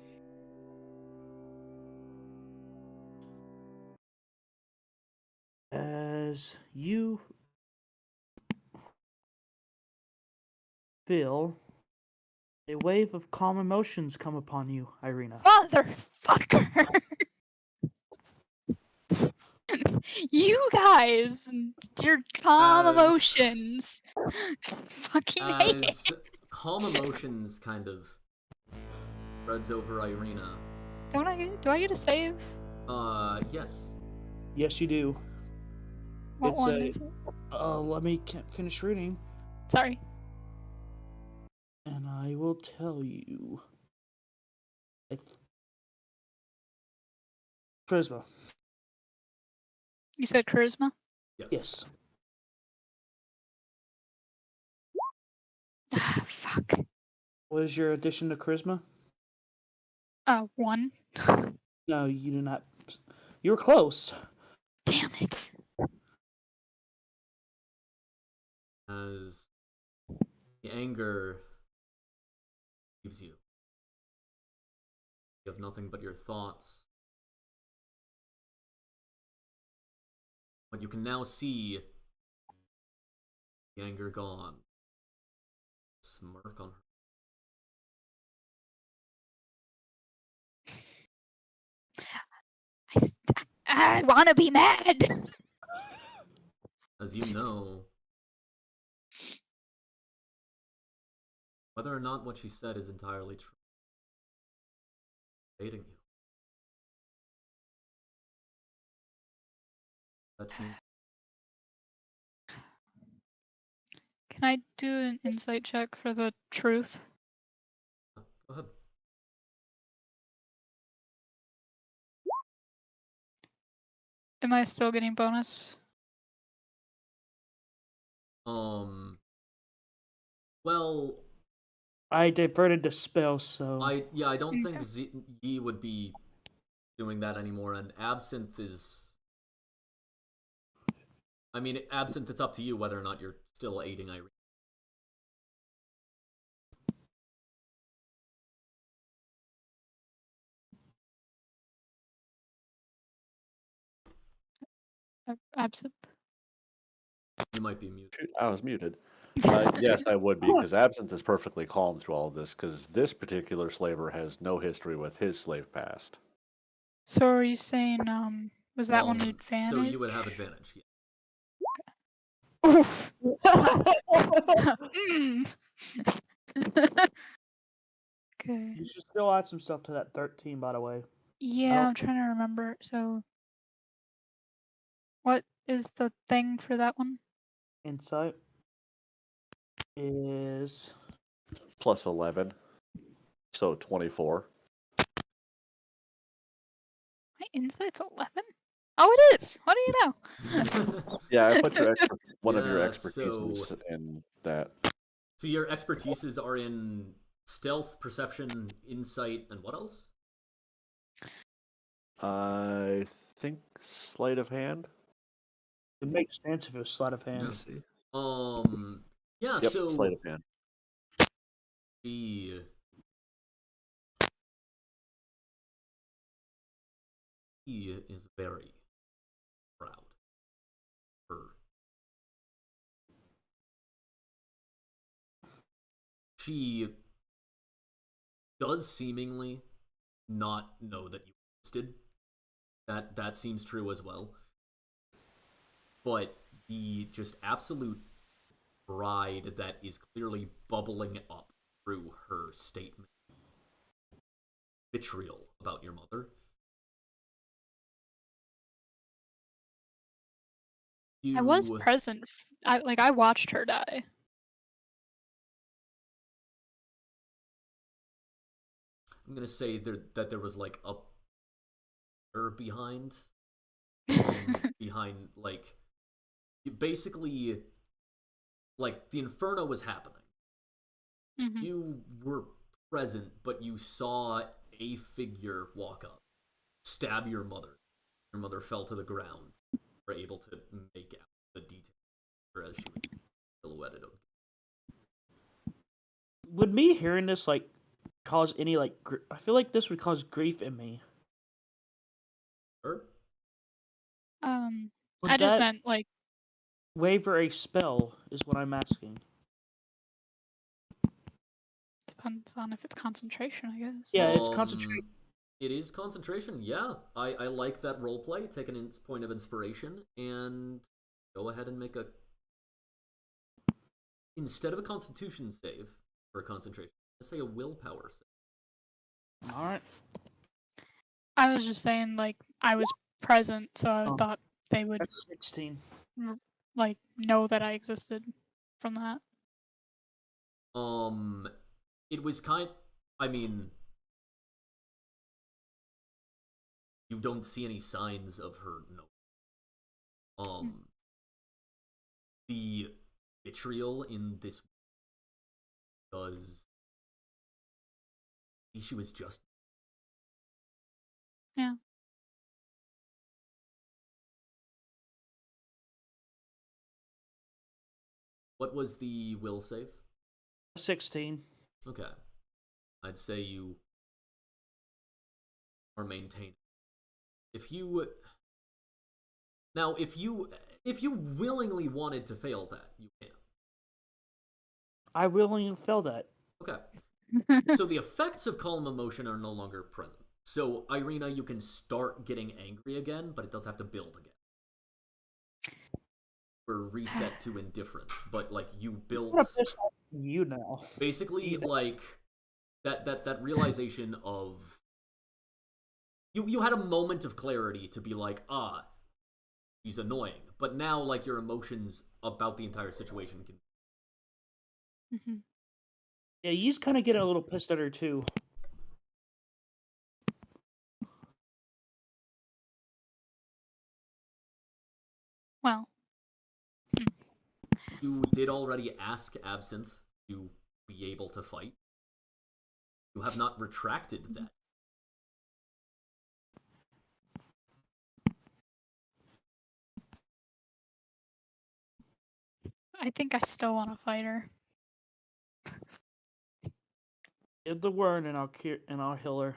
As you feel a wave of calm emotions come upon you, Irina. Motherfucker! You guys, your calm emotions. Fucking hate As it. calm emotions kind of spreads over Irina. Do I get a save? Yes. Yes, you do. What It's one a- is it? Let me finish reading, Sorry. and I will tell you. Charisma. You said charisma? Yes. Yes. Ah, fuck. What is your addition to charisma? 1. No, you do not. You were close. Damn it. As the anger leaves you. You have nothing but your thoughts. But you can now see the anger gone. Smirk on her. I wanna be mad. As you know, whether or not what she said is entirely true. Hating you. That change. Can I do an insight check for the truth? Go ahead. Am I still getting bonus? Well, I diverted the spell, so I don't think Okay. Yi would be doing that anymore, and Absinthe is. I mean, Absinthe, it's up to you whether or not you're still aiding Irene. Absinthe. You might be muted. Shoot, I was muted. Yes, I would be, because Absinthe is perfectly calm through all of this, because this particular slaver has no history with his slave past. So are you saying was that one advantage? So you would have advantage. Yeah. Oof. Mm. Okay. You should still add some stuff to that 13, by the way. Yeah, I'm trying to remember. So, what is the thing for that one? Insight is Plus 11, so 24. My insight's 11. Oh, it is. What do you know? Yeah, I put one of your Yeah, expertises in that. So your expertises are in stealth, perception, insight, and what else? I think sleight of hand. it makes sense if it was sleight of hand. Let's see. Yeah. Yep, So sleight of hand. he is very proud. Her. She does seemingly not know that you existed. That seems true as well. But the just absolute pride that is clearly bubbling up through her statement, vitriol about your mother. I was present. I watched her die. I'm gonna say that there was like a behind like basically like the inferno was happening. Mhm. You were present, but you saw a figure walk up, stab your mother. Your mother fell to the ground. You were able to make out the details as she was silhouetted. Would me hearing this like cause any like? I feel like this would cause grief in me. Her? Would I just that meant like waver a spell is what I'm asking. depends on if it's concentration, I guess. Yeah, it's concentration. It is concentration. Yeah, I like that role play. Take a point of inspiration and go ahead and make a instead of a Constitution save for a concentration. Let's say a willpower save. All right. I was just saying like I was present, so I thought they would That's 16. like know that I existed from that. It was I mean, you don't see any signs of her no. The vitriol in this does she was just Yeah. What was the will save? 16. Okay. I'd say you are maintaining. If you now if you willingly wanted to fail that, you can. I willingly fail that. Okay. So the effects of calm emotion are no longer present. So Irina, you can start getting angry again, but it does have to build again. We're reset to indifferent, but like you built you now. basically like that realization of you had a moment of clarity to be like, he's annoying, but now like your emotions about the entire situation can. Mm-hmm. Yeah, he's kind of getting a little pissed at her too. Well, You did already ask Absinthe to be able to fight. You have not retracted that. I think I still want to fight her. Give the word and I'll heal her.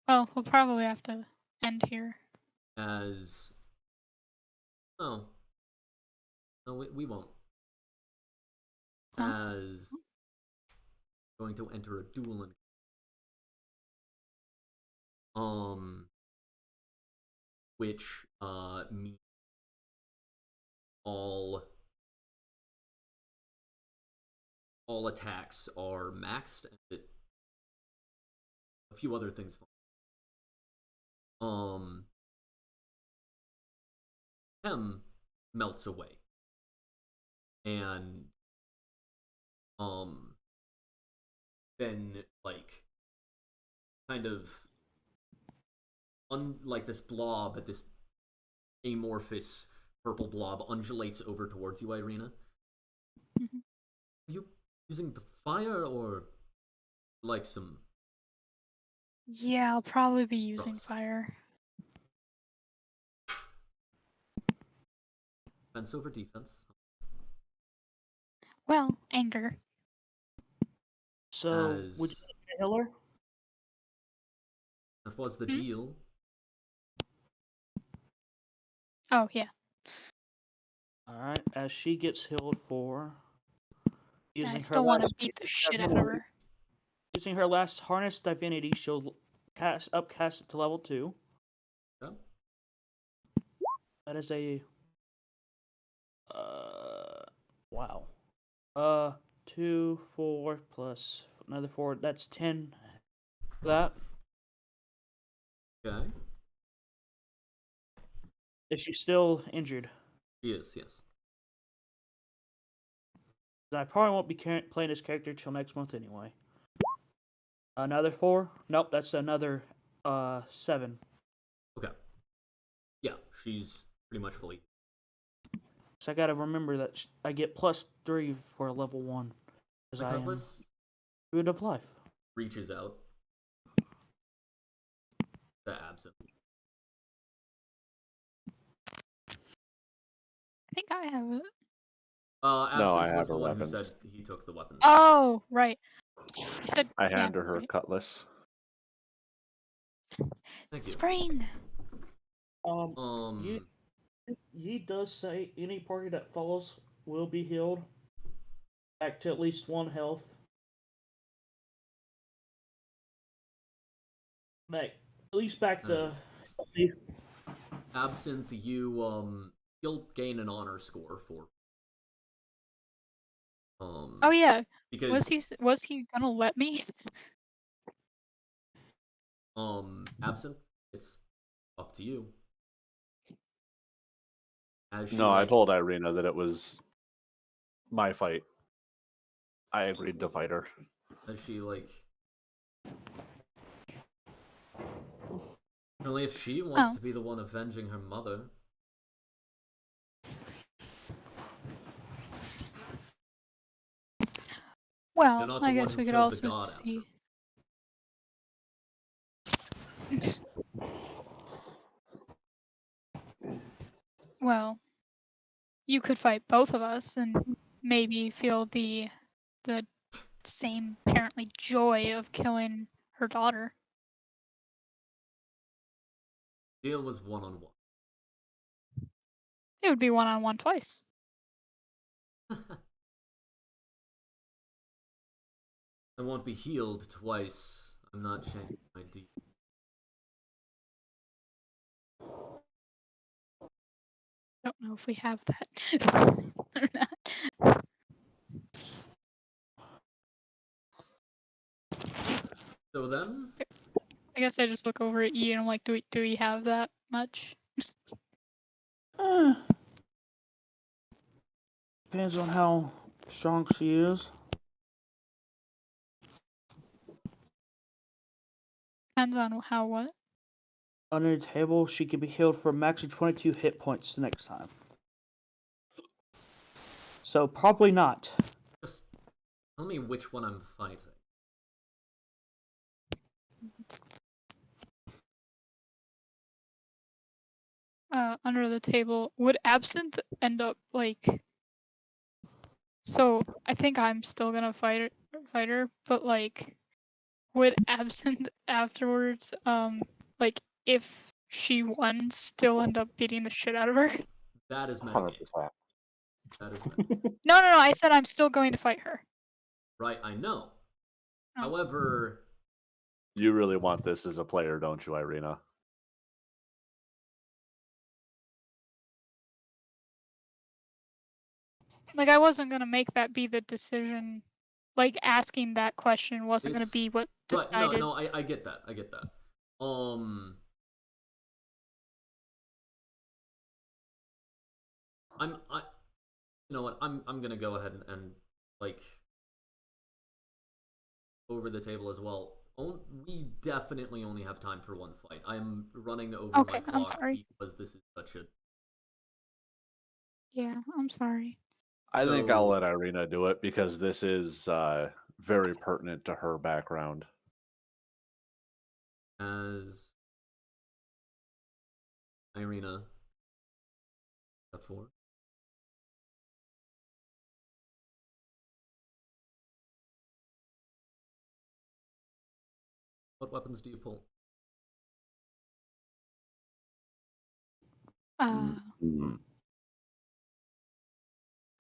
Well, we'll probably have to end here. As No. No, we won't. No? As going to enter a duel which means all attacks are maxed, and a few other things. Hem melts away, and then like kind of like this blob, this amorphous purple blob undulates over towards you, Irina. Mhm. Are you using the fire or like some Yeah, I'll probably be using Gross. fire. defense over defense? Well, anger. So, would you As like a healer? that was the Hmm? deal. Oh, yeah. Alright, as she gets healed for Yeah, I using her still want to last beat the shit out of her. using her last harness divinity, she'll upcast it to level 2. Yeah. That is a wow. 2, 4 plus another 4. That's 10. That Okay. is she still injured? She is, yes. I probably won't be playing this character till next month anyway. Another 4? Nope, that's another 7. Okay. Yeah, she's pretty much fully. So I gotta remember that I get +3 for a level 1 because The I am cutlass Food of Life. reaches out. The absent. I think I have it. Absent No, I was have the her one weapons. who said he took the weapons. Oh, right. You said I yeah, handed her right. cutlass. Thank you. Spring. He does say any party that follows will be healed back to at least 1 health. Back, at least back to. Let's see. Absinthe, you'll gain an honor score for. Oh yeah. Because Was he gonna let me? Absinthe, it's up to you. As she No, I like told Irina that it was my fight. I agreed to fight her. as she like only if she wants Oh. to be the one avenging her mother. Well, You're not the I one guess who we could killed the also god see. Well, you could fight both of us and maybe feel the same apparently joy of killing her daughter. Deal was one-on-one. It would be one-on-one twice. I won't be healed twice. I'm not changing my deal. I don't know if we have that or not. So then, I guess I just look over at E and I'm like, do we have that much? Depends on how strong she is. Depends on how what. Under the table, she can be healed for a max of 22 hit points the next time. So probably not. just tell me which one I'm fighting. Under the table, would Absinthe end up like? So I think I'm still gonna fight her, but like, would Absinthe afterwards, like if she won, still end up beating the shit out of her? That is 100%. metagame. That is metagame. No, I said I'm still going to fight her. Right, I know. Oh. However, You really want this as a player, don't you, Irina? Like, I wasn't gonna make that be the decision. Like, asking that question wasn't gonna be what right, decided. no, I get that. I get that. You know what? I'm gonna go ahead and like over the table as well. We definitely only have time for one fight. I'm running over Okay, my I'm clock sorry. because this is such a. Yeah, I'm sorry. I think I'll So- let Irina do it because this is very pertinent to her background. As Irina, step forward. What weapons do you pull?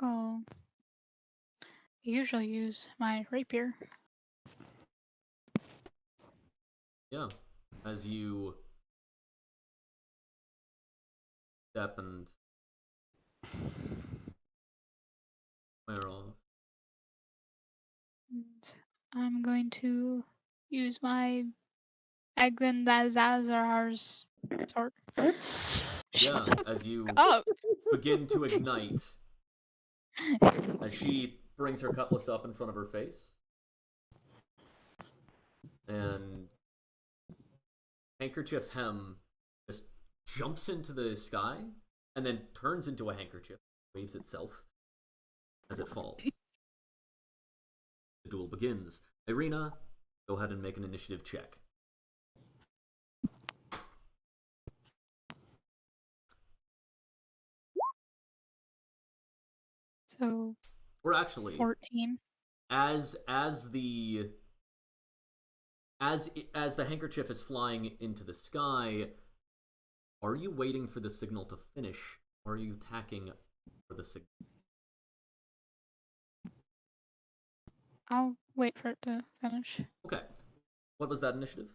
Oh, I usually use my rapier. Yeah, as you step and wear off. And I'm going to use my Eglindazazar's sword. Yeah, as you up. begin to ignite, as she brings her cutlass up in front of her face, and handkerchief hem just jumps into the sky and then turns into a handkerchief, waves itself as it falls. The duel begins. Irina, go ahead and make an initiative check. So, Or actually, 14. as the handkerchief is flying into the sky, are you waiting for the signal to finish, or are you attacking for the signal? I'll wait for it to finish. Okay. What was that initiative?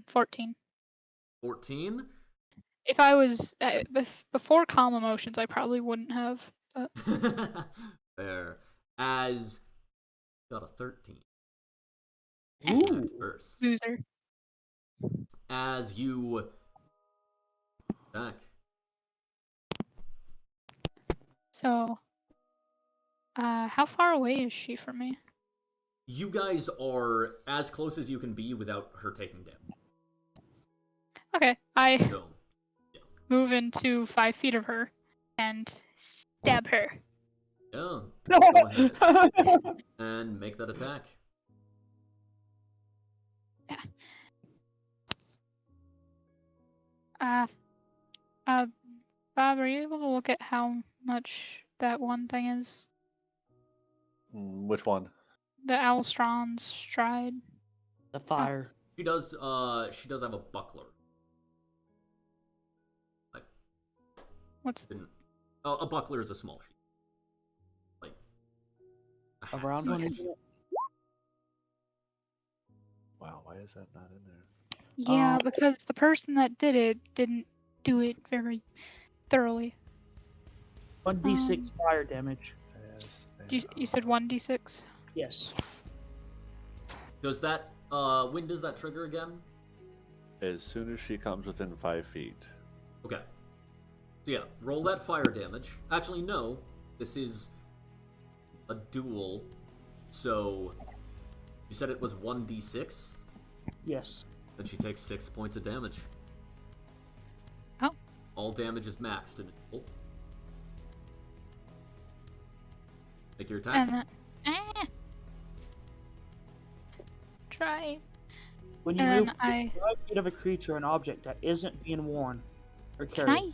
14. 14? If I was before calm emotions, I probably wouldn't have. But... Fair. As got a 13. Ooh. First. Loser. As you attack. So, how far away is she from me? You guys are as close as you can be without her taking damage. Okay, I So, move into 5 feet of her and stab her. yeah. Go ahead and make that attack. Yeah. Bob, are you able to look at how much that one thing is? Which one? The Alstron's stride. The fire. She does have a buckler. What's a buckler is a small shield. Like a Around one, isn't it? Wow, why is that not in there? Yeah, because the person that did it didn't do it very thoroughly. 1d6 fire damage. You said 1d6? Yes. Does that when does that trigger again? As soon as she comes within 5 feet. Okay. So yeah, roll that fire damage. Actually, no. This is a duel. So you said it was 1d6? Yes. Then she takes 6 points of damage. Oh. All damage is maxed in a duel. Make your attack. And then... Try. When you And move then 5 feet of a creature or an object that isn't being worn or Can carried.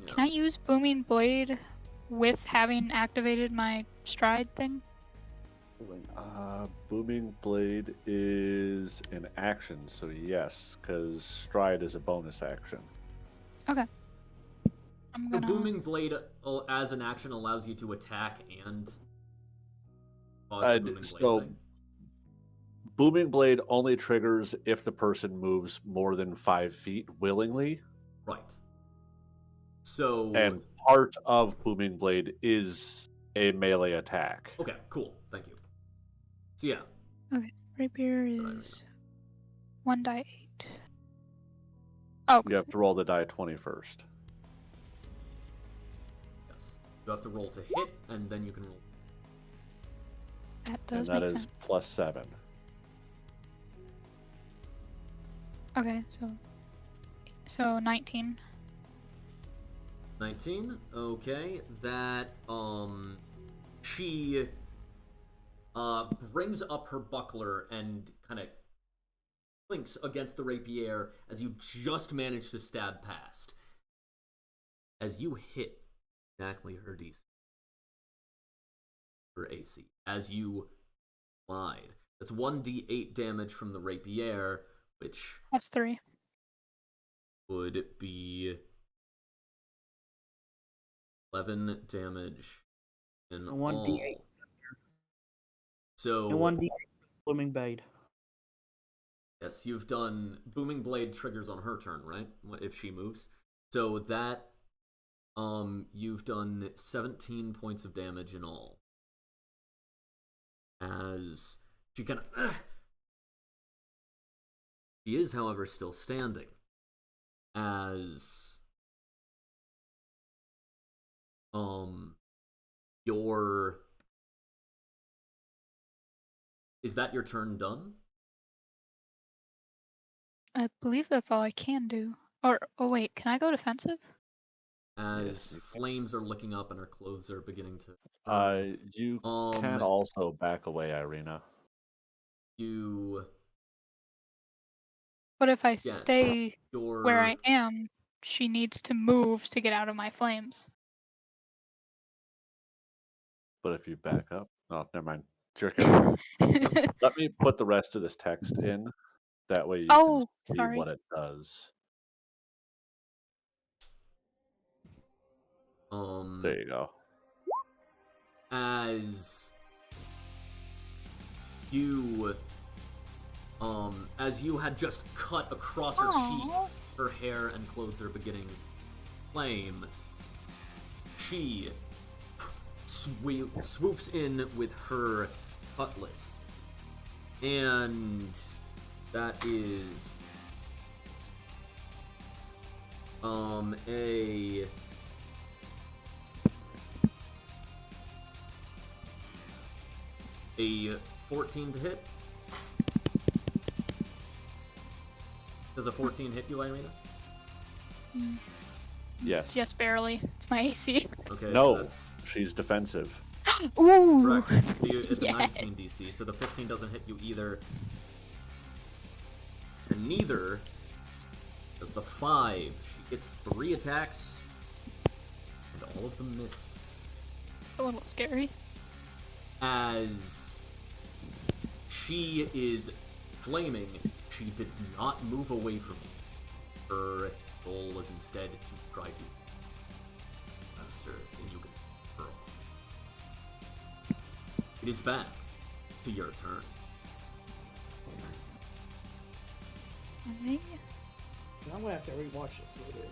Can I use Booming Blade with having activated my stride thing? Booming Blade is an action, so yes, because Stride is a bonus action. Okay. I'm The gonna. booming blade, as an action, allows you to attack and pause the booming blade So thing. Booming Blade only triggers if the person moves more than 5 feet willingly, Right. So. and part of Booming Blade is a melee attack. Okay, cool. Thank you. So yeah. Okay. Rapier is 1d8. Oh. You have to roll the die 20 first. Yes. You have to roll to hit, and then you can roll. That does And that make is sense. plus 7. Okay, so 19. 19. Okay, that she brings up her buckler and kind of clinks against the rapier as you just manage to stab past. As you hit exactly her DC, her AC, as you lied. That's 1d8 damage from the rapier, which That's 3. would be 11 damage in And 1d8. all. So, And 1d8 Blooming Blade. yes, you've done Booming Blade triggers on her turn, right? If she moves. So that you've done 17 points of damage in all. As she kind of she is, however, still standing. As your is that your turn done? I believe that's all I can do. Or, oh wait, can I go defensive? As Yes, you can. flames are licking up and her clothes are beginning to burn. You can also back away, Irina. You But if I yes, stay your where I am, she needs to move to get out of my flames. But if you back up, oh, never mind. It's your character. Let me put the rest of this text in. That way you Oh, can see sorry. what it does. There you go. As you had just cut across her cheek, Aw. her hair and clothes are beginning to flame. She swoops in with her cutlass, and that is a 14 to hit. Does a 14 hit you, Irina? Yes. Just barely. It's my AC. Okay, No, so that's she's defensive. Ooh. correct. It's a Yeah. 19 DC, so the 15 doesn't hit you either. And neither does the 5. She gets 3 attacks, and all of them missed. It's a little scary. As she is flaming, she did not move away from you. Her goal was instead to try to master the Inaugural Pearl. It is back to your turn. Okay. I'm gonna have to rewatch this later.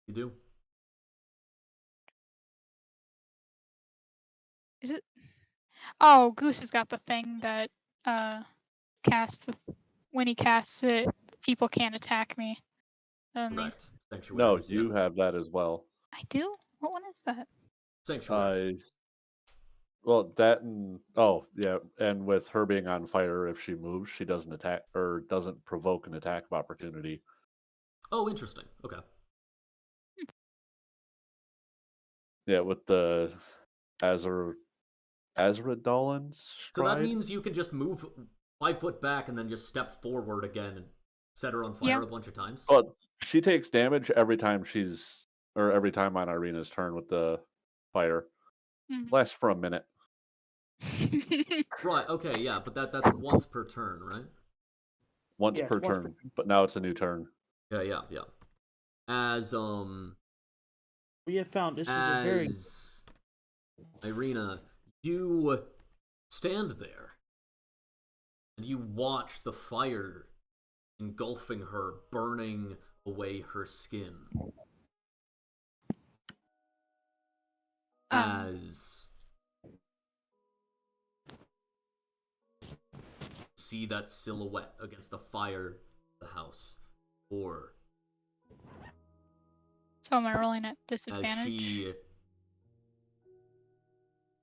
You do. Is it? Oh, Goose has got the thing that casts when he casts it, people can't attack me. Doesn't he? Correct. Sanctuary. No, Yep. you have that as well. I do? What one is that? Sanctuary. Well, that and oh yeah, and with her being on fire, if she moves, she doesn't attack or doesn't provoke an attack of opportunity. Oh, interesting. Okay. Yeah, with the Azradolan's So that stride. means you can just move 5 foot back and then just step forward again and set her on fire Yeah. a bunch of times. But she takes damage every time every time on Irina's turn with the fire. Mhm. Lasts for a minute. Right, okay, yeah, but that's once per turn, right? Once Yes, per once per turn, turn. but now it's a new turn. Yeah. As We have found this is a very as Irina, you stand there and you watch the fire engulfing her, burning away her skin. As see that silhouette against the fire of the house, or So am I rolling at as disadvantage? she,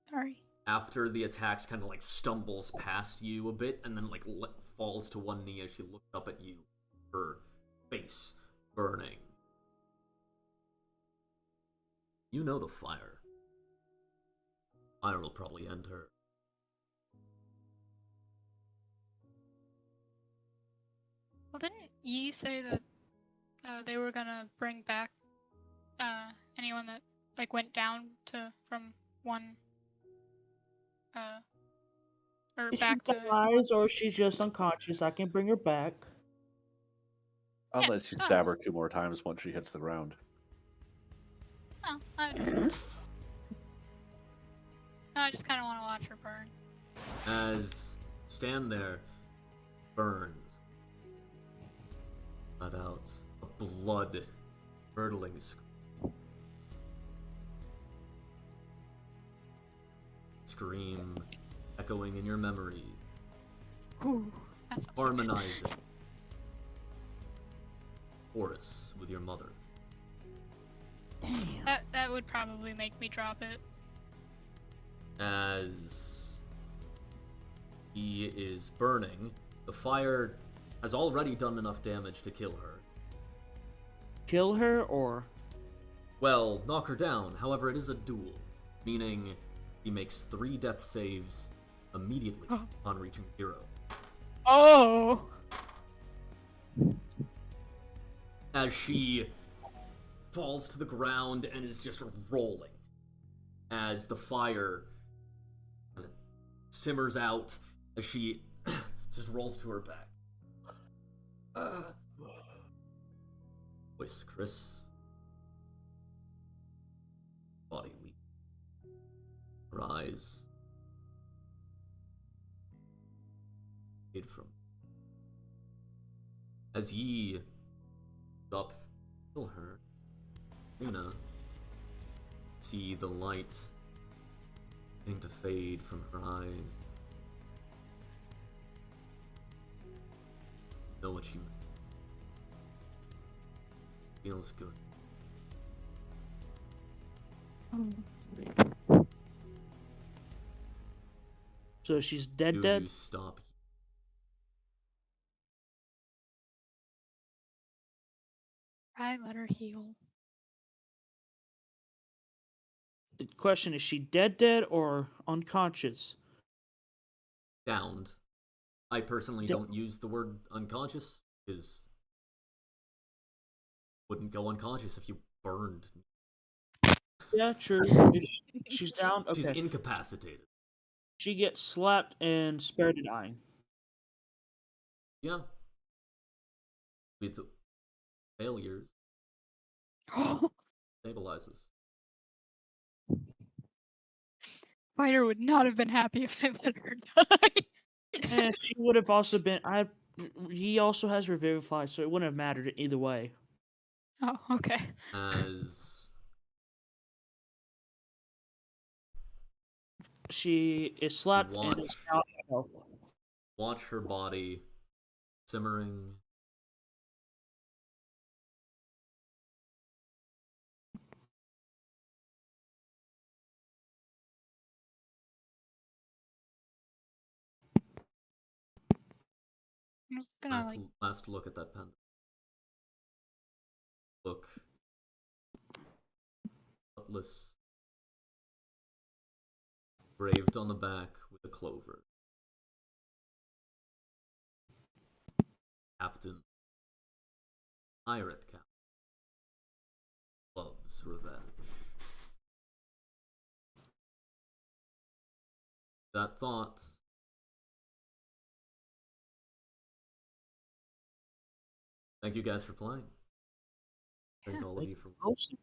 Sorry. after the attacks, kind of like stumbles past you a bit and then like falls to one knee as she looks up at you, her face burning. You know the fire. Fire will probably end her. Well, didn't Yi say that they were gonna bring back anyone that like went down from one or if back she to dies or she's just unconscious, I can bring her back. Unless you so, stab her 2 more times once she hits the ground. well, no, I just kind of want to watch her burn. As stand there burns, let out a blood curdling scream echoing in your memory, Ooh, that sounds so good. harmonizing chorus with your mother's. Damn. That would probably make me drop it. As he is burning, the fire has already done enough damage to kill her. Kill her or Well, knock her down. However, it is a duel, meaning he makes 3 death saves immediately upon reaching 0. Oh! As she falls to the ground and is just rolling, as the fire kind of simmers out, as she just rolls to her back. Voice Chris. Body weak. Her eyes hid from. As ye up, kill her, Luna, see the light beginning to fade from her eyes. Know what she feels good. so she's dead Do dead? you stop? I let her heal. The question is she dead or unconscious? Downed. I personally don't use the word unconscious, because wouldn't go unconscious if you burned. Yeah, true. She's down. Okay. She's incapacitated. She gets slapped and spared to dying. Yeah. With failures, stabilizes. Spider would not have been happy if they let her die. And she would have also been. He also has Revivify, so it wouldn't have mattered either way. Oh, okay. As She is slapped watch, and is now health. watch her body simmering. I'm just gonna like. Last look at that pen. Look. Cutlass. Graved on the back with a clover. Captain. Pirate Captain. Loves revenge. that thought. Thank you guys for playing. Thank all of you for Mostly